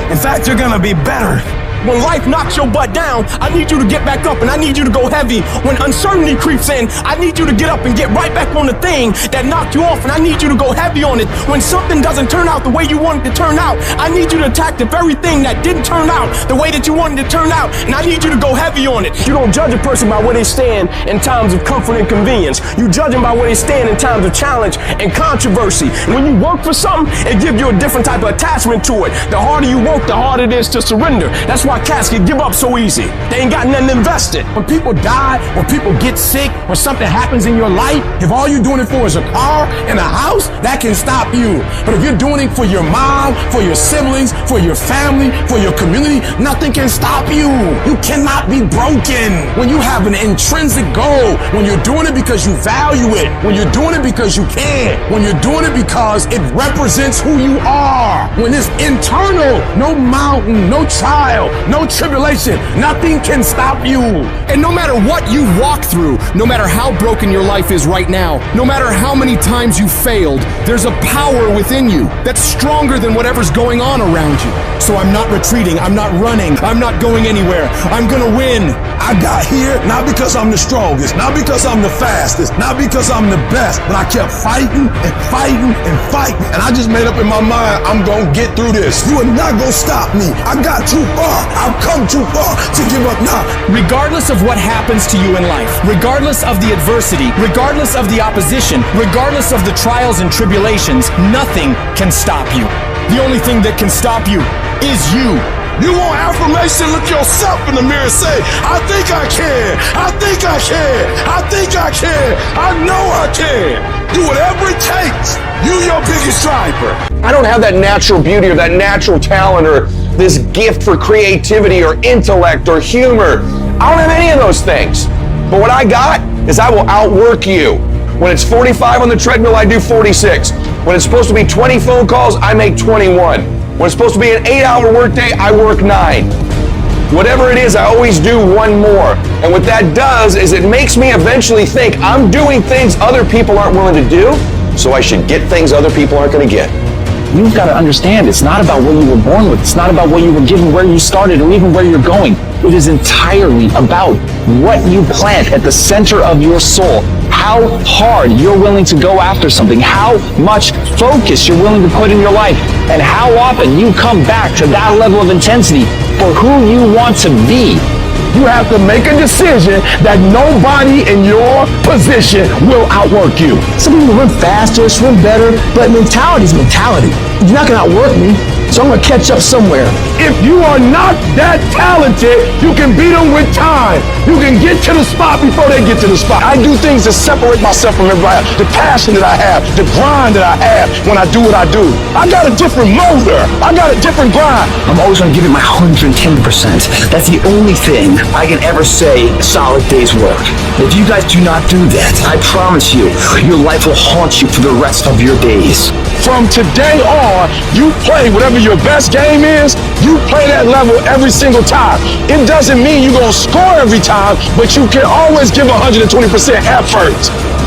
In fact, you're gonna be better. When life knocks your butt down, I need you to get back up and I need you to go heavy. When uncertainty creeps in, I need you to get up and get right back on the thing that knocked you off, and I need you to go heavy on it. When something doesn't turn out the way you wanted to turn out, I need you to attack the very thing that didn't turn out the way that you wanted to turn out, and I need you to go heavy on it. You don't judge a person by where they stand in times of comfort and convenience. You judge them by where they stand in times of challenge and controversy. When you work for something, it gives you a different type of attachment to it. The harder you work, the harder it is to surrender. That's why cats can give up so easy. They ain't got nothing invested. When people die, when people get sick, when something happens in your life, if all you're doing it for is a car and a house, that can stop you. But if you're doing it for your mom, for your siblings, for your family, for your community, nothing can stop you. You cannot be broken. When you have an intrinsic goal, when you're doing it because you value it, when you're doing it because you can, when you're doing it because it represents who you are, when it's internal, no mountain, no trial, no tribulation, nothing can stop you. And no matter what you walk through, no matter how broken your life is right now, no matter how many times you failed, there's a power within you that's stronger than whatever's going on around you. So I'm not retreating, I'm not running, I'm not going anywhere. I'm gonna win. I got here not because I'm the strongest, not because I'm the fastest, not because I'm the best, but I kept fighting and fighting and fighting. And I just made up in my mind, I'm gonna get through this. You are not gonna stop me. I got too far. I've come too far to give up now. Regardless of what happens to you in life, regardless of the adversity, regardless of the opposition, regardless of the trials and tribulations, nothing can stop you. The only thing that can stop you is you. You want affirmation? Look yourself in the mirror and say, I think I can. I think I can. I think I can. I know I can. Do whatever it takes. You your biggest driver. I don't have that natural beauty or that natural talent or this gift for creativity or intellect or humor. I don't have any of those things. But what I got is I will outwork you. When it's 45 on the treadmill, I do 46. When it's supposed to be 20 phone calls, I make 21. When it's supposed to be an 8-hour workday, I work 9. Whatever it is, I always do one more. And what that does is it makes me eventually think I'm doing things other people aren't willing to do, so I should get things other people aren't going to get. You've got to understand, it's not about what you were born with. It's not about what you were given, where you started, or even where you're going. It is entirely about what you plant at the center of your soul. how hard you're willing to go after something, how much focus you're willing to put in your life, and how often you come back to that level of intensity for who you want to be. You have to make a decision that nobody in your position will outwork you. Some people run faster, swim better, but mentality is mentality. You're not gonna outwork me, so I'm gonna catch up somewhere. If you are not that talented, you can beat them with time. You can get to the spot before they get to the spot. I do things to separate myself from everybody else. The passion that I have, the grind that I have when I do what I do. I got a different motor. I got a different grind. I'm always gonna give it my 110%. That's the only thing I can ever say a solid day's work. If you guys do not do that, I promise you, your life will haunt you for the rest of your days. From today on, you play whatever your best game is, you play that level every single time. It doesn't mean you're gonna score every time, but you can always give 120% effort.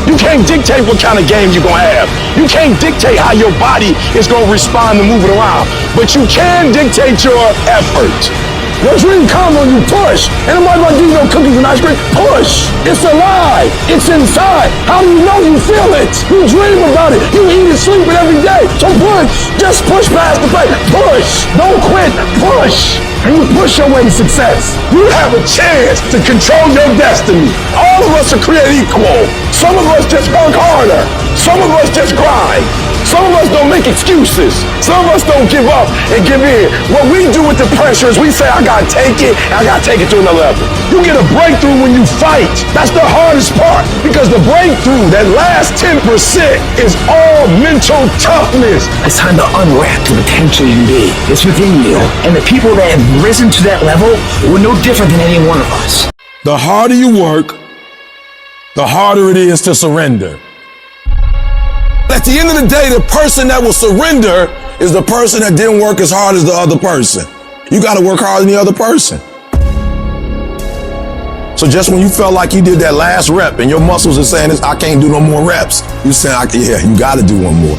You can't dictate what kind of game you're gonna have. You can't dictate how your body is gonna respond to moving around, but you can dictate your effort. Your dream comes when you push. Ain't nobody gonna give you no cookies and ice cream. Push. It's alive. It's inside. How do you know you feel it? You dream about it. You eat and sleep it every day. So push. Just push past the plate. Push. Don't quit. Push. And you push your way to success. You have a chance to control your destiny. All of us are created equal. Some of us just work harder. Some of us just grind. Some of us don't make excuses. Some of us don't give up and give in. What we do with the pressure is we say, I gotta take it, and I gotta take it to another level. You get a breakthrough when you fight. That's the hardest part, because the breakthrough, that last 10%, is all mental toughness. It's time to unwrap the potential you can be. It's within you. And the people that have risen to that level were no different than any one of us. The harder you work, the harder it is to surrender. At the end of the day, the person that will surrender is the person that didn't work as hard as the other person. You got to work harder than the other person. So just when you felt like you did that last rep and your muscles are saying, I can't do no more reps, you saying, yeah, you got to do one more.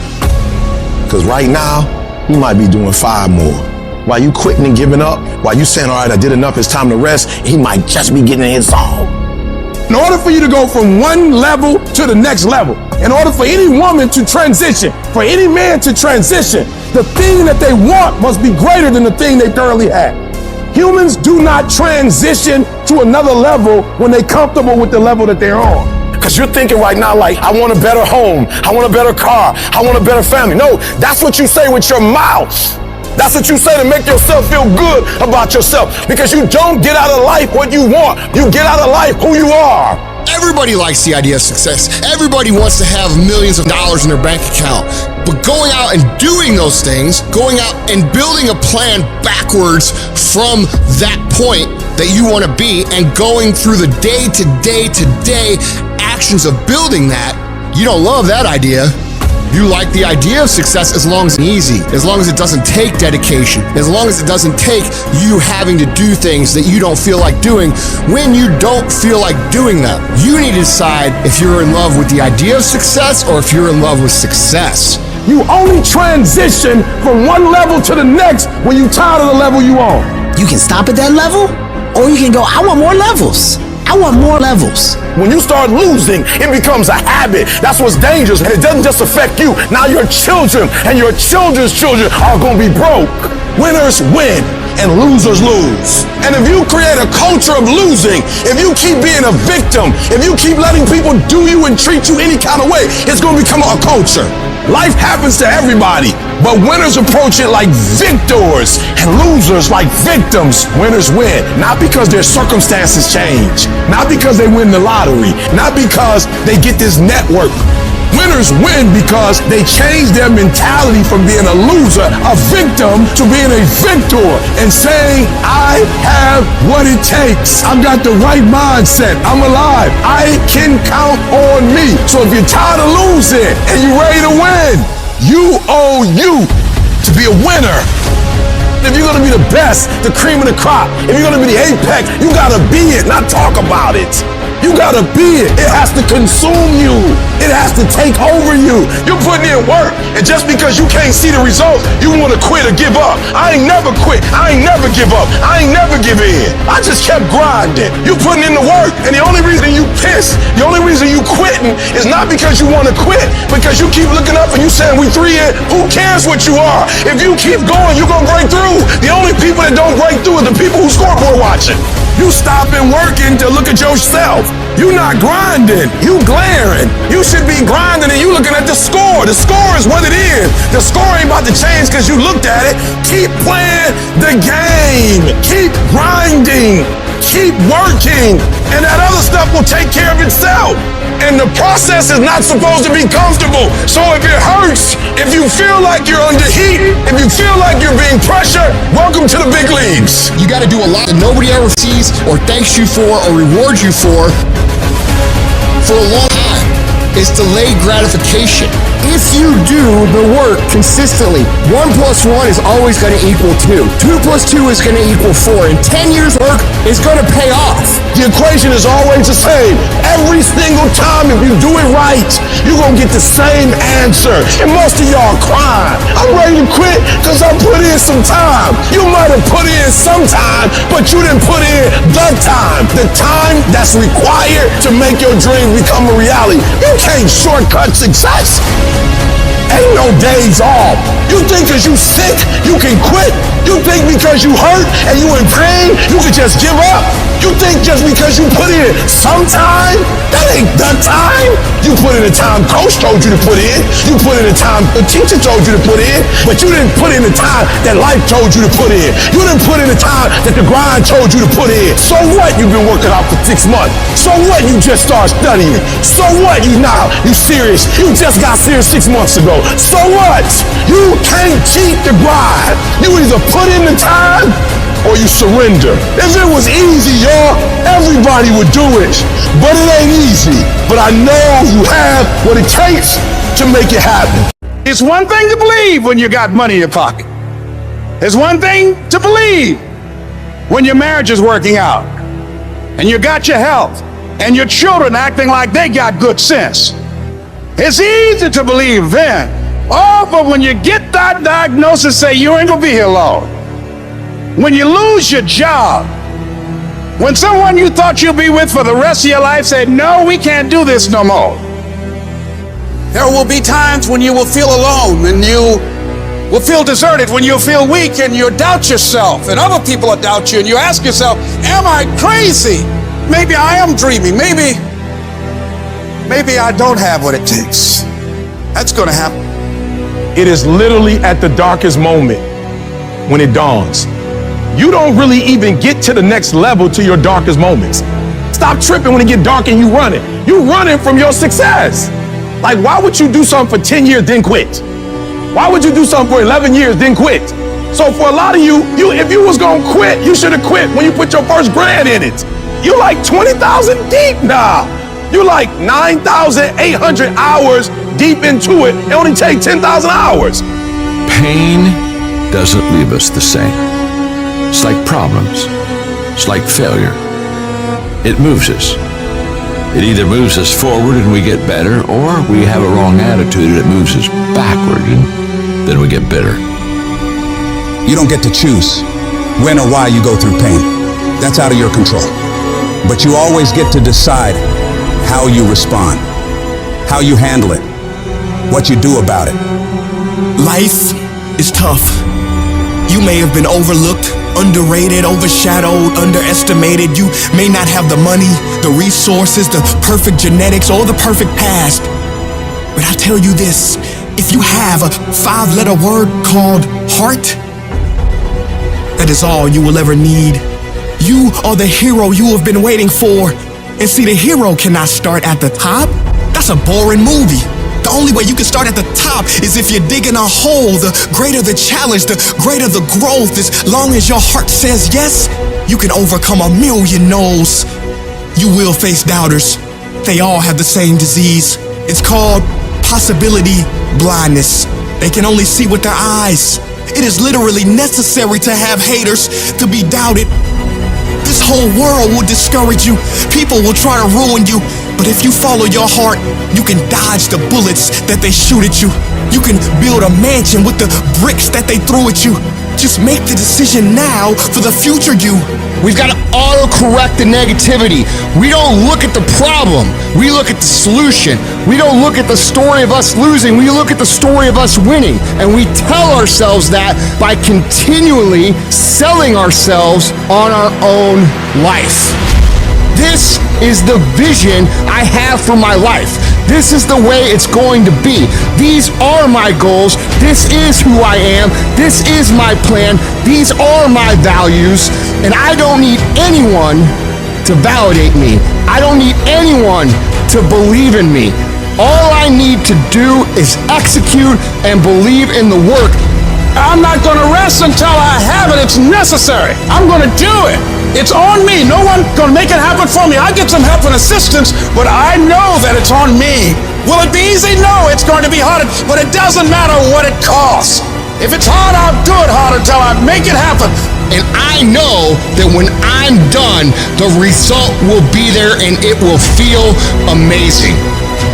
Because right now, you might be doing 5 more. While you quitting and giving up, while you saying, all right, I did enough, it's time to rest, he might just be getting in his zone. In order for you to go from one level to the next level, in order for any woman to transition, for any man to transition, the thing that they want must be greater than the thing they currently have. Humans do not transition to another level when they're comfortable with the level that they're on. Because you're thinking right now, like, I want a better home, I want a better car, I want a better family. No, that's what you say with your mouth. That's what you say to make yourself feel good about yourself, because you don't get out of life what you want. You get out of life who you are. Everybody likes the idea of success. Everybody wants to have millions of dollars in their bank account. But going out and doing those things, going out and building a plan backwards from that point that you want to be and going through the day-to-day actions of building that, you don't love that idea. You like the idea of success as long as it's easy, as long as it doesn't take dedication, as long as it doesn't take you having to do things that you don't feel like doing when you don't feel like doing them. You need to decide if you're in love with the idea of success or if you're in love with success. You only transition from one level to the next when you're tired of the level you on. You can stop at that level, or you can go, I want more levels. I want more levels. When you start losing, it becomes a habit. That's what's dangerous. And it doesn't just affect you. Now your children and your children's children are going to be broke. Winners win and losers lose. And if you create a culture of losing, if you keep being a victim, if you keep letting people do you and treat you any kind of way, it's going to become a culture. Life happens to everybody, but winners approach it like victors and losers like victims. Winners win, not because their circumstances change, not because they win the lottery, not because they get this network. Winners win because they change their mentality from being a loser, a victim, to being a victor and saying, I have what it takes. I've got the right mindset. I'm alive. I can count on me. So if you're tired of losing and you're ready to win, you owe you to be a winner. If you're going to be the best, the cream of the crop, if you're going to be the apex, you got to be it, not talk about it. You gotta be it. It has to consume you. It has to take over you. You're putting in work, and just because you can't see the results, you wanna quit or give up. I ain't never quit. I ain't never give up. I ain't never give in. I just kept grinding. You putting in the work, and the only reason you pissed, the only reason you quitting is not because you wanna quit, because you keep looking up and you saying we 3 in. Who cares what you are? If you keep going, you're gonna break through. The only people that don't break through are the people who scoreboard watching. You stopping working to look at yourself. You not grinding. You glaring. You should be grinding and you looking at the score. The score is what it is. The score ain't about to change because you looked at it. Keep playing the game. Keep grinding. Keep working. And that other stuff will take care of itself. And the process is not supposed to be comfortable. So if it hurts, if you feel like you're under heat, if you feel like you're being pressured, welcome to the big leagues. You got to do a lot that nobody ever sees or thanks you for or rewards you for a long time. It's delayed gratification. If you do the work consistently, 1 + 1 is always going to equal 2. 2 + 2 is going to equal 4. And 10 years work is going to pay off. The equation is always the same. Every single time, if you do it right, you're going to get the same answer. And most of y'all crying. I'm ready to quit because I put in some time. You might have put in some time, but you didn't put in the time. The time that's required to make your dream become a reality. You can't shortcut success. Ain't no days off. You think because you sick, you can quit. You think because you hurt and you in pain, you can just give up. You think just because you put in some time, that ain't the time. You put in the time coach told you to put in. You put in the time the teacher told you to put in. But you didn't put in the time that life told you to put in. You didn't put in the time that the grind told you to put in. So what? You've been working out for 6 months. So what? You just started studying. So what? You serious. You just got serious 6 months ago. So what? You can't cheat the grind. You either put in the time or you surrender. If it was easy, y'all, everybody would do it. But it ain't easy. But I know you have what it takes to make it happen. It's one thing to believe when you got money in your pocket. It's one thing to believe when your marriage is working out and you got your health and your children acting like they got good sense. It's easy to believe then. Oh, but when you get that diagnosis, say you ain't gonna be here long. When you lose your job, when someone you thought you'd be with for the rest of your life said, no, we can't do this no more. There will be times when you will feel alone, and you will feel deserted, when you'll feel weak and you'll doubt yourself, and other people will doubt you, and you ask yourself, am I crazy? Maybe I am dreaming. Maybe I don't have what it takes. That's gonna happen. It is literally at the darkest moment when it dawns. You don't really even get to the next level to your darkest moments. Stop tripping when it get dark and you running. You running from your success. Like, why would you do something for 10 years, then quit? Why would you do something for 11 years, then quit? So for a lot of you, if you was gonna quit, you should have quit when you put your first grand in it. You like 20,000 deep now. You like 9,800 hours deep into it. It only take 10,000 hours. Pain doesn't leave us the same. It's like problems. It's like failure. It moves us. It either moves us forward and we get better, or we have a wrong attitude and it moves us backward and then we get bitter. You don't get to choose when or why you go through pain. That's out of your control. But you always get to decide how you respond, how you handle it, what you do about it. Life is tough. You may have been overlooked, underrated, overshadowed, underestimated. You may not have the money, the resources, the perfect genetics, or the perfect past. But I tell you this, if you have a 5-letter word called heart, that is all you will ever need. You are the hero you have been waiting for. And see, the hero cannot start at the top. That's a boring movie. The only way you can start at the top is if you're digging a hole. The greater the challenge, the greater the growth. As long as your heart says yes, you can overcome a million no's. You will face doubters. They all have the same disease. It's called possibility blindness. They can only see with their eyes. It is literally necessary to have haters to be doubted. This whole world will discourage you. People will try to ruin you. But if you follow your heart, you can dodge the bullets that they shoot at you. You can build a mansion with the bricks that they throw at you. Just make the decision now for the future you. We've got to auto-correct the negativity. We don't look at the problem. We look at the solution. We don't look at the story of us losing. We look at the story of us winning. And we tell ourselves that by continually selling ourselves on our own life. This is the vision I have for my life. This is the way it's going to be. These are my goals. This is who I am. This is my plan. These are my values. And I don't need anyone to validate me. I don't need anyone to believe in me. All I need to do is execute and believe in the work. I'm not going to rest until I have it. It's necessary. I'm going to do it. It's on me. No one going to make it happen for me. I get some help and assistance, but I know that it's on me. Will it be easy? No, it's going to be hard, but it doesn't matter what it costs. If it's hard, I'll do it hard until I make it happen. And I know that when I'm done, the result will be there and it will feel amazing.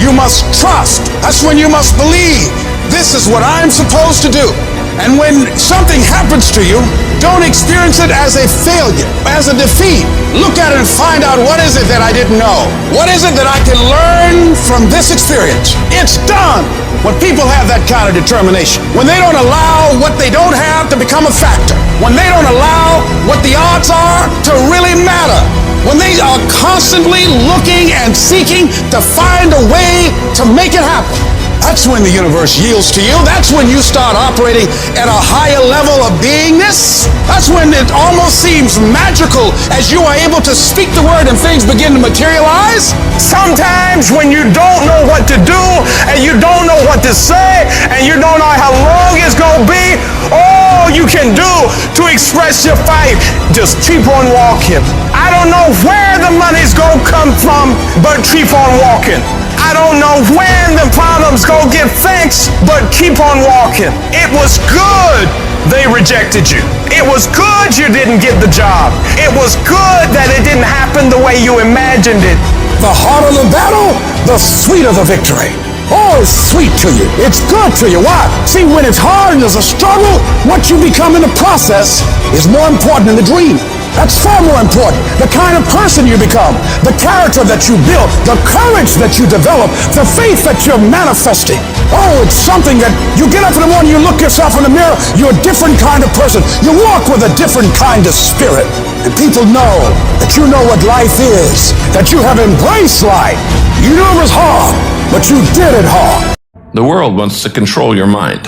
You must trust. That's when you must believe. This is what I'm supposed to do. And when something happens to you, don't experience it as a failure, as a defeat. Look at it and find out, what is it that I didn't know? What is it that I can learn from this experience? It's done. When people have that kind of determination, when they don't allow what they don't have to become a factor, when they don't allow what the odds are to really matter, when they are constantly looking and seeking to find a way to make it happen, that's when the universe yields to you. That's when you start operating at a higher level of beingness. That's when it almost seems magical as you are able to speak the word and things begin to materialize. Sometimes when you don't know what to do and you don't know what to say and you don't know how long it's going to be, all you can do to express your fight, just keep on walking. I don't know where the money's going to come from, but keep on walking. I don't know when the problems go get fixed, but keep on walking. It was good they rejected you. It was good you didn't get the job. It was good that it didn't happen the way you imagined it. The harder the battle, the sweeter the victory. Oh, it's sweet to you. It's good to you. Why? See, when it's hard and there's a struggle, what you become in the process is more important than the dream. That's far more important. The kind of person you become, the character that you build, the courage that you develop, the faith that you're manifesting. Oh, it's something that you get up in the morning, you look yourself in the mirror, you're a different kind of person. You walk with a different kind of spirit. And people know that you know what life is, that you have embraced life. You knew it was hard, but you did it hard. The world wants to control your mind.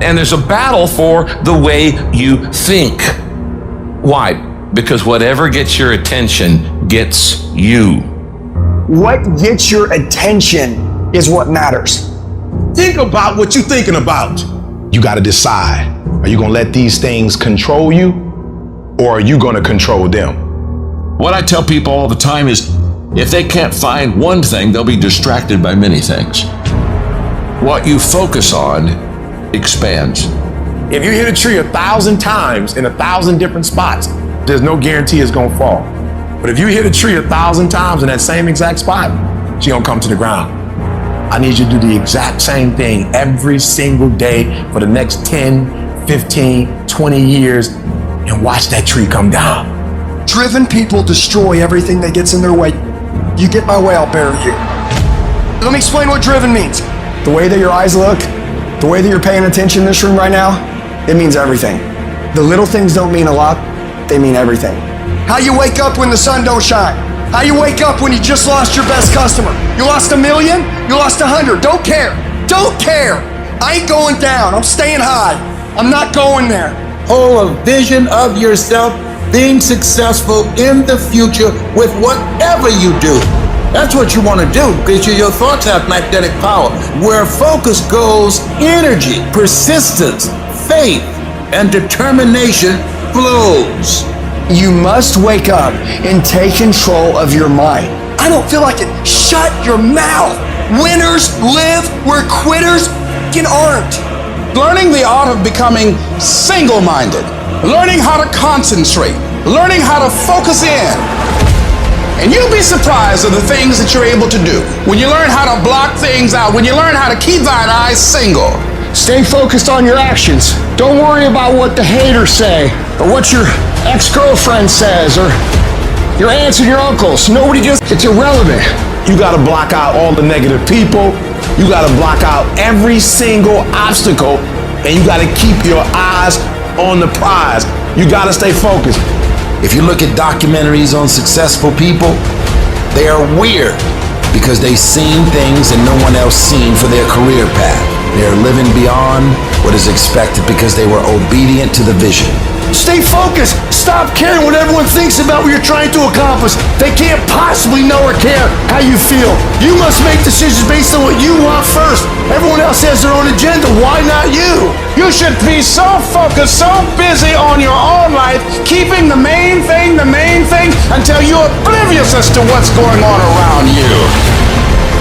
And there's a battle for the way you think. Why? Because whatever gets your attention gets you. What gets your attention is what matters. Think about what you're thinking about. You got to decide. Are you going to let these things control you, or are you going to control them? What I tell people all the time is, if they can't find one thing, they'll be distracted by many things. What you focus on expands. If you hit a tree 1,000 times in 1,000 different spots, there's no guarantee it's gonna fall. But if you hit a tree 1,000 times in that same exact spot, she gonna come to the ground. I need you to do the exact same thing every single day for the next 10, 15, 20 years and watch that tree come down. Driven people destroy everything that gets in their way. You get my way, I'll bury you. Let me explain what driven means. The way that your eyes look, the way that you're paying attention in this room right now, it means everything. The little things don't mean a lot, they mean everything. How you wake up when the sun don't shine. How you wake up when you just lost your best customer. You lost 1 million, you lost 100, don't care. Don't care. I ain't going down, I'm staying high. I'm not going there. Hold a vision of yourself being successful in the future with whatever you do. That's what you want to do, because your thoughts have magnetic power. Where focus goes, energy, persistence, faith, and determination flows. You must wake up and take control of your mind. I don't feel like it. Shut your mouth. Winners live where quitters aren't. Learning the art of becoming single-minded. learning how to concentrate, learning how to focus in. And you'll be surprised at the things that you're able to do. When you learn how to block things out, when you learn how to keep thine eyes single. Stay focused on your actions. Don't worry about what the haters say, or what your ex-girlfriend says, or your aunts and your uncles. Nobody gives. It's irrelevant. You gotta block out all the negative people. You gotta block out every single obstacle, and you gotta keep your eyes on the prize. You gotta stay focused. If you look at documentaries on successful people, they are weird because they've seen things that no one else seen for their career path. They're living beyond what is expected because they were obedient to the vision. Stay focused. Stop caring what everyone thinks about what you're trying to accomplish. They can't possibly know or care how you feel. You must make decisions based on what you want first. Everyone else has their own agenda. Why not you? You should be so focused, so busy on your own life, keeping the main thing, until you're oblivious as to what's going on around you.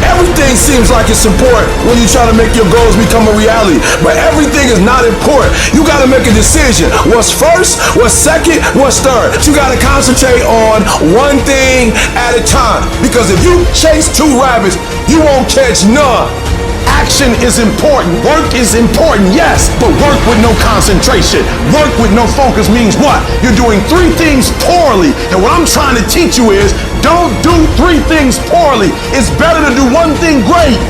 Everything seems like it's important when you try to make your goals become a reality, but everything is not important. You gotta make a decision. What's first, what's second, what's third? You gotta concentrate on one thing at a time, because if you chase two rabbits, you won't catch none. Action is important. Work is important, yes, but work with no concentration. Work with no focus means what? You're doing three things poorly. And what I'm trying to teach you is, don't do three things poorly. It's better to do one thing great.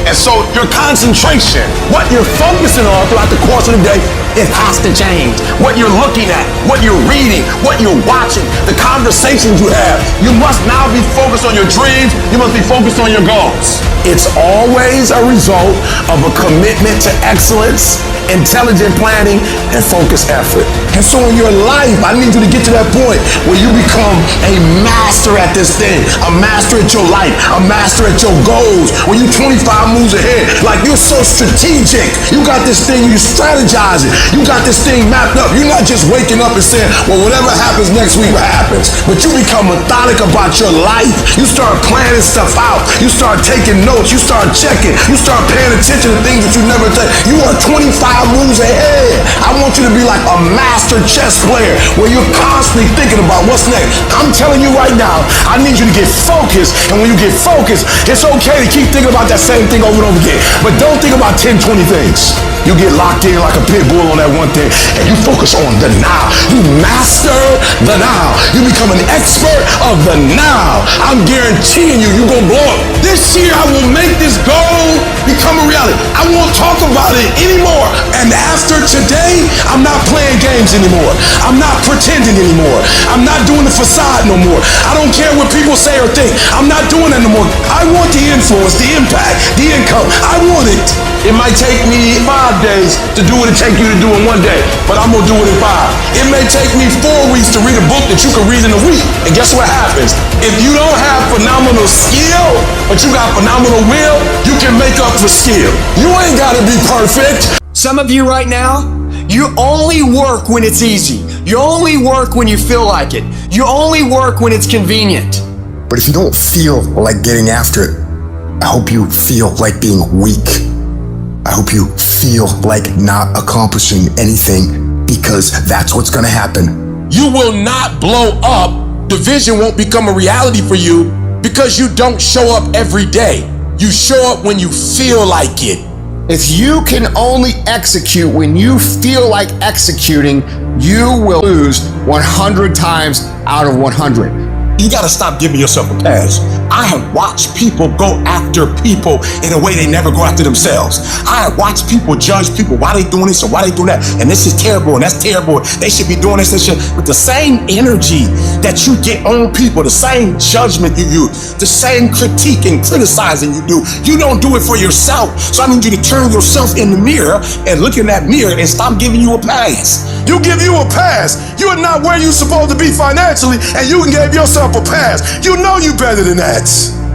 And so your concentration, what you're focusing on throughout the course of the day, it has to change. What you're looking at, what you're reading, what you're watching, the conversations you have. You must now be focused on your dreams. You must be focused on your goals. It's always a result of a commitment to excellence, intelligent planning, and focused effort. And so in your life, I need you to get to that point where you become a master at this thing, a master at your life, a master at your goals, where you're 25 moves ahead. Like, you're so strategic. You got this thing, you strategizing. You got this thing mapped up. You're not just waking up and saying, well, whatever happens next week happens. But you become methodic about your life. You start planning stuff out. You start taking notes. You start checking. You start paying attention to things that you never take. You are 25 moves ahead. I want you to be like a master chess player where you're constantly thinking about what's next. I'm telling you right now, I need you to get focused. And when you get focused, it's okay to keep thinking about that same thing over and over again. But don't think about 10, 20 things. You get locked in like a pit bull on that one thing, and you focus on the now. You master the now. You become an expert of the now. I'm guaranteeing you, you're gonna blow up. This year, I will make this goal become a reality. I won't talk about it anymore. And after today, I'm not playing games anymore. I'm not pretending anymore. I'm not doing the facade no more. I don't care what people say or think. I'm not doing that no more. I want the influence, the impact, the income. I want it. It might take me 5 days to do what it takes you to do in 1 day, but I'm gonna do it in 5. It may take me 4 weeks to read a book that you can read in a week. And guess what happens? If you don't have phenomenal skill, but you got phenomenal will, you can make up for skill. You ain't gotta be perfect. Some of you right now, you only work when it's easy. You only work when you feel like it. You only work when it's convenient. But if you don't feel like getting after it, I hope you feel like being weak. I hope you feel like not accomplishing anything, because that's what's gonna happen. You will not blow up. The vision won't become a reality for you because you don't show up every day. You show up when you feel like it. If you can only execute when you feel like executing, you will lose 100 times out of 100. You gotta stop giving yourself a pass. I have watched people go after people in a way they never go after themselves. I have watched people judge people. Why they doing this or why they doing that? And this is terrible and that's terrible. They should be doing this, this shit. With the same energy that you get on people, the same judgment you use, the same critique and criticizing you do, you don't do it for yourself. So I need you to turn yourself in the mirror and look in that mirror and stop giving you a pass. You give you a pass. You are not where you're supposed to be financially, and you can give yourself a pass. You know you better than that.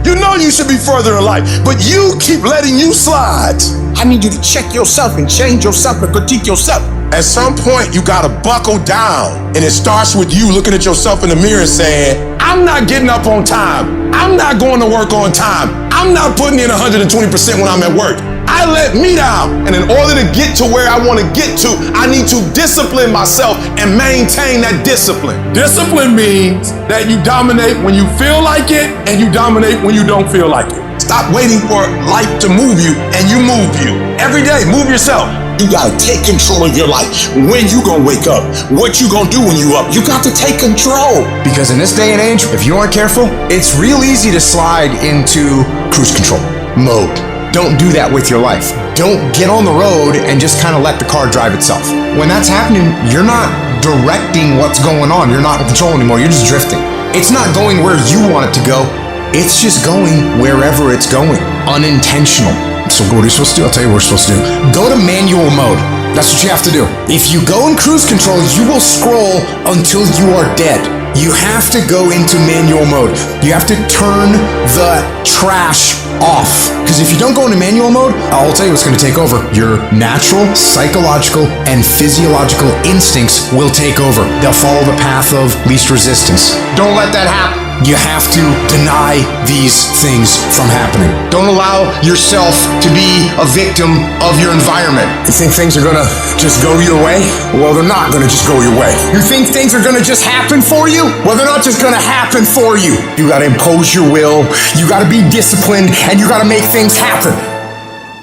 You know you should be further in life, but you keep letting you slide. I need you to check yourself and change yourself and critique yourself. At some point, you gotta buckle down, and it starts with you looking at yourself in the mirror and saying, I'm not getting up on time. I'm not going to work on time. I'm not putting in 120% when I'm at work. I let me down. And in order to get to where I want to get to, I need to discipline myself and maintain that discipline. Discipline means that you dominate when you feel like it and you dominate when you don't feel like it. Stop waiting for life to move you and you move you. Every day, move yourself. You gotta take control of your life. When you gonna wake up? What you gonna do when you up? You got to take control. Because in this day and age, if you aren't careful, it's real easy to slide into cruise control mode. Don't do that with your life. Don't get on the road and just kind of let the car drive itself. When that's happening, you're not directing what's going on. You're not in control anymore. You're just drifting. It's not going where you want it to go. It's just going wherever it's going. Unintentional. So what are you supposed to do? I'll tell you what we're supposed to do. Go to manual mode. That's what you have to do. If you go in cruise control, you will scroll until you are dead. You have to go into manual mode. You have to turn the trash off. Because if you don't go into manual mode, I'll tell you what's going to take over. Your natural, psychological, and physiological instincts will take over. They'll follow the path of least resistance. Don't let that happen. You have to deny these things from happening. Don't allow yourself to be a victim of your environment. You think things are gonna just go your way? Well, they're not gonna just go your way. You think things are gonna just happen for you? Well, they're not just gonna happen for you. You gotta impose your will, you gotta be disciplined, and you gotta make things happen.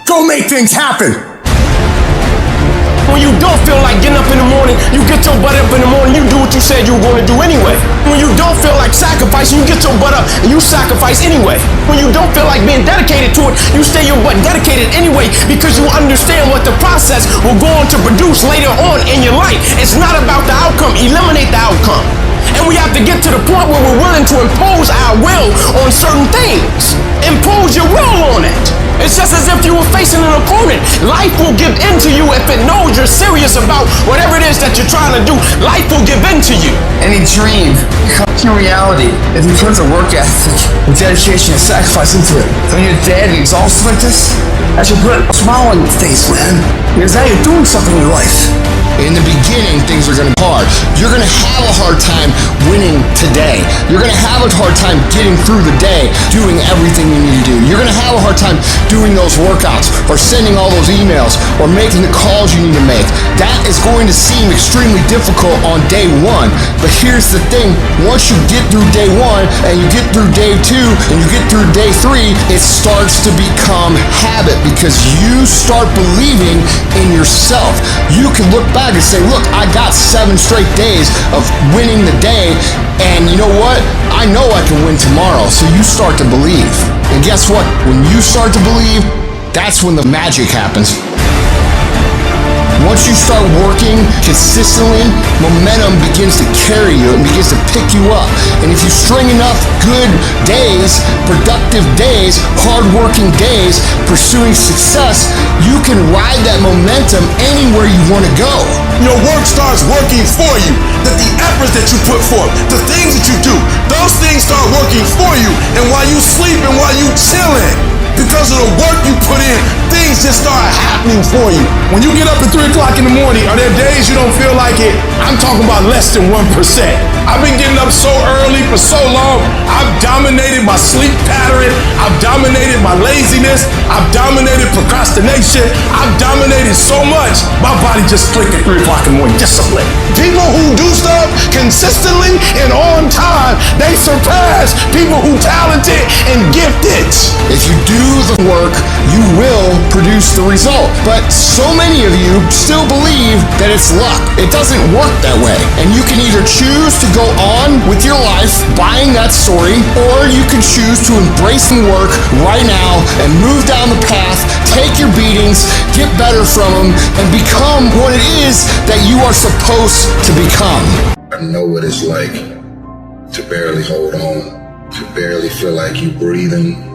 Go make things happen. When you don't feel like getting up in the morning, you get your butt up in the morning, you do what you said you were going to do anyway. When you don't feel like sacrificing, you get your butt up and you sacrifice anyway. When you don't feel like being dedicated to it, you stay your butt dedicated anyway because you understand what the process will go on to produce later on in your life. It's not about the outcome. Eliminate the outcome. And we have to get to the point where we're willing to impose our will on certain things. Impose your will on it. It's just as if you were facing an opponent. Life will give in to you if it knows you're serious about whatever it is that you're trying to do. Life will give in to you. Any dream becomes a reality if you put the work ethic and dedication and sacrifice into it. When you're dead and exhausted like this, that should put a smile on your face, man. Because now you're doing something in your life. In the beginning, things are going to be hard. You're going to have a hard time winning today. You're going to have a hard time getting through the day, doing everything you need to do. You're going to have a hard time doing those workouts or sending all those emails or making the calls you need to make. That is going to seem extremely difficult on day one. But here's the thing. Once you get through day one and you get through day two and you get through day three, it starts to become habit because you start believing in yourself. You can look back and say, look, I got 7 straight days of winning the day, and you know what? I know I can win tomorrow. So you start to believe. And guess what? When you start to believe, that's when the magic happens. Once you start working consistently, momentum begins to carry you and begins to pick you up. And if you string enough good days, productive days, hardworking days, pursuing success, you can ride that momentum anywhere you want to go. Your work starts working for you. That the efforts that you put forth, the things that you do, those things start working for you. And while you sleep and while you chilling, because of the work you put in, things just start happening for you. When you get up at 3 o'clock in the morning, are there days you don't feel like it? I'm talking about less than 1%. I've been getting up so early for so long. I've dominated my sleep pattern. I've dominated my laziness. I've dominated procrastination. I've dominated so much, my body just clicked at 3 o'clock in the morning. Discipline. People who do stuff consistently and on time, they surpass people who talented and gifted. If you do the work, you will produce the result. But so many of you still believe that it's luck. It doesn't work that way. And you can either choose to go on with your life buying that story, or you can choose to embrace the work right now and move down the path, take your beatings, get better from them, and become what it is that you are supposed to become. I know what it's like to barely hold on, to barely feel like you're breathing,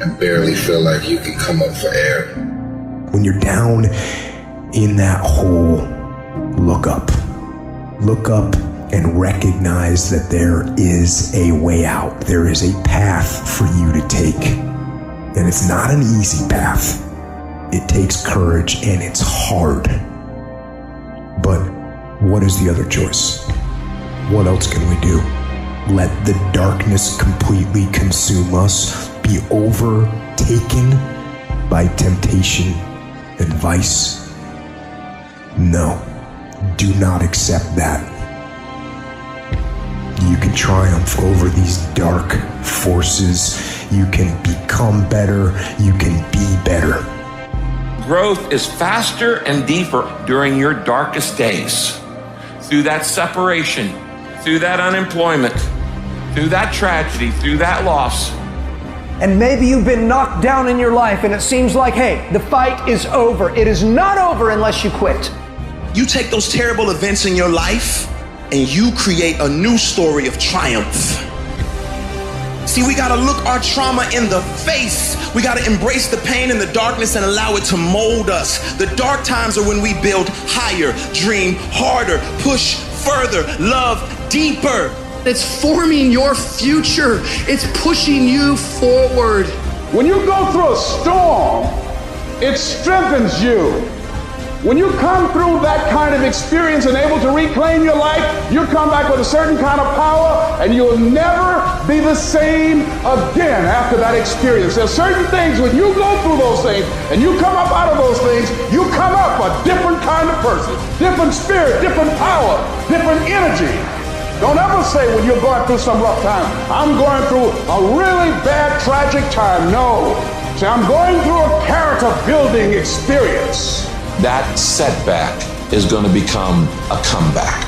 and barely feel like you can come up for air. When you're down in that hole, look up. Look up and recognize that there is a way out. There is a path for you to take. And it's not an easy path. It takes courage and it's hard. But what is the other choice? What else can we do? Let the darkness completely consume us, be overtaken by temptation and vice? No, do not accept that. You can triumph over these dark forces. You can become better. You can be better. Growth is faster and deeper during your darkest days. Through that separation, through that unemployment, through that tragedy, through that loss. And maybe you've been knocked down in your life and it seems like, hey, the fight is over. It is not over unless you quit. You take those terrible events in your life and you create a new story of triumph. See, we gotta look our trauma in the face. We gotta embrace the pain and the darkness and allow it to mold us. The dark times are when we build higher, dream harder, push further, love deeper. It's forming your future. It's pushing you forward. When you go through a storm, it strengthens you. When you come through that kind of experience and able to reclaim your life, you come back with a certain kind of power and you'll never be the same again after that experience. There's certain things when you go through those things and you come up out of those things, you come up a different kind of person, different spirit, different power, different energy. Don't ever say when you're going through some rough time, I'm going through a really bad, tragic time. No. Say, I'm going through a character building experience. That setback is going to become a comeback.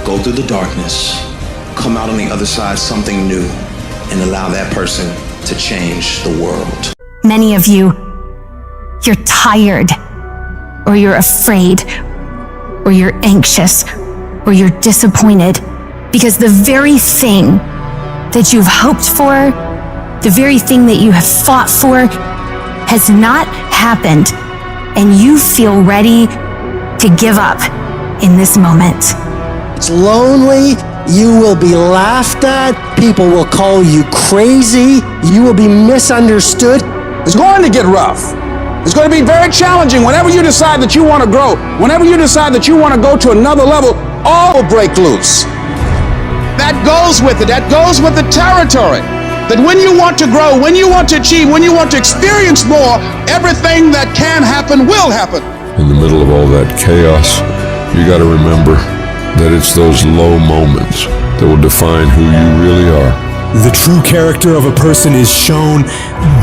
Go through the darkness, come out on the other side something new, and allow that person to change the world. Many of you, you're tired, or you're afraid, or you're anxious, or you're disappointed, because the very thing that you've hoped for, the very thing that you have fought for, has not happened. And you feel ready to give up in this moment. It's lonely, you will be laughed at, people will call you crazy, you will be misunderstood. It's going to get rough. It's going to be very challenging. Whenever you decide that you want to grow, whenever you decide that you want to go to another level, all will break loose. That goes with it, that goes with the territory. That when you want to grow, when you want to achieve, when you want to experience more, everything that can happen will happen. In the middle of all that chaos, you got to remember that it's those low moments that will define who you really are. The true character of a person is shown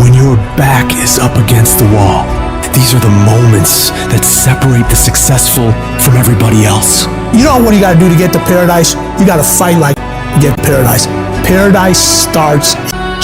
when your back is up against the wall. These are the moments that separate the successful from everybody else. You know what you gotta do to get to paradise? You gotta fight like to get paradise. Paradise starts.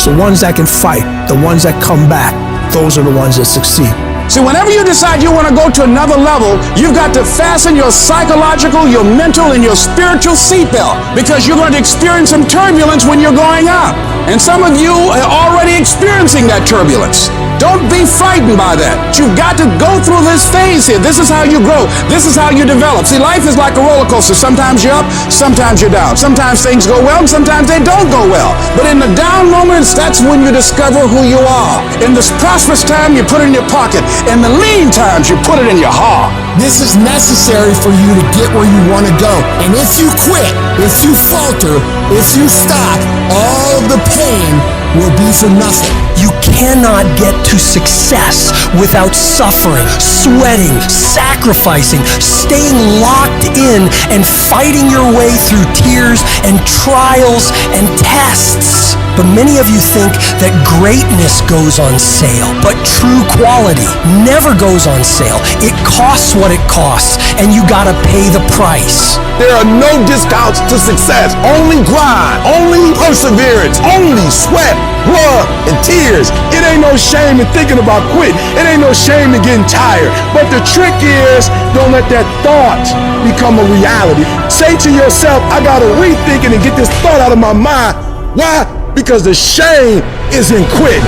So the ones that can fight, the ones that come back, those are the ones that succeed. See, whenever you decide you want to go to another level, you've got to fasten your psychological, your mental, and your spiritual seatbelt, because you're going to experience some turbulence when you're going up. And some of you are already experiencing that turbulence. Don't be frightened by that. You've got to go through this phase here. This is how you grow. This is how you develop. See, life is like a roller coaster. Sometimes you're up, sometimes you're down. Sometimes things go well, and sometimes they don't go well. But in the down moments, that's when you discover who you are. In this prosperous time, you put it in your pocket. In the lean times, you put it in your heart. This is necessary for you to get where you want to go. And if you quit, if you falter, if you stop, all the pain will be for nothing. You cannot get to success without suffering, sweating, sacrificing, staying locked in and fighting your way through tears and trials and tests. But many of you think that greatness goes on sale, but true quality never goes on sale. It costs what it costs, and you gotta pay the price. There are no discounts to success. Only grind, only perseverance, only sweat, blood, and tears. It ain't no shame in thinking about quitting. It ain't no shame in getting tired. But the trick is, don't let that thought become a reality. Say to yourself, I gotta rethink it and get this thought out of my mind. Why? Because the shame is in quitting.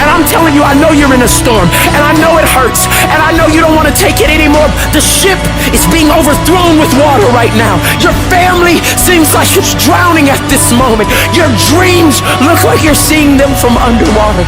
And I'm telling you, I know you're in a storm, and I know it hurts, and I know you don't want to take it anymore. The ship is being overthrown with water right now. Your family seems like it's drowning at this moment. Your dreams look like you're seeing them from underwater.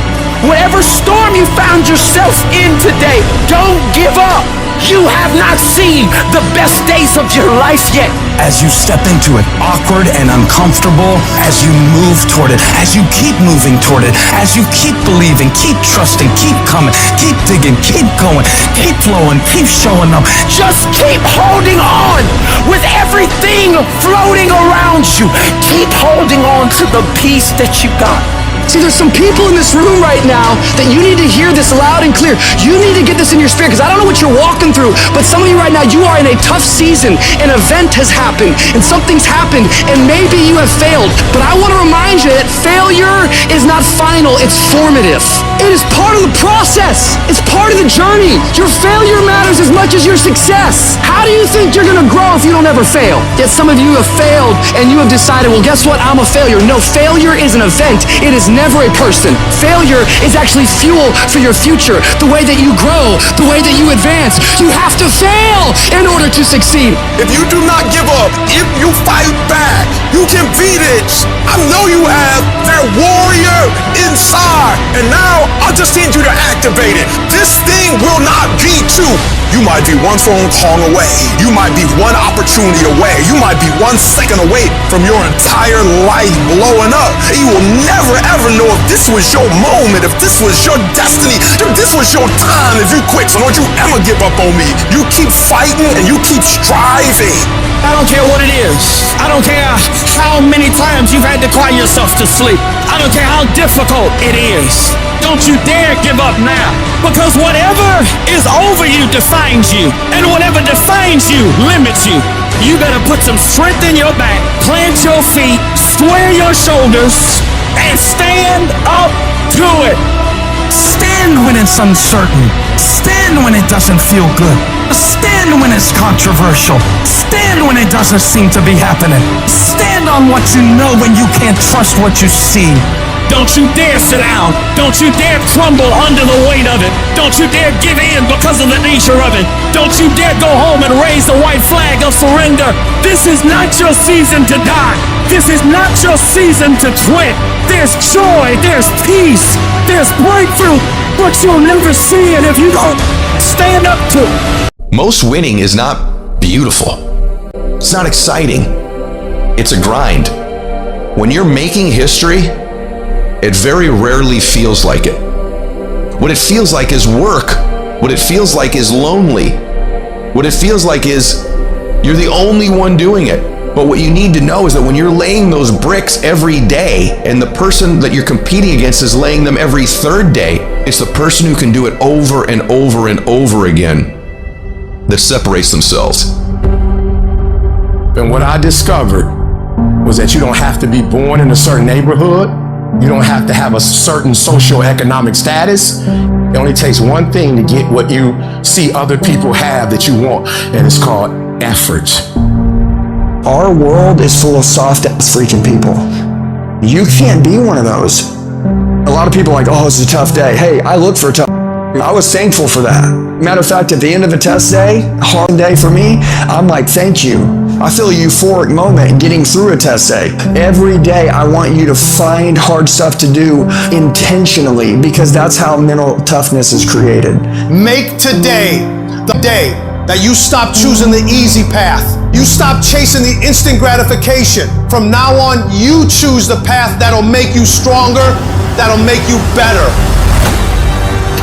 Whatever storm you found yourself in today, don't give up. You have not seen the best days of your life yet. as you step into it. Awkward and uncomfortable as you move toward it, as you keep moving toward it, as you keep believing, keep trusting, keep coming, keep digging, keep going, keep flowing, keep showing up. Just keep holding on with everything floating around you. Keep holding on to the piece that you got. See, there's some people in this room right now that you need to hear this loud and clear. You need to get this in your spirit, because I don't know what you're walking through, but some of you right now, you are in a tough season. An event has happened, and something's happened, and maybe you have failed. But I want to remind you that failure is not final, it's formative. It is part of the process. It's part of the journey. Your failure matters as much as your success. How do you think you're going to grow if you don't ever fail? Yet some of you have failed, and you have decided, well, guess what? I'm a failure. No, failure is an event. It is never a person. Failure is actually fuel for your future. The way that you grow, the way that you advance. You have to fail in order to succeed. If you do not give up, if you fight back, you can beat it. I know you have that warrior inside. And now I just need you to activate it. This thing will not be two. You might be one phone call away. You might be one opportunity away. You might be 1 second away from your entire life blowing up. And you will never ever know if this was your moment, if this was your destiny, if this was your time. If you quit, so don't you ever give up on me. You keep fighting and you keep striving. I don't care what it is. I don't care how many times you've had to cry yourself to sleep. I don't care how difficult it is. Don't you dare give up now. Because whatever is over you defines you. And whatever defines you limits you. You better put some strength in your back, plant your feet, square your shoulders, and stand up to it. Stand when it's uncertain. Stand when it doesn't feel good. Stand when it's controversial. Stand when it doesn't seem to be happening. Stand on what you know when you can't trust what you see. Don't you dare sit down. Don't you dare crumble under the weight of it. Don't you dare give in because of the nature of it. Don't you dare go home and raise the white flag of surrender. This is not your season to die. This is not your season to quit. There's joy, there's peace, there's breakthrough, but you'll never see it if you don't stand up to it. Most winning is not beautiful. It's not exciting. It's a grind. When you're making history, it very rarely feels like it. What it feels like is work. What it feels like is lonely. What it feels like is you're the only one doing it. But what you need to know is that when you're laying those bricks every day and the person that you're competing against is laying them every third day, it's the person who can do it over and over and over again that separates themselves. And what I discovered was that you don't have to be born in a certain neighborhood. You don't have to have a certain socioeconomic status. It only takes one thing to get what you see other people have that you want, and it's called effort. Our world is full of soft-ass freaking people. You can't be one of those. A lot of people are like, oh, it's a tough day. Hey, I look for a tough day. I was thankful for that. Matter of fact, at the end of a test day, a hard day for me, I'm like, thank you. I feel a euphoric moment getting through a test day. Every day, I want you to find hard stuff to do intentionally, because that's how mental toughness is created. Make today the day that you stop choosing the easy path. You stop chasing the instant gratification. From now on, you choose the path that'll make you stronger, that'll make you better.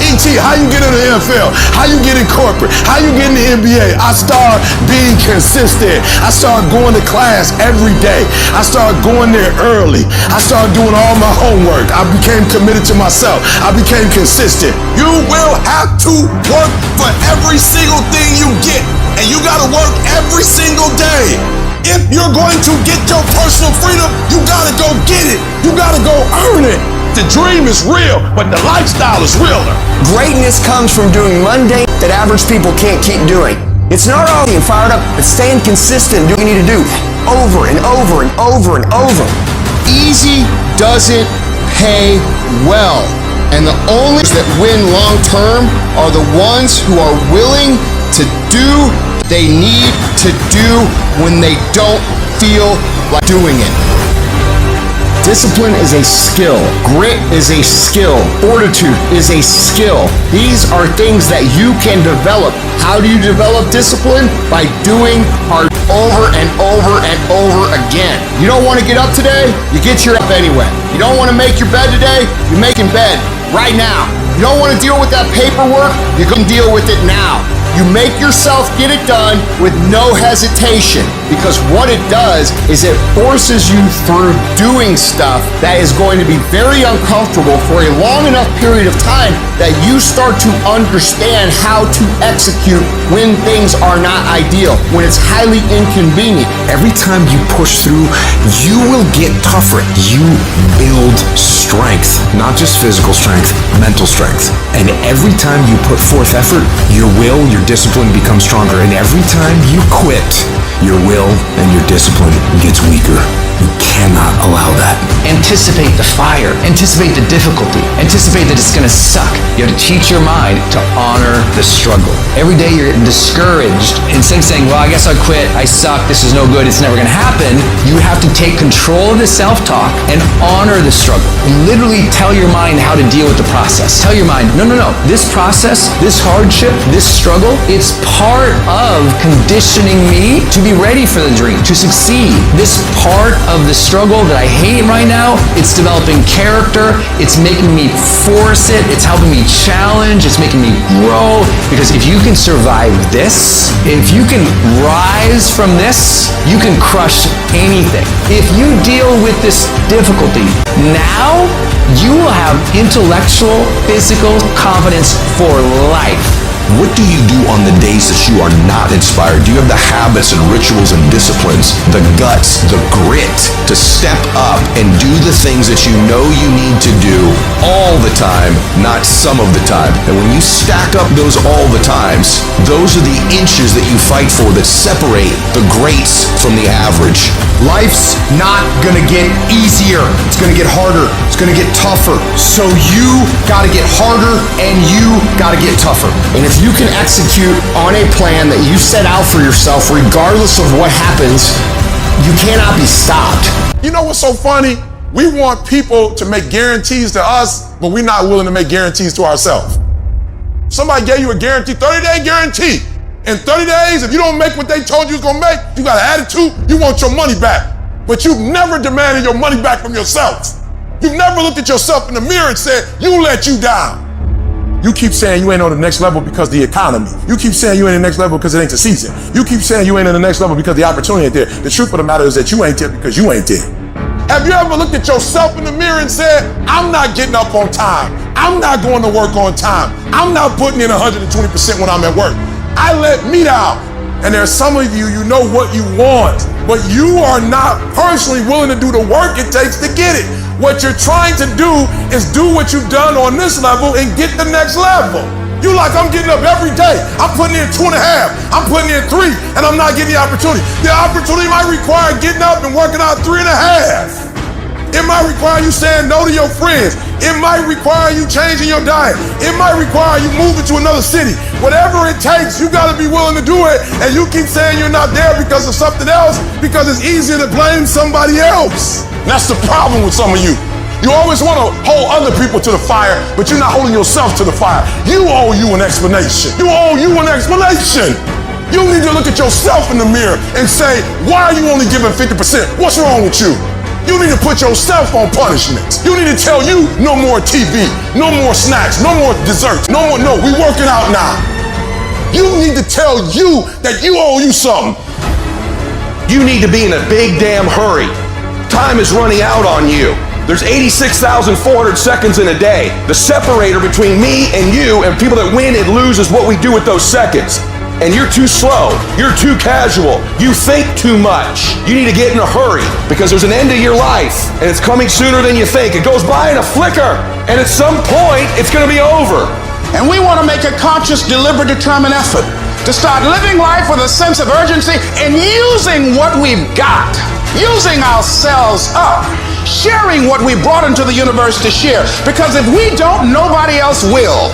Inky, how you get in the NFL? How you get in corporate? How you get in the NBA? I start being consistent. I start going to class every day. I started going there early. I started doing all my homework. I became committed to myself. I became consistent. You will have to work for every single thing you get. And you gotta work every single day. If you're going to get your personal freedom, you gotta go get it. You gotta go earn it. The dream is real, but the lifestyle is realer. Greatness comes from doing mundane that average people can't keep doing. It's not all being fired up, it's staying consistent, doing what you need to do over and over and over and over. Easy doesn't pay well. And the only that win long term are the ones who are willing to do what they need to do when they don't feel like doing it. Discipline is a skill. Grit is a skill. Fortitude is a skill. These are things that you can develop. How do you develop discipline? By doing hard over and over and over again. You don't want to get up today? You get your up anyway. You don't want to make your bed today? You make in bed right now. You don't want to deal with that paperwork? You can deal with it now. You make yourself get it done with no hesitation, because what it does is it forces you through doing stuff that is going to be very uncomfortable for a long enough period of time that you start to understand how to execute when things are not ideal, when it's highly inconvenient. Every time you push through, you will get tougher. You build strength, not just physical strength, mental strength. And every time you put forth effort, your will, your discipline becomes stronger. And every time you quit, your will and your discipline gets weaker. You cannot allow that. Anticipate the fire. Anticipate the difficulty. Anticipate that it's going to suck. You have to teach your mind to honor the struggle. Every day you're discouraged. Instead of saying, well, I guess I'll quit. I suck. This is no good. It's never going to happen. You have to take control of the self-talk and honor the struggle. Literally tell your mind how to deal with the process. Tell your mind, no. This process, this hardship, this struggle, it's part of conditioning me to be ready for the dream, to succeed. This part of the struggle that I hate right now, it's developing character, it's making me force it, it's helping me challenge, it's making me grow, because if you can survive this, if you can rise from this, you can crush anything. If you deal with this difficulty now, you will have intellectual, physical confidence for life. What do you do on the days that you are not inspired? Do you have the habits and rituals and disciplines, the guts, the grit to step up and do the things that you know you need to do all the time, not some of the time? And when you stack up those all the times, those are the inches that you fight for that separate the greats from the average. Life's not gonna get easier. It's gonna get harder. It's gonna get tougher. So you gotta get harder and you gotta get tougher. And if you can execute on a plan that you set out for yourself, regardless of what happens, you cannot be stopped. You know what's so funny? We want people to make guarantees to us, but we're not willing to make guarantees to ourselves. Somebody gave you a guarantee, 30-day guarantee. In 30 days, if you don't make what they told you was gonna make, you got an attitude, you want your money back. But you've never demanded your money back from yourself. You've never looked at yourself in the mirror and said, you let you down. You keep saying you ain't on the next level because the economy. You keep saying you ain't in the next level because it ain't the season. You keep saying you ain't in the next level because the opportunity ain't there. The truth of the matter is that you ain't there because you ain't there. Have you ever looked at yourself in the mirror and said, I'm not getting up on time. I'm not going to work on time. I'm not putting in 120% when I'm at work. I let me down. And there's some of you, you know what you want, but you are not personally willing to do the work it takes to get it. What you're trying to do is do what you've done on this level and get the next level. You like, I'm getting up every day. I'm putting in 2.5. I'm putting in 3, and I'm not getting the opportunity. The opportunity might require getting up and working out 3.5. It might require you saying no to your friends. It might require you changing your diet. It might require you moving to another city. Whatever it takes, you gotta be willing to do it. And you keep saying you're not there because of something else, because it's easier to blame somebody else. That's the problem with some of you. You always want to hold other people to the fire, but you're not holding yourself to the fire. You owe you an explanation. You owe you an explanation. You need to look at yourself in the mirror and say, why are you only giving 50%? What's wrong with you? You need to put yourself on punishment. You need to tell you no more TV, no more snacks, no more desserts, no, we working out now. You need to tell you that you owe you something. You need to be in a big damn hurry. Time is running out on you. There's 86,400 seconds in a day. The separator between me and you and people that win and lose is what we do with those seconds. And you're too slow, you're too casual, you think too much. You need to get in a hurry because there's an end to your life and it's coming sooner than you think. It goes by in a flicker and at some point it's gonna be over. And we want to make a conscious, deliberate, determined effort to start living life with a sense of urgency and using what we've got, using ourselves up, sharing what we brought into the universe to share. Because if we don't, nobody else will.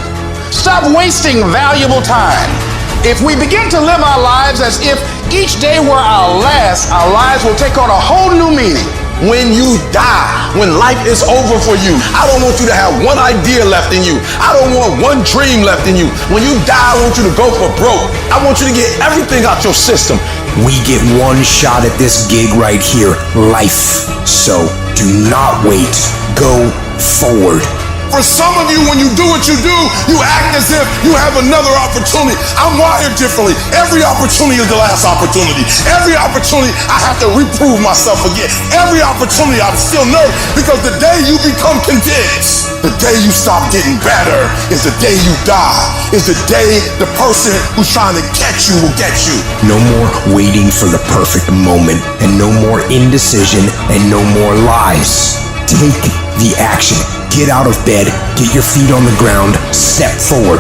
Stop wasting valuable time. If we begin to live our lives as if each day were our last, our lives will take on a whole new meaning. when you die, when life is over for you. I don't want you to have one idea left in you. I don't want one dream left in you. When you die, I want you to go for broke. I want you to get everything out your system. We get one shot at this gig right here, life. So do not wait. Go forward. For some of you, when you do what you do, you act as if you have another opportunity. I'm wired differently. Every opportunity is the last opportunity. Every opportunity, I have to reprove myself again. Every opportunity, I'm still nervous because the day you become convinced, the day you stop getting better is the day you die. Is the day the person who's trying to catch you will get you. No more waiting for the perfect moment, and no more indecision, and no more lies. Take the action. Get out of bed, get your feet on the ground, step forward.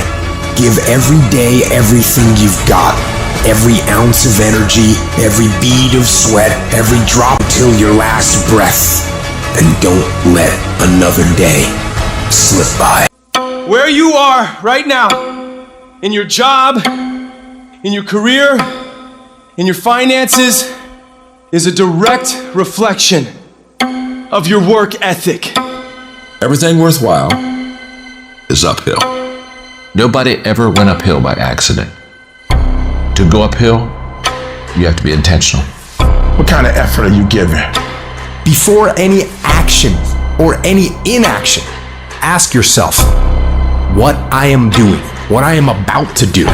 Give every day everything you've got. Every ounce of energy, every bead of sweat, every drop till your last breath. And don't let another day slip by. Where you are right now, in your job, in your career, in your finances, is a direct reflection of your work ethic. Everything worthwhile is uphill. Nobody ever went uphill by accident. To go uphill, you have to be intentional. What kind of effort are you giving? Before any action or any inaction, ask yourself what I am doing, what I am about to do.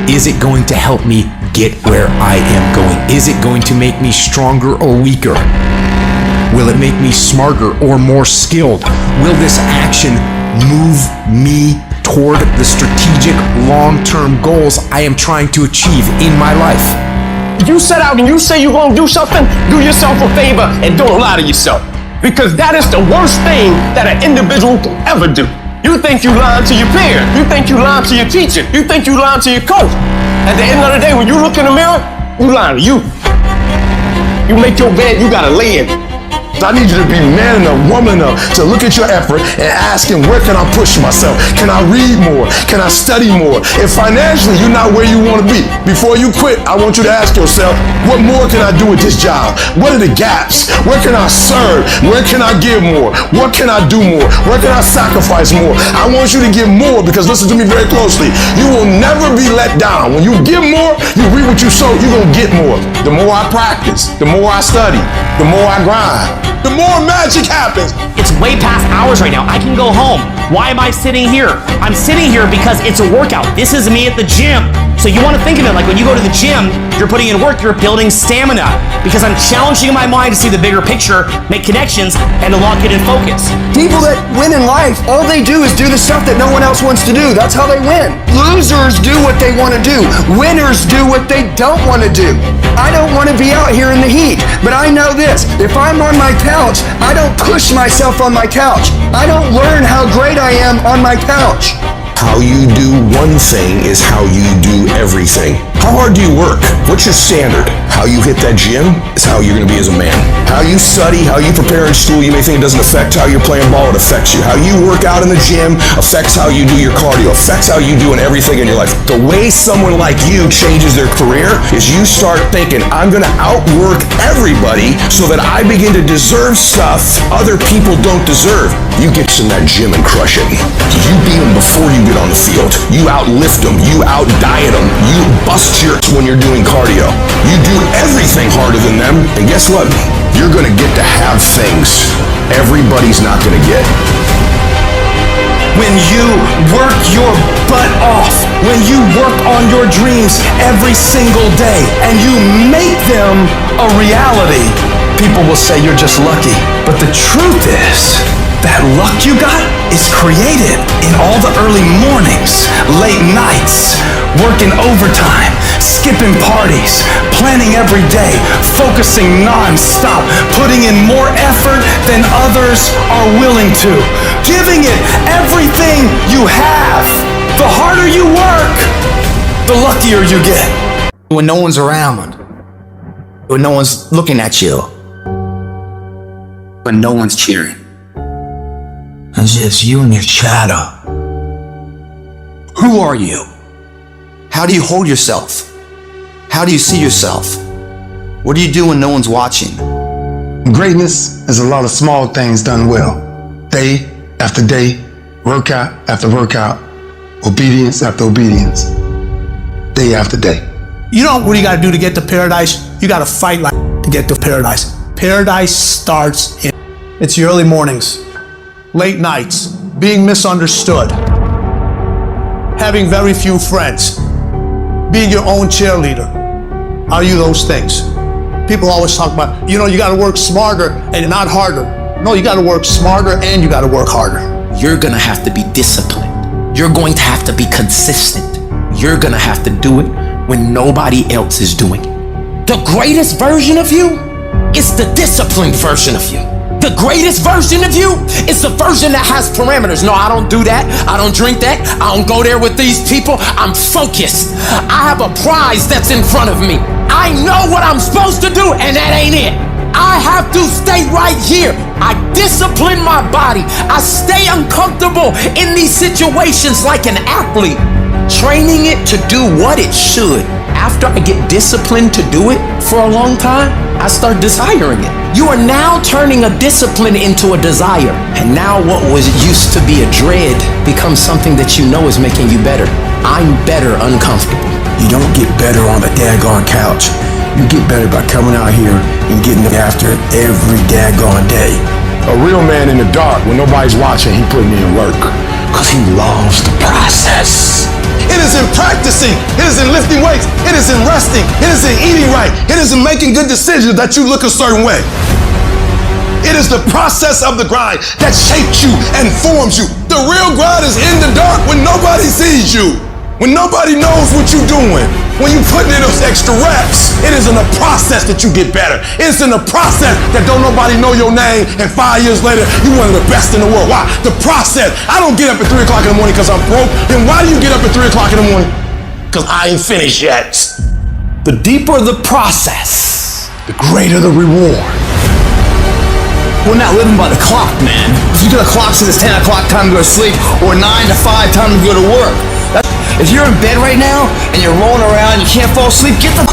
Is it going to help me get where I am going? Is it going to make me stronger or weaker? Will it make me smarter or more skilled? Will this action move me toward the strategic long-term goals I am trying to achieve in my life? You set out and you say you're gonna do something, do yourself a favor and don't lie to yourself. Because that is the worst thing that an individual can ever do. You think you lying to your peer. You think you lying to your teacher. You think you lying to your coach. At the end of the day, when you look in the mirror, you lying to you. You make your bed, you gotta lay in it. I need you to be man enough, woman enough to look at your effort and ask him, where can I push myself? Can I read more? Can I study more? If financially you're not where you want to be, before you quit, I want you to ask yourself, what more can I do with this job? What are the gaps? Where can I serve? Where can I give more? What can I do more? Where can I sacrifice more? I want you to give more because listen to me very closely. You will never be let down. When you give more, you reap what you sow, you're going to get more. The more I practice, the more I study, the more I grind, the more magic happens. It's way past hours right now. I can go home. Why am I sitting here? I'm sitting here because it's a workout. This is me at the gym. So you want to think of it like when you go to the gym, you're putting in work, you're building stamina. Because I'm challenging my mind to see the bigger picture, make connections, and to lock it in focus. People that win in life, all they do is do the stuff that no one else wants to do. That's how they win. Losers do what they want to do. Winners do what they don't want to do. I don't want to be out here in the heat, but I know this. If I'm on my couch, I don't push myself on my couch. I don't learn how great I am on my couch. How you do one thing is how you do everything. How hard do you work? What's your standard? How you hit that gym is how you're going to be as a man. How you study, how you prepare in school, you may think it doesn't affect how you're playing ball, it affects you. How you work out in the gym affects how you do your cardio, affects how you do in everything in your life. The way someone like you changes their career is you start thinking, I'm going to outwork everybody so that I begin to deserve stuff other people don't deserve. You get in that gym and crush it. You beat them before you get on the field. You outlift them. You out-diet them. You bust your when you're doing cardio. You do everything harder than them. And guess what? You're going to get to have things everybody's not going to get. When you work your butt off, when you work on your dreams every single day, and you make them a reality, people will say you're just lucky. But the truth is, that luck you got is created in all the early mornings, late nights, working overtime, skipping parties, planning every day, focusing non-stop, putting in more effort than others are willing to, giving it everything you have. The harder you work, the luckier you get. When no one's around, when no one's looking at you, when no one's cheering. It's just you and your shadow. Who are you? How do you hold yourself? How do you see yourself? What do you do when no one's watching? Greatness is a lot of small things done well. Day after day, workout after workout, obedience after obedience, day after day. You know what you gotta do to get to paradise? You gotta fight like to get to paradise. Paradise starts in. It's your early mornings, late nights, being misunderstood, having very few friends, being your own cheerleader. Are you those things? People always talk about, you gotta work smarter and not harder. No, you gotta work smarter and you gotta work harder. You're gonna have to be disciplined. You're going to have to be consistent. You're gonna have to do it when nobody else is doing it. The greatest version of you is the disciplined version of you. The greatest version of you is the version that has parameters. No, I don't do that. I don't drink that. I don't go there with these people. I'm focused. I have a prize that's in front of me. I know what I'm supposed to do, and that ain't it. I have to stay right here. I discipline my body. I stay uncomfortable in these situations like an athlete, training it to do what it should. After I get disciplined to do it for a long time, I start desiring it. You are now turning a discipline into a desire. And now what was used to be a dread becomes something that you know is making you better. I'm better uncomfortable. You don't get better on the daggone couch. You get better by coming out here and getting after it every daggone day. A real man in the dark, when nobody's watching, he putting in work. Because he loves the process. It is in practicing. It is in lifting weights. It is in resting. It is in eating right. It is in making good decisions that you look a certain way. It is the process of the grind that shapes you and forms you. The real grind is in the dark when nobody sees you, when nobody knows what you're doing. When you put in those extra reps, it is in the process that you get better. It's in the process that don't nobody know your name, and 5 years later, you're one of the best in the world. Why? The process. I don't get up at 3 o'clock in the morning because I'm broke. Then why do you get up at 3 o'clock in the morning? Because I ain't finished yet. The deeper the process, the greater the reward. We're not living by the clock, man. If you got a clock says it's 10 o'clock time to go to sleep, or 9 to 5 time to go to work. If you're in bed right now and you're rolling around, you can't fall asleep, get the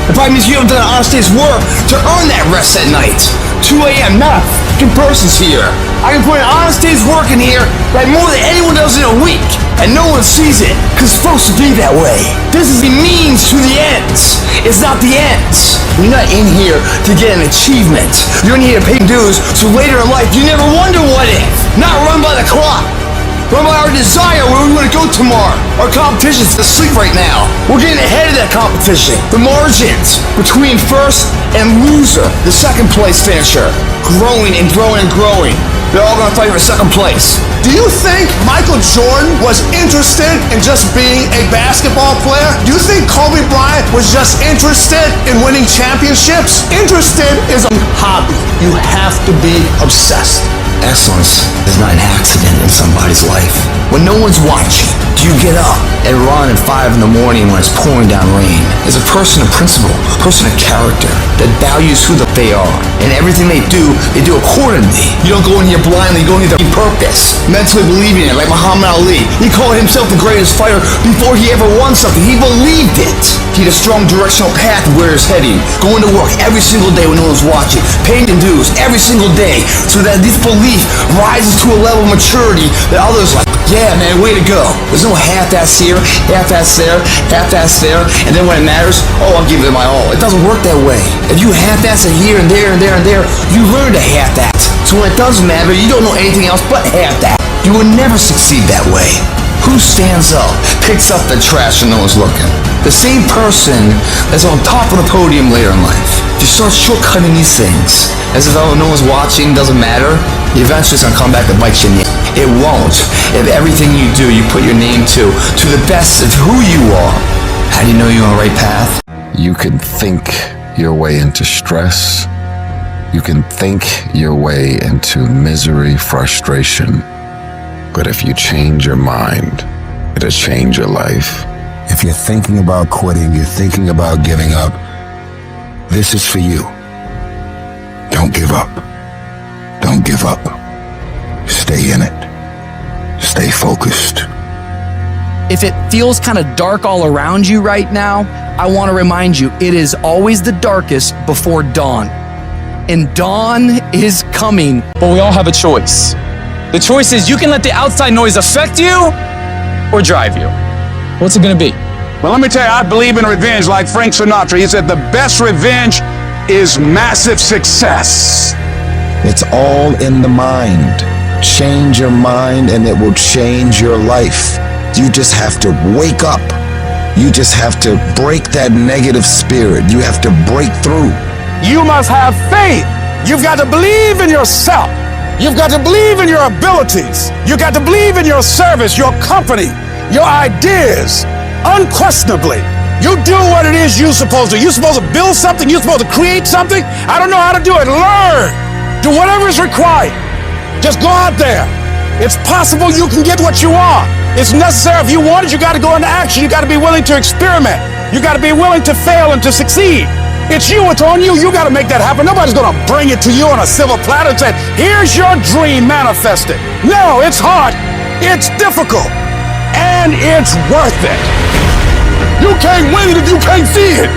It probably means you haven't done an honest day's work to earn that rest at night. 2 a.m., not a fucking person's here. I can put an honest day's work in here like more than anyone does in a week, and no one sees it, because it's supposed to be that way. This is the means to the ends. It's not the ends. You're not in here to get an achievement. You're in here to pay dues, so later in life you never wonder what if. Not run by the clock. Run by our desire where we want to go tomorrow. Our competition's asleep right now. We're getting ahead of that competition. The margins between first and loser, the second place finisher, growing and growing and growing. They're all gonna fight for second place. Do you think Michael Jordan was interested in just being a basketball player? Do you think Kobe Bryant was just interested in winning championships? Interested is a hobby. You have to be obsessed. Excellence is not an accident in somebody's life. When no one's watching, do you get up and run at 5 in the morning when it's pouring down rain? As a person of principle, a person of character that values who they are, and everything they do accordingly. You don't go in here blindly, you go in here with purpose, mentally believing it, like Muhammad Ali. He called himself the greatest fighter before he ever won something. He believed it. He had a strong directional path of where he's heading, going to work every single day when no one's watching, paying dues every single day, so that this belief rises to a level of maturity that others are like, yeah, man, way to go. There's no half-ass here, half-ass there, half-ass there, and then when it matters, oh, I'll give it my all. It doesn't work that way. If you half-ass it here and there and there and there, you learn to half-ass. So when it does matter, you don't know anything else but half-that. You will never succeed that way. Who stands up, picks up the trash when no one's looking? The same person that's on top of the podium later in life. If you start shortcutting these things, as if no one's watching, doesn't matter, eventually it's gonna come back to bite you in the ass. It won't. If everything you do, you put your name to the best of who you are, how do you know you're on the right path? You can think your way into stress. You can think your way into misery, frustration. But if you change your mind, it'll change your life. If you're thinking about quitting, you're thinking about giving up, this is for you. Don't give up. Don't give up. Stay in it. Stay focused. If it feels kind of dark all around you right now, I want to remind you, it is always the darkest before dawn. and dawn is coming. But we all have a choice. The choice is you can let the outside noise affect you or drive you. What's it gonna be? Well, let me tell you, I believe in revenge like Frank Sinatra. He said the best revenge is massive success. It's all in the mind. Change your mind and it will change your life. You just have to wake up. You just have to break that negative spirit. You have to break through. You must have faith. You've got to believe in yourself. You've got to believe in your abilities. You've got to believe in your service, your company, your ideas. Unquestionably, you do what it is you're supposed to. You're supposed to build something. You're supposed to create something. I don't know how to do it. Learn. Do whatever is required. Just go out there. It's possible you can get what you want. It's necessary. If you want it, you got to go into action. You got to be willing to experiment. You got to be willing to fail and to succeed. It's you. It's on you. You got to make that happen. Nobody's going to bring it to you on a silver platter and say, here's your dream manifested. No, it's hard. It's difficult. And it's worth it. You can't win it if you can't see it.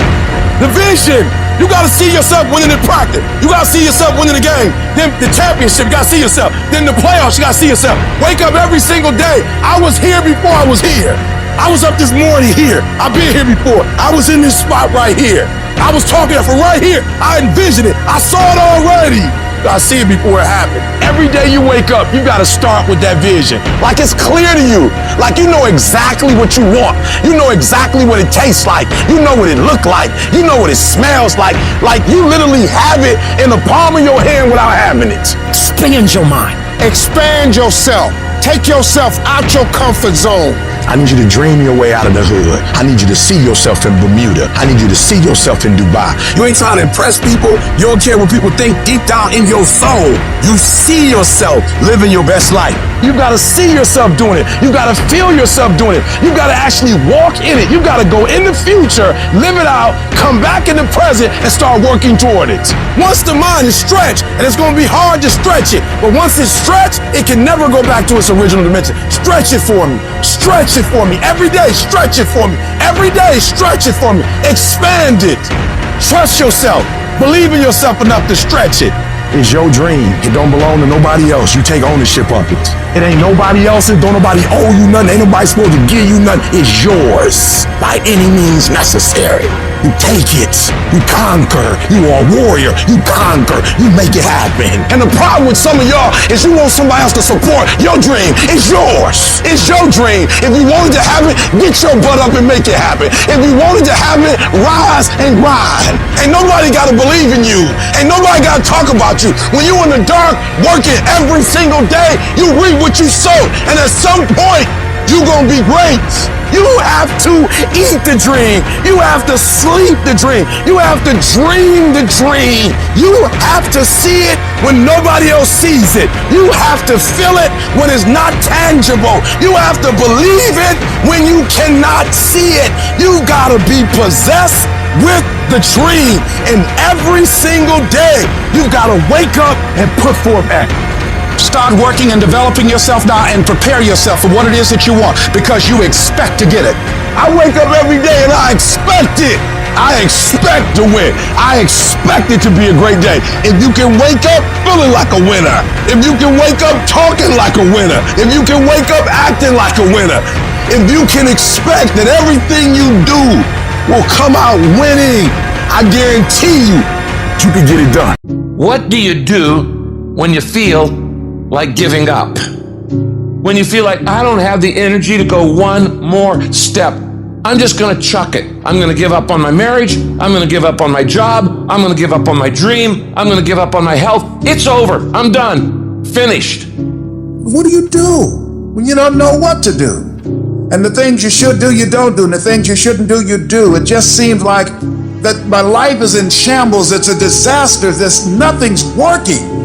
The vision. You got to see yourself winning in practice. You got to see yourself winning the game. Then the championship, you got to see yourself. Then the playoffs, you got to see yourself. Wake up every single day. I was here before I was here. I was up this morning here. I've been here before. I was in this spot right here. I was talking from right here. I envisioned it. I saw it already. I see it before it happened. Every day you wake up, you gotta start with that vision. Like it's clear to you. Like you know exactly what you want. You know exactly what it tastes like. You know what it looks like. You know what it smells like. Like you literally have it in the palm of your hand without having it. Expand your mind. Expand yourself. Take yourself out your comfort zone. I need you to dream your way out of the hood. I need you to see yourself in Bermuda. I need you to see yourself in Dubai. You ain't trying to impress people. You don't care what people think deep down in your soul. You see yourself living your best life. You gotta see yourself doing it. You gotta feel yourself doing it. You gotta actually walk in it. You gotta go in the future, live it out, come back in the present, and start working toward it. Once the mind is stretched, and it's gonna be hard to stretch it, but once it's stretched, it can never go back to its original dimension. Stretch it for me. Stretch it for me. Every day, stretch it for me. Every day, stretch it for me. Expand it. Trust yourself. Believe in yourself enough to stretch it. It's your dream. It don't belong to nobody else. You take ownership of it. It ain't nobody else's. Don't nobody owe you nothing. Ain't nobody supposed to give you nothing. It's yours by any means necessary. You take it. You conquer. You are a warrior. You conquer. You make it happen. And the problem with some of y'all is you want somebody else to support your dream. It's yours. It's your dream. If you wanted to have it, get your butt up and make it happen. If you wanted to have it, rise and grind. Ain't nobody got to believe in you. Ain't nobody got to talk about you. When you in the dark, working every single day, you reap what you sow. And at some point, you gonna be great. You have to eat the dream. You have to sleep the dream. You have to dream the dream. You have to see it when nobody else sees it. You have to feel it when it's not tangible. You have to believe it when you cannot see it. You gotta be possessed with the dream. And every single day, you gotta wake up and put forth action. Start working and developing yourself now and prepare yourself for what it is that you want because you expect to get it. I wake up every day and I expect it. I expect to win. I expect it to be a great day. If you can wake up feeling like a winner, if you can wake up talking like a winner, if you can wake up acting like a winner, if you can expect that everything you do will come out winning, I guarantee you can get it done. What do you do when you feel like giving up? When you feel like, I don't have the energy to go one more step. I'm just gonna chuck it. I'm gonna give up on my marriage. I'm gonna give up on my job. I'm gonna give up on my dream. I'm gonna give up on my health. It's over. I'm done. Finished. What do you do when you don't know what to do? And the things you should do, you don't do. And the things you shouldn't do, you do. It just seems like that my life is in shambles. It's a disaster. Nothing's working.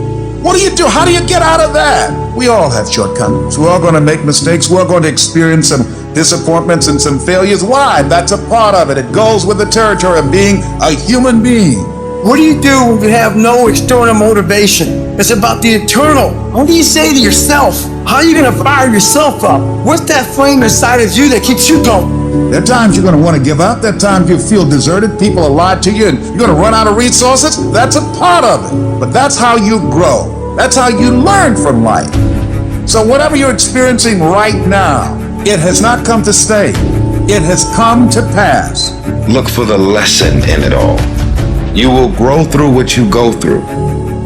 What do you do? How do you get out of that? We all have shortcomings. We're all going to make mistakes. We're going to experience some disappointments and some failures. Why? That's a part of it. It goes with the territory of being a human being. What do you do when you have no external motivation? It's about the internal. What do you say to yourself? How are you going to fire yourself up? What's that flame inside of you that keeps you going? There are times you're going to want to give up. There are times you feel deserted. People will lie to you and you're going to run out of resources. That's a part of it. But that's how you grow. That's how you learn from life. So whatever you're experiencing right now, it has not come to stay. It has come to pass. Look for the lesson in it all. You will grow through what you go through.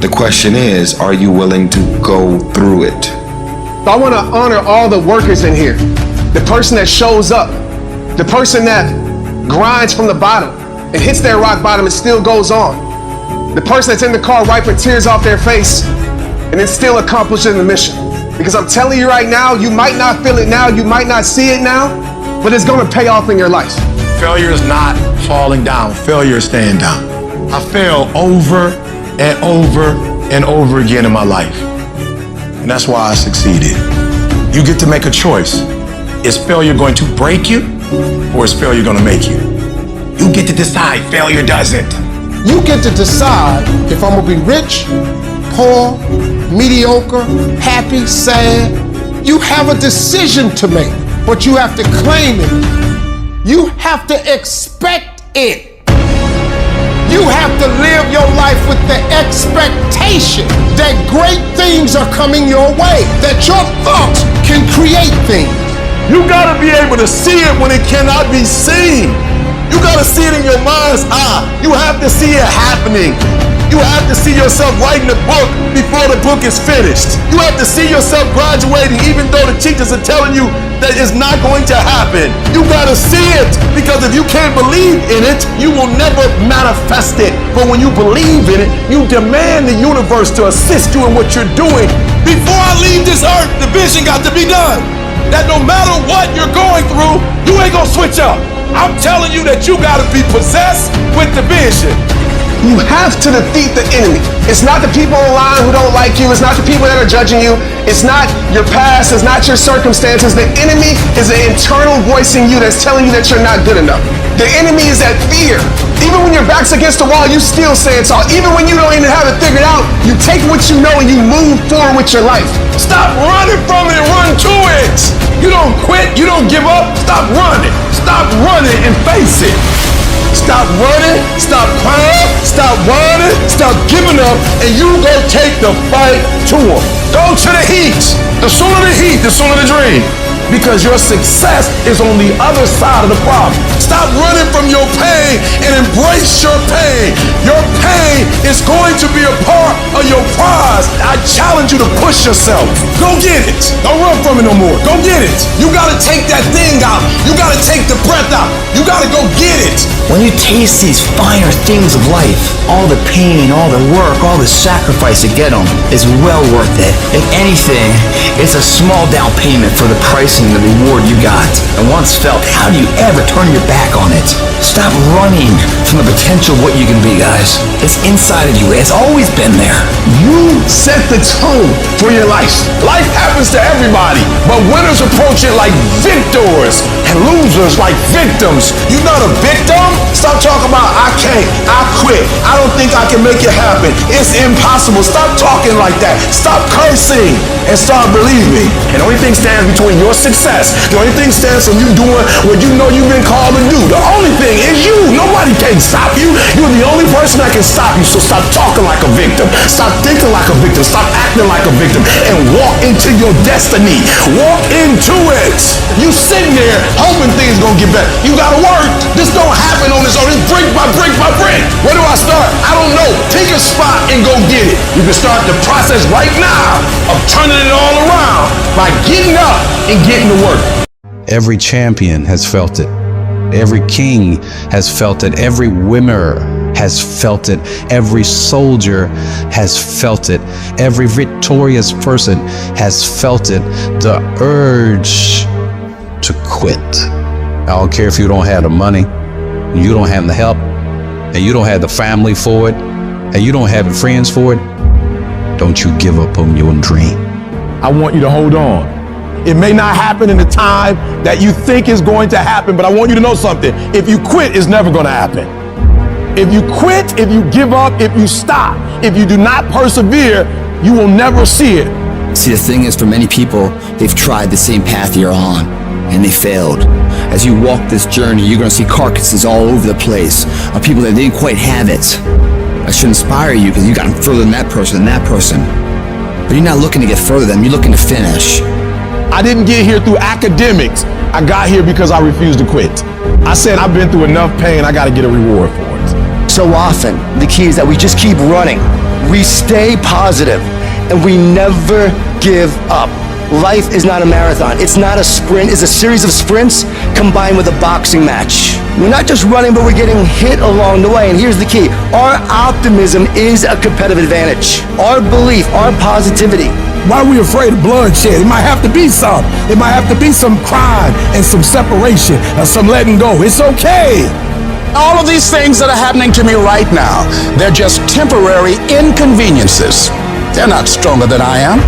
The question is, are you willing to go through it? So I want to honor all the workers in here. The person that shows up, the person that grinds from the bottom and hits their rock bottom and still goes on. The person that's in the car wiping tears off their face and then still accomplishing the mission. Because I'm telling you right now, you might not feel it now, you might not see it now, but it's going to pay off in your life. Failure is not falling down. Failure is staying down. I fail over and over and over again in my life. And that's why I succeeded. You get to make a choice. Is failure going to break you or is failure going to make you? You get to decide. Failure doesn't. You get to decide if I'm going to be rich, poor, mediocre, happy, sad. You have a decision to make, but you have to claim it. You have to expect it. You have to live your life with the expectation that great things are coming your way, that your thoughts can create things. You gotta be able to see it when it cannot be seen. You gotta see it in your mind's eye. You have to see it happening. You have to see yourself writing a book before the book is finished. You have to see yourself graduating even though the teachers are telling you that it's not going to happen. You gotta see it, because if you can't believe in it, you will never manifest it. But when you believe in it, you demand the universe to assist you in what you're doing. Before I leave this earth, the vision got to be done. That no matter what you're going through, you ain't gonna switch up. I'm telling you that you gotta be possessed with the vision. You have to defeat the enemy. It's not the people online who don't like you. It's not the people that are judging you. It's not your past. It's not your circumstances. The enemy is an internal voice in you that's telling you that you're not good enough. The enemy is that fear. Even when your back's against the wall, you still say it's all. Even when you don't even have it figured out, you take what you know and you move forward with your life. Stop running from it and run to it. You don't quit. You don't give up. Stop running. Stop running and face it. Stop running, stop crying, stop running, stop giving up, and you go take the fight to them. Go to the heat. The sooner the heat, the sooner the dream. Because your success is on the other side of the problem. Stop running from your pain and embrace your pain. Your pain is going to be a part of your prize. I challenge you to push yourself. Go get it. Don't run from it no more. Go get it. You gotta take that thing out. You gotta take the breath out. You gotta go get it. When you taste these finer things of life, all the pain, all the work, all the sacrifice to get them is well worth it. If anything, it's a small down payment for the price and the reward you got. And once felt, how do you ever turn your back on it? Stop running from the potential of what you can be, guys. It's inside of you. It's always been there. You set the tone for your life. Life happens to everybody, but winners approach it like victors and losers like victims. You're not a victim. Stop talking about I can't, I quit, I don't think I can make it happen, it's impossible. Stop talking like that. Stop cursing and start believing. And the only thing stands between your success, the only thing stands from you doing what you know you've been called to do. The only thing is you. Nobody can stop you. You're the only person that can stop you. So stop talking like a victim. Stop thinking like a victim. Stop acting like a victim and walk into your destiny. Walk into it. You sitting there hoping things gonna get better. You gotta work. This don't happen on its own. It's brick by brick by brick. Where do I start? I don't know. Pick a spot and go get it. You can start the process right now of turning it all around by getting up and getting to work. Every champion has felt it. Every king has felt it. Every winner has felt it. Every soldier has felt it. Every victorious person has felt it. The urge to quit. I don't care if you don't have the money, you don't have the help, and you don't have the family for it, and you don't have the friends for it. Don't you give up on your dream. I want you to hold on. It may not happen in the time that you think is going to happen, but I want you to know something. If you quit, it's never going to happen. If you quit, if you give up, if you stop, if you do not persevere, you will never see it. See, the thing is, for many people, they've tried the same path you're on, and they failed. as you walk this journey, you're going to see carcasses all over the place of people that didn't quite have it. That should inspire you because you got further than that person and that person. But you're not looking to get further than them, you're looking to finish. I didn't get here through academics. I got here because I refused to quit. I said I've been through enough pain, I got to get a reward for it. So often, the key is that we just keep running. We stay positive, and we never give up. Life is not a marathon. It's not a sprint. It's a series of sprints combined with a boxing match. We're not just running, but we're getting hit along the way. And here's the key. Our optimism is a competitive advantage. Our belief, our positivity. Why are we afraid of bloodshed? It might have to be some. It might have to be some crime and some separation and some letting go. It's okay. All of these things that are happening to me right now, they're just temporary inconveniences. They're not stronger than I am.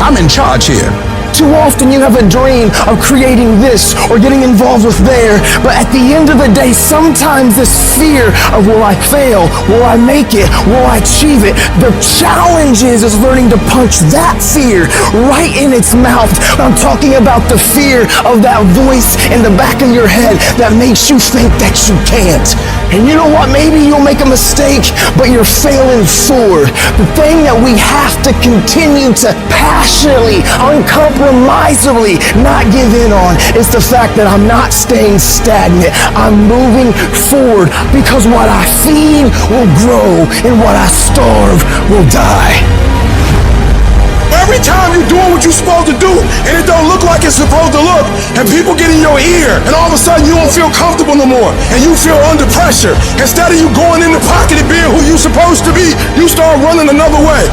I'm in charge here. Too often you have a dream of creating this or getting involved with there, but at the end of the day, sometimes this fear of will I fail, will I make it, will I achieve it, the challenge is learning to punch that fear right in its mouth. I'm talking about the fear of that voice in the back of your head that makes you think that you can't. And you know what? Maybe you'll make a mistake, but you're failing forward. The thing that we have to continue to passionately, uncompromisably not give in on is the fact that I'm not staying stagnant. I'm moving forward because what I feed will grow and what I starve will die. Every time you're doing what you're supposed to do and it don't look like it's supposed to look, and people get in your ear, and all of a sudden you don't feel comfortable no more and you feel under pressure. Instead of you going in the pocket and being who you're supposed to be, you start running another way.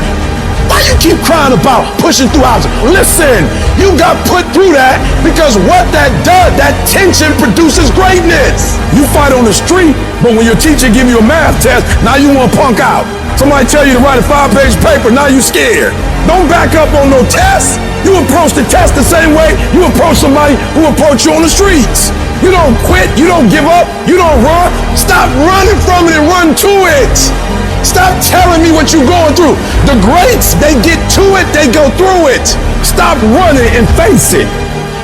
Why you keep crying about pushing through houses? Listen, you got put through that because what that does, that tension produces greatness. You fight on the street, but when your teacher give you a math test, now you want to punk out. Somebody tell you to write a 5-page paper, now you scared. Don't back up on no test. You approach the test the same way you approach somebody who approach you on the streets. You don't quit, you don't give up, you don't run. Stop running from it and run to it. Stop telling me what you're going through. The greats, they get to it, they go through it. Stop running and face it.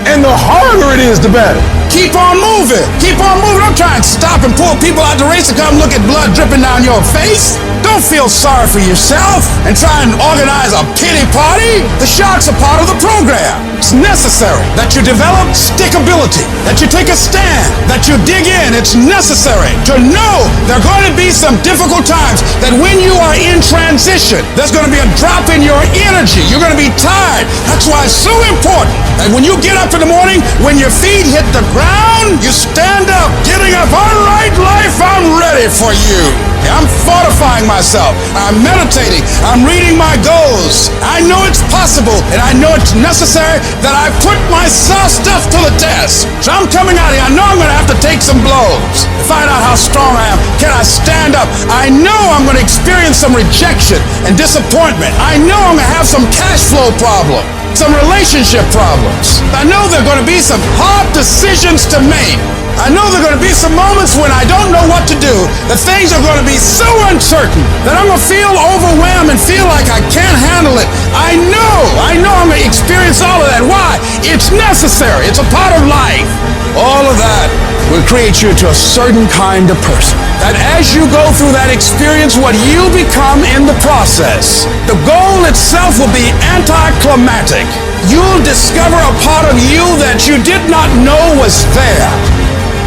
And the harder it is, the better. Keep on moving. Keep on moving. Don't try and stop and pull people out the race to come look at blood dripping down your face. Don't feel sorry for yourself and try and organize a pity party. The sharks are part of the program. It's necessary that you develop stickability, that you take a stand, that you dig in. It's necessary to know there are going to be some difficult times, that when you are in transition, there's going to be a drop in your energy. You're going to be tired. That's why it's so important that when you get up in the morning, when your feet hit the ground, you stand up, getting up. All right, life, I'm ready for you. I'm fortifying myself. I'm meditating. I'm reading my goals. I know it's possible, and I know it's necessary that I put my stuff to the test. So I'm coming out here. I know I'm going to have to take some blows to find out how strong I am. Can I stand up? I know I'm going to experience some rejection and disappointment. I know I'm going to have some cash flow problems, some relationship problems. I know there are going to be some hard decisions to make. I know there are going to be some moments when I don't know what to do. The things are going to be so uncertain that I'm going to feel overwhelmed and feel like I can't handle it. I know I'm going to experience all of that. Why? It's necessary. It's a part of life. All of that will create you into a certain kind of person. That as you go through that experience, what you become in the process, the goal itself will be anticlimactic. You'll discover a part of you that you did not know was there.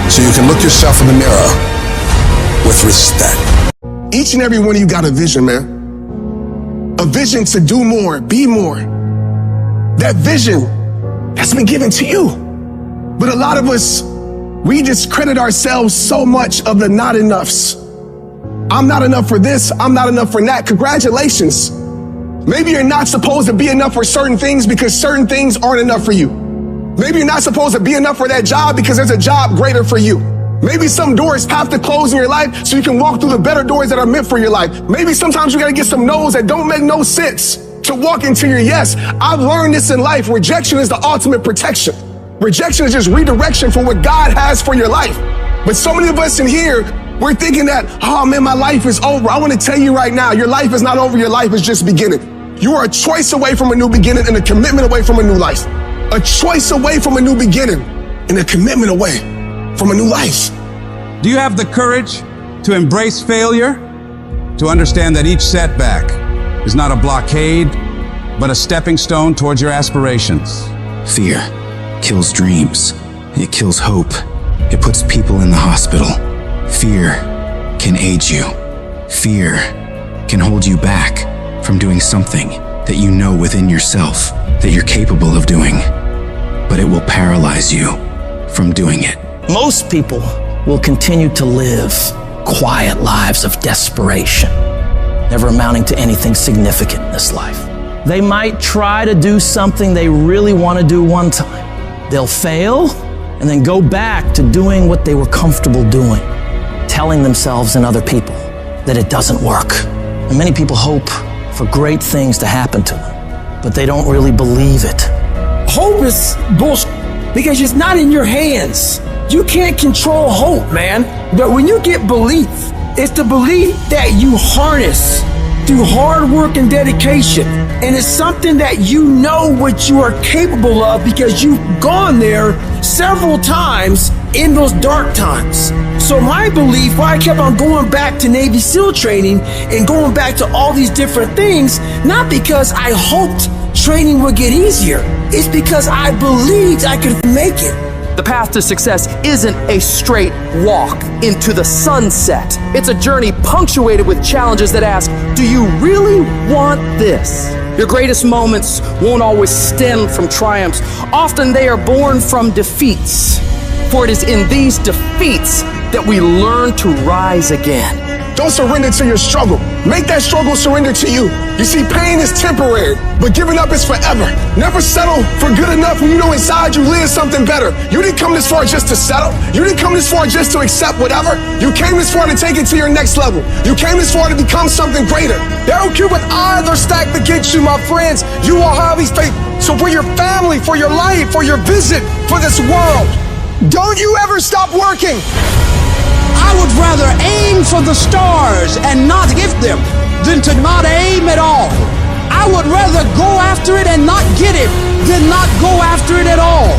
So you can look yourself in the mirror with respect. Each and every one of you got a vision, man. A vision to do more, be more. That vision has been given to you. But a lot of us, we discredit ourselves so much of the not enoughs. I'm not enough for this, I'm not enough for that. Congratulations. Maybe you're not supposed to be enough for certain things because certain things aren't enough for you. Maybe you're not supposed to be enough for that job because there's a job greater for you. Maybe some doors have to close in your life so you can walk through the better doors that are meant for your life. Maybe sometimes you gotta get some no's that don't make no sense to walk into your yes. I've learned this in life. Rejection is the ultimate protection. Rejection is just redirection for what God has for your life. But so many of us in here, we're thinking that, oh man, my life is over. I want to tell you right now, your life is not over. Your life is just beginning. You are a choice away from a new beginning and a commitment away from a new life. A choice away from a new beginning and a commitment away from a new life. Do you have the courage to embrace failure? To understand that each setback is not a blockade, but a stepping stone towards your aspirations? Fear kills dreams. It kills hope. It puts people in the hospital. Fear can age you. Fear can hold you back from doing something that you know within yourself that you're capable of doing, but it will paralyze you from doing it. Most people will continue to live quiet lives of desperation, never amounting to anything significant in this life. They might try to do something they really want to do one time. They'll fail and then go back to doing what they were comfortable doing, telling themselves and other people that it doesn't work. And many people hope for great things to happen to them, but they don't really believe it. Hope is bullshit because it's not in your hands. You can't control hope, man. But when you get belief, it's the belief that you harness through hard work and dedication. And it's something that you know what you are capable of because you've gone there several times in those dark times. So my belief, why I kept on going back to Navy SEAL training and going back to all these different things, not because I hoped training would get easier. It's because I believed I could make it. The path to success isn't a straight walk into the sunset. It's a journey punctuated with challenges that ask, do you really want this? Your greatest moments won't always stem from triumphs. Often they are born from defeats. For it is in these defeats that we learn to rise again. Don't surrender to your struggle. Make that struggle surrender to you. You see, pain is temporary, but giving up is forever. Never settle for good enough when you know inside you live something better. You didn't come this far just to settle. You didn't come this far just to accept whatever. You came this far to take it to your next level. You came this far to become something greater. There don't care what odds are stacked against you, my friends. You are highly faithful. So for your family, for your life, for your visit, for this world, don't you ever stop working. I would rather aim for the stars and not hit them than to not aim at all. I would rather go after it and not get it than not go after it at all.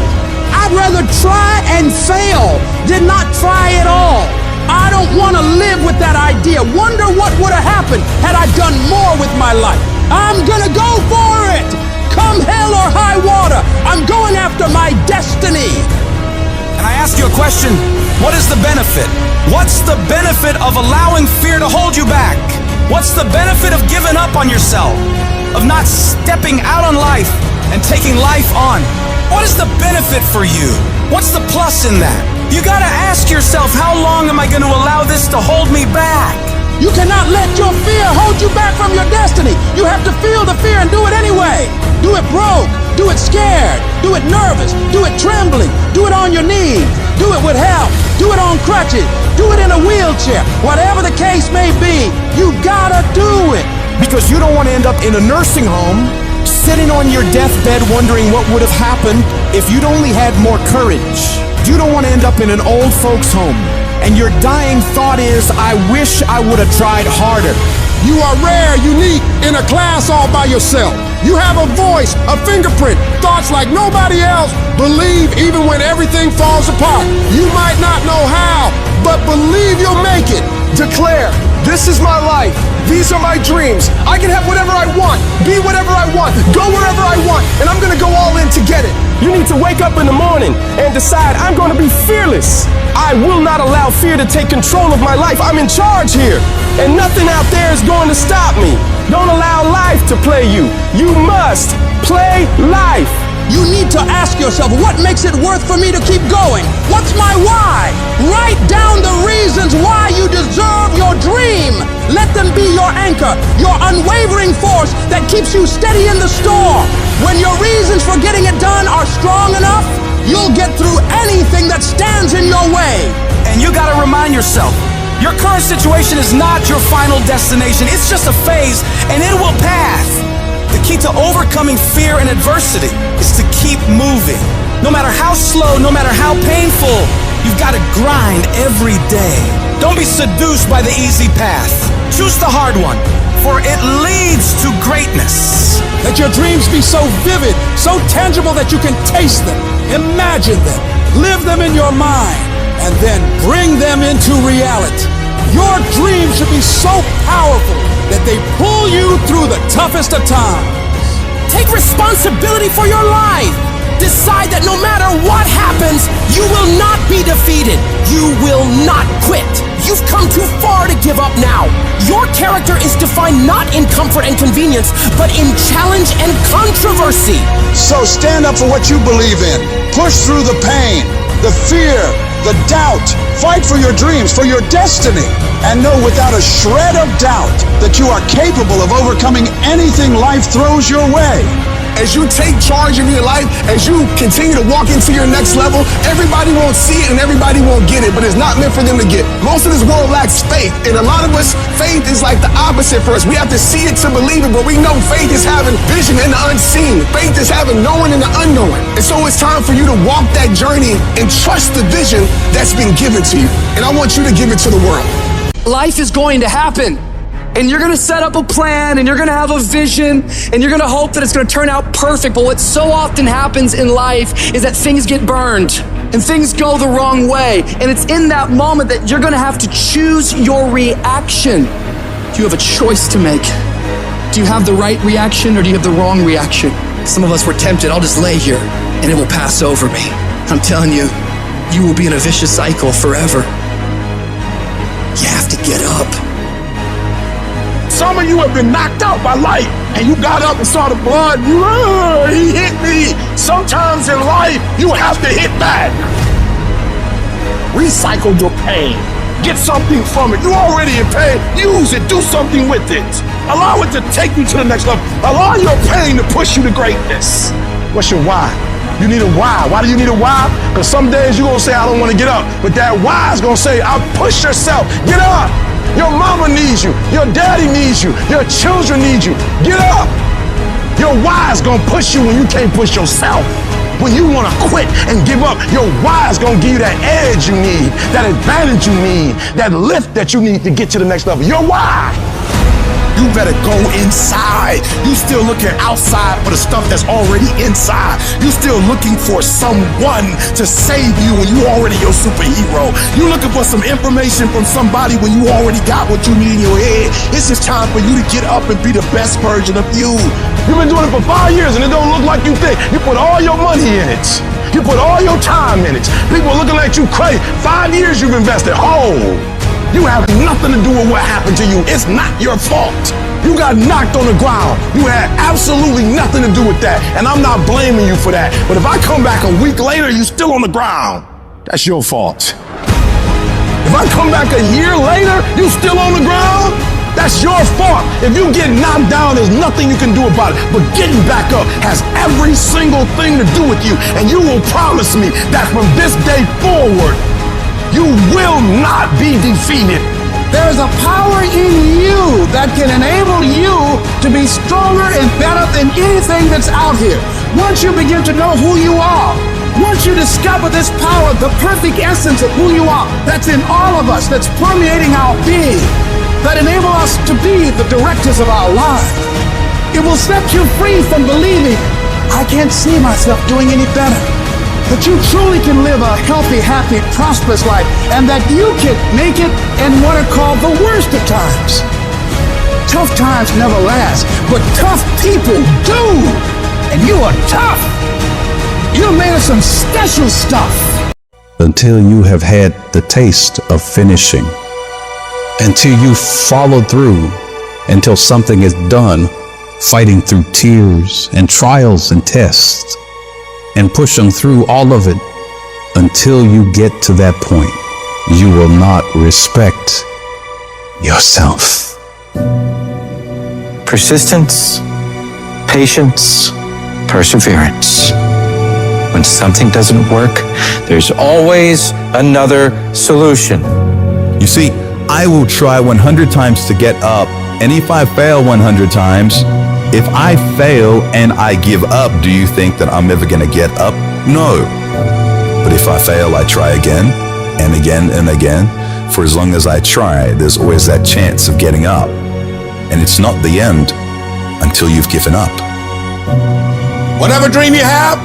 I'd rather try and fail than not try at all. I don't want to live with that idea. Wonder what would have happened had I done more with my life. I'm gonna go for it. Come hell or high water, I'm going after my destiny. And I ask you a question, what is the benefit? What's the benefit of allowing fear to hold you back? What's the benefit of giving up on yourself? Of not stepping out on life and taking life on? What is the benefit for you? What's the plus in that? You gotta ask yourself, how long am I gonna allow this to hold me back? You cannot let your fear hold you back from your destiny. You have to feel the fear and do it anyway. Do it broke, do it scared, do it nervous, do it trembling, do it on your knees, do it with help, do it on crutches, do it in a wheelchair. Whatever the case may be, you gotta do it. Because you don't want to end up in a nursing home, sitting on your deathbed wondering what would have happened if you'd only had more courage. You don't want to end up in an old folks home, and your dying thought is, I wish I would have tried harder. You are rare, unique, in a class all by yourself. You have a voice, a fingerprint, thoughts like nobody else. Believe even when everything falls apart. You might not know how, but believe you'll make it. Declare, this is my life. These are my dreams. I can have whatever I want, be whatever I want, go wherever I want, and I'm gonna go all in to get it. You need to wake up in the morning and decide, I'm going to be fearless. I will not allow fear to take control of my life. I'm in charge here, and nothing out there is going to stop me. Don't allow life to play you. You must play life. You need to ask yourself, what makes it worth for me to keep going? What's my why? Write down the reasons why you deserve your dream. Let them be your anchor, your unwavering force that keeps you steady in the storm. When your reasons for getting it done are strong enough, you'll get through anything that stands in your way. And you gotta remind yourself, your current situation is not your final destination. It's just a phase, and it will pass. The key to overcoming fear and adversity is to keep moving. No matter how slow, no matter how painful, you've got to grind every day. Don't be seduced by the easy path. Choose the hard one, for it leads to greatness. Let your dreams be so vivid, so tangible that you can taste them, imagine them, live them in your mind, and and then bring them into reality. Your dreams should be so powerful that they pull you through the toughest of times. Take responsibility for your life. Decide that no matter what happens, you will not be defeated. You will not quit. You've come too far to give up now. Your character is defined not in comfort and convenience, but in challenge and controversy. So stand up for what you believe in. Push through the pain, the fear, the doubt. Fight for your dreams, for your destiny. And know without a shred of doubt that you are capable of overcoming anything life throws your way. As you take charge of your life, as you continue to walk into your next level, everybody won't see it and everybody won't get it, but it's not meant for them to get. Most of this world lacks faith, and a lot of us, faith is like the opposite for us. We have to see it to believe it, but we know faith is having vision in the unseen. Faith is having knowing in the unknown. And so it's time for you to walk that journey and trust the vision that's been given to you. And I want you to give it to the world. Life is going to happen. And you're gonna set up a plan, and you're gonna have a vision, and you're gonna hope that it's gonna turn out perfect. But what so often happens in life is that things get burned, and things go the wrong way. And it's in that moment that you're gonna have to choose your reaction. You have a choice to make. Do you have the right reaction, or do you have the wrong reaction? Some of us were tempted, I'll just lay here, and it will pass over me. I'm telling you, you will be in a vicious cycle forever. You have to get up. Some of you have been knocked out by life, and you got up and saw the blood. He hit me. Sometimes in life, you have to hit back. Recycle your pain. Get something from it. You already in pain. Use it. Do something with it. Allow it to take you to the next level. Allow your pain to push you to greatness. What's your why? You need a why. Why do you need a why? Because some days you're going to say, I don't want to get up. But that why is going to say, I'll push yourself. Get up. Your mama needs you. Your daddy needs you. Your children need you. Get up. Your why is gonna push you when you can't push yourself. When you wanna quit and give up, your why is gonna give you that edge you need, that advantage you need, that lift that you need to get to the next level. Your why. You better go inside. You still looking outside for the stuff that's already inside. You still looking for someone to save you when you already your superhero. You looking for some information from somebody when you already got what you need in your head. It's just time for you to get up and be the best version of you. You've been doing it for 5 years and it don't look like you think. You put all your money in it. You put all your time in it. People are looking at you crazy. 5 years you've invested. You have nothing to do with what happened to you. It's not your fault. You got knocked on the ground. You had absolutely nothing to do with that. And I'm not blaming you for that. But if I come back a week later, you're still on the ground. That's your fault. If I come back a year later, you still on the ground, that's your fault. If you get knocked down, there's nothing you can do about it. But getting back up has every single thing to do with you. And you will promise me that from this day forward, you will not be defeated. There's a power in you that can enable you to be stronger and better than anything that's out here. Once you begin to know who you are, once you discover this power, the perfect essence of who you are, that's in all of us, that's permeating our being, that enable us to be the directors of our lives, it will set you free from believing, I can't see myself doing any better. That you truly can live a healthy, happy, prosperous life, and that you can make it in what are called the worst of times. Tough times never last, but tough people do. And you are tough. You're made of some special stuff. Until you have had the taste of finishing, until you follow through, until something is done, fighting through tears and trials and tests, and pushing through all of it. Until you get to that point, you will not respect yourself. Persistence, patience, perseverance. When something doesn't work, there's always another solution. You see, I will try 100 times to get up, and if I fail 100 times, if I fail and I give up, do you think that I'm ever going to get up? No. But if I fail, I try again and again and again. For as long as I try, there's always that chance of getting up. And it's not the end until you've given up. Whatever dream you have,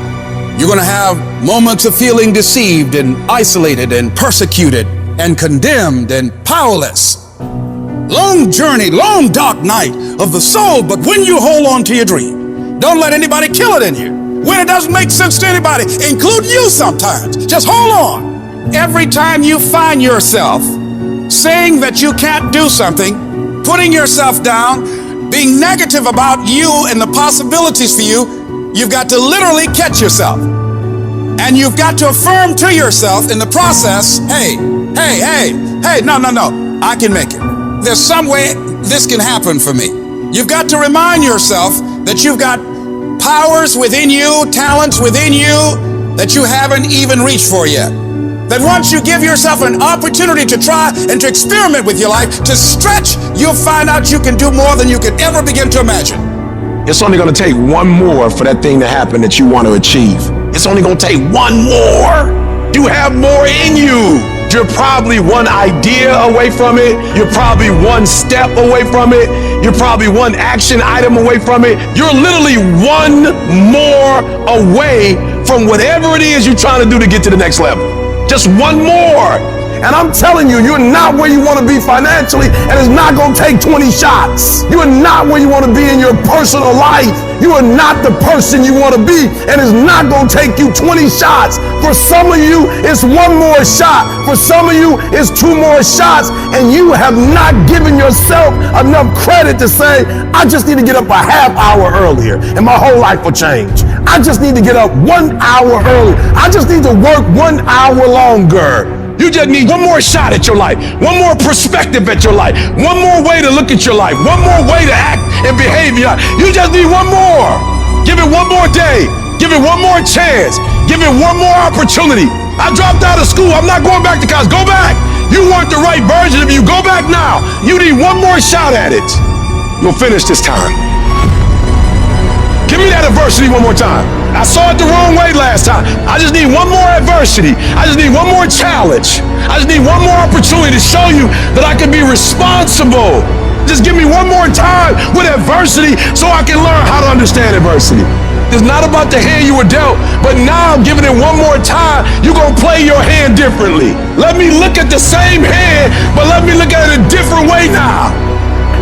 You're going to have moments of feeling deceived and isolated and persecuted and condemned and powerless. Long journey, long dark night of the soul, but when you hold on to your dream, don't let anybody kill it in you. When it doesn't make sense to anybody, including you sometimes, just hold on. Every time you find yourself saying that you can't do something, putting yourself down, being negative about you and the possibilities for you, you've got to literally catch yourself. And you've got to affirm to yourself in the process, hey, no, I can make it. There's some way this can happen for me. You've got to remind yourself that you've got powers within you, talents within you that you haven't even reached for yet. That once you give yourself an opportunity to try and to experiment with your life, to stretch, you'll find out you can do more than you could ever begin to imagine. It's only going to take one more for that thing to happen that you want to achieve. It's only going to take one more. You have more in you. You're probably one idea away from it. You're probably one step away from it. You're probably one action item away from it. You're literally one more away from whatever it is you're trying to do to get to the next level. Just one more. And I'm telling you, you're not where you want to be financially, and it's not going to take 20 shots. You are not where you want to be in your personal life. You are not the person you want to be, and it's not going to take you 20 shots. For some of you, it's one more shot. For some of you, it's two more shots, and you have not given yourself enough credit to say, I just need to get up a half hour earlier, and my whole life will change. I just need to get up 1 hour earlier. I just need to work 1 hour longer. You just need one more shot at your life, one more perspective at your life, one more way to look at your life, one more way to act and behave. You just need one more. Give it one more day. Give it one more chance. Give it one more opportunity. I dropped out of school. I'm not going back to college. Go back. You weren't the right version of you. Go back now. You need one more shot at it. You'll finish this time. Give me that adversity one more time. I saw it the wrong way last time. I just need one more adversity. I just need one more challenge. I just need one more opportunity to show you that I can be responsible. Just give me one more time with adversity so I can learn how to understand adversity. It's not about the hand you were dealt, but now I'm giving it one more time. You're going to play your hand differently. Let me look at the same hand, but let me look at it a different way now.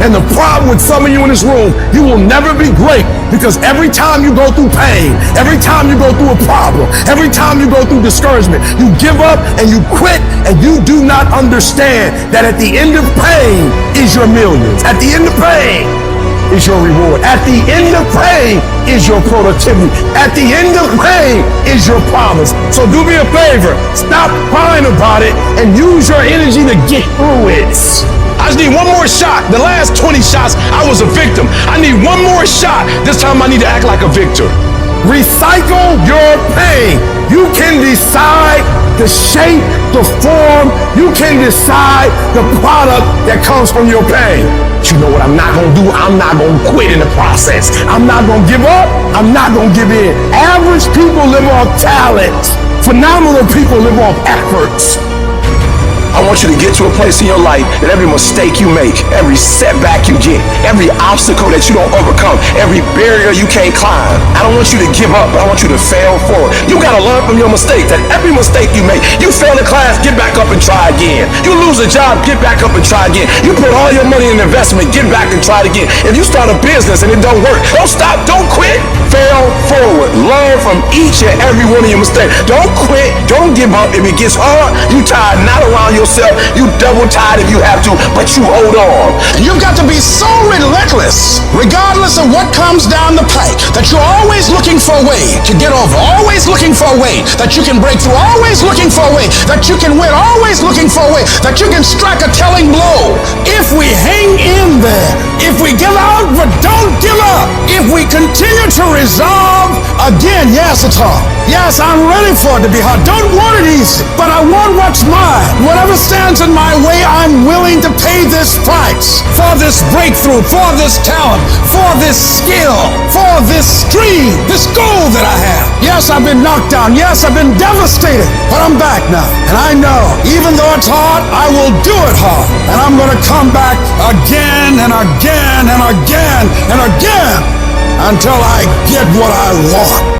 And the problem with some of you in this room, you will never be great because every time you go through pain, every time you go through a problem, every time you go through discouragement, you give up and you quit, and you do not understand that at the end of pain is your millions. At the end of pain is your reward. At the end of pain is your productivity. At the end of pain is your promise. So do me a favor, stop crying about it and use your energy to get through it. I just need one more shot. The last 20 shots, I was a victim. I need one more shot. This time I need to act like a victor. Recycle your pain. You can decide the shape, the form. You can decide the product that comes from your pain. But you know what I'm not going to do? I'm not going to quit in the process. I'm not going to give up. I'm not going to give in. Average people live off talent. Phenomenal people live off efforts. I want you to get to a place in your life that every mistake you make, every setback you get, every obstacle that you don't overcome, every barrier you can't climb, I don't want you to give up, but I want you to fail forward. You gotta learn from your mistakes, that every mistake you make, you fail in class, get back up and try again. You lose a job, get back up and try again. You put all your money in investment, get back and try it again. If you start a business and it don't work, don't stop, don't quit. Fail forward. Learn from each and every one of your mistakes. Don't quit, don't give up. If it gets hard, you tie a knot around yourself, you double tied if you have to, but you hold on. You've got to be so relentless, regardless of what comes down the pike, that you're always looking for a way to get over, always looking for a way that you can break through, always looking for a way that you can win, always looking for a way that you can strike a telling blow. If we hang in there, if we give out but don't give up, if we continue to resolve, again, yes, it's hard. Yes, I'm ready for it to be hard. Don't want it easy, but I want what's mine. Whatever stands in my way, I'm willing to pay this price for this breakthrough, for this talent, for this skill, for this dream, this goal that I have. Yes, I've been knocked down. Yes, I've been devastated, but I'm back now. And I know, even though it's hard, I will do it hard. And I'm going to come back again and again and again and again until I get what I want.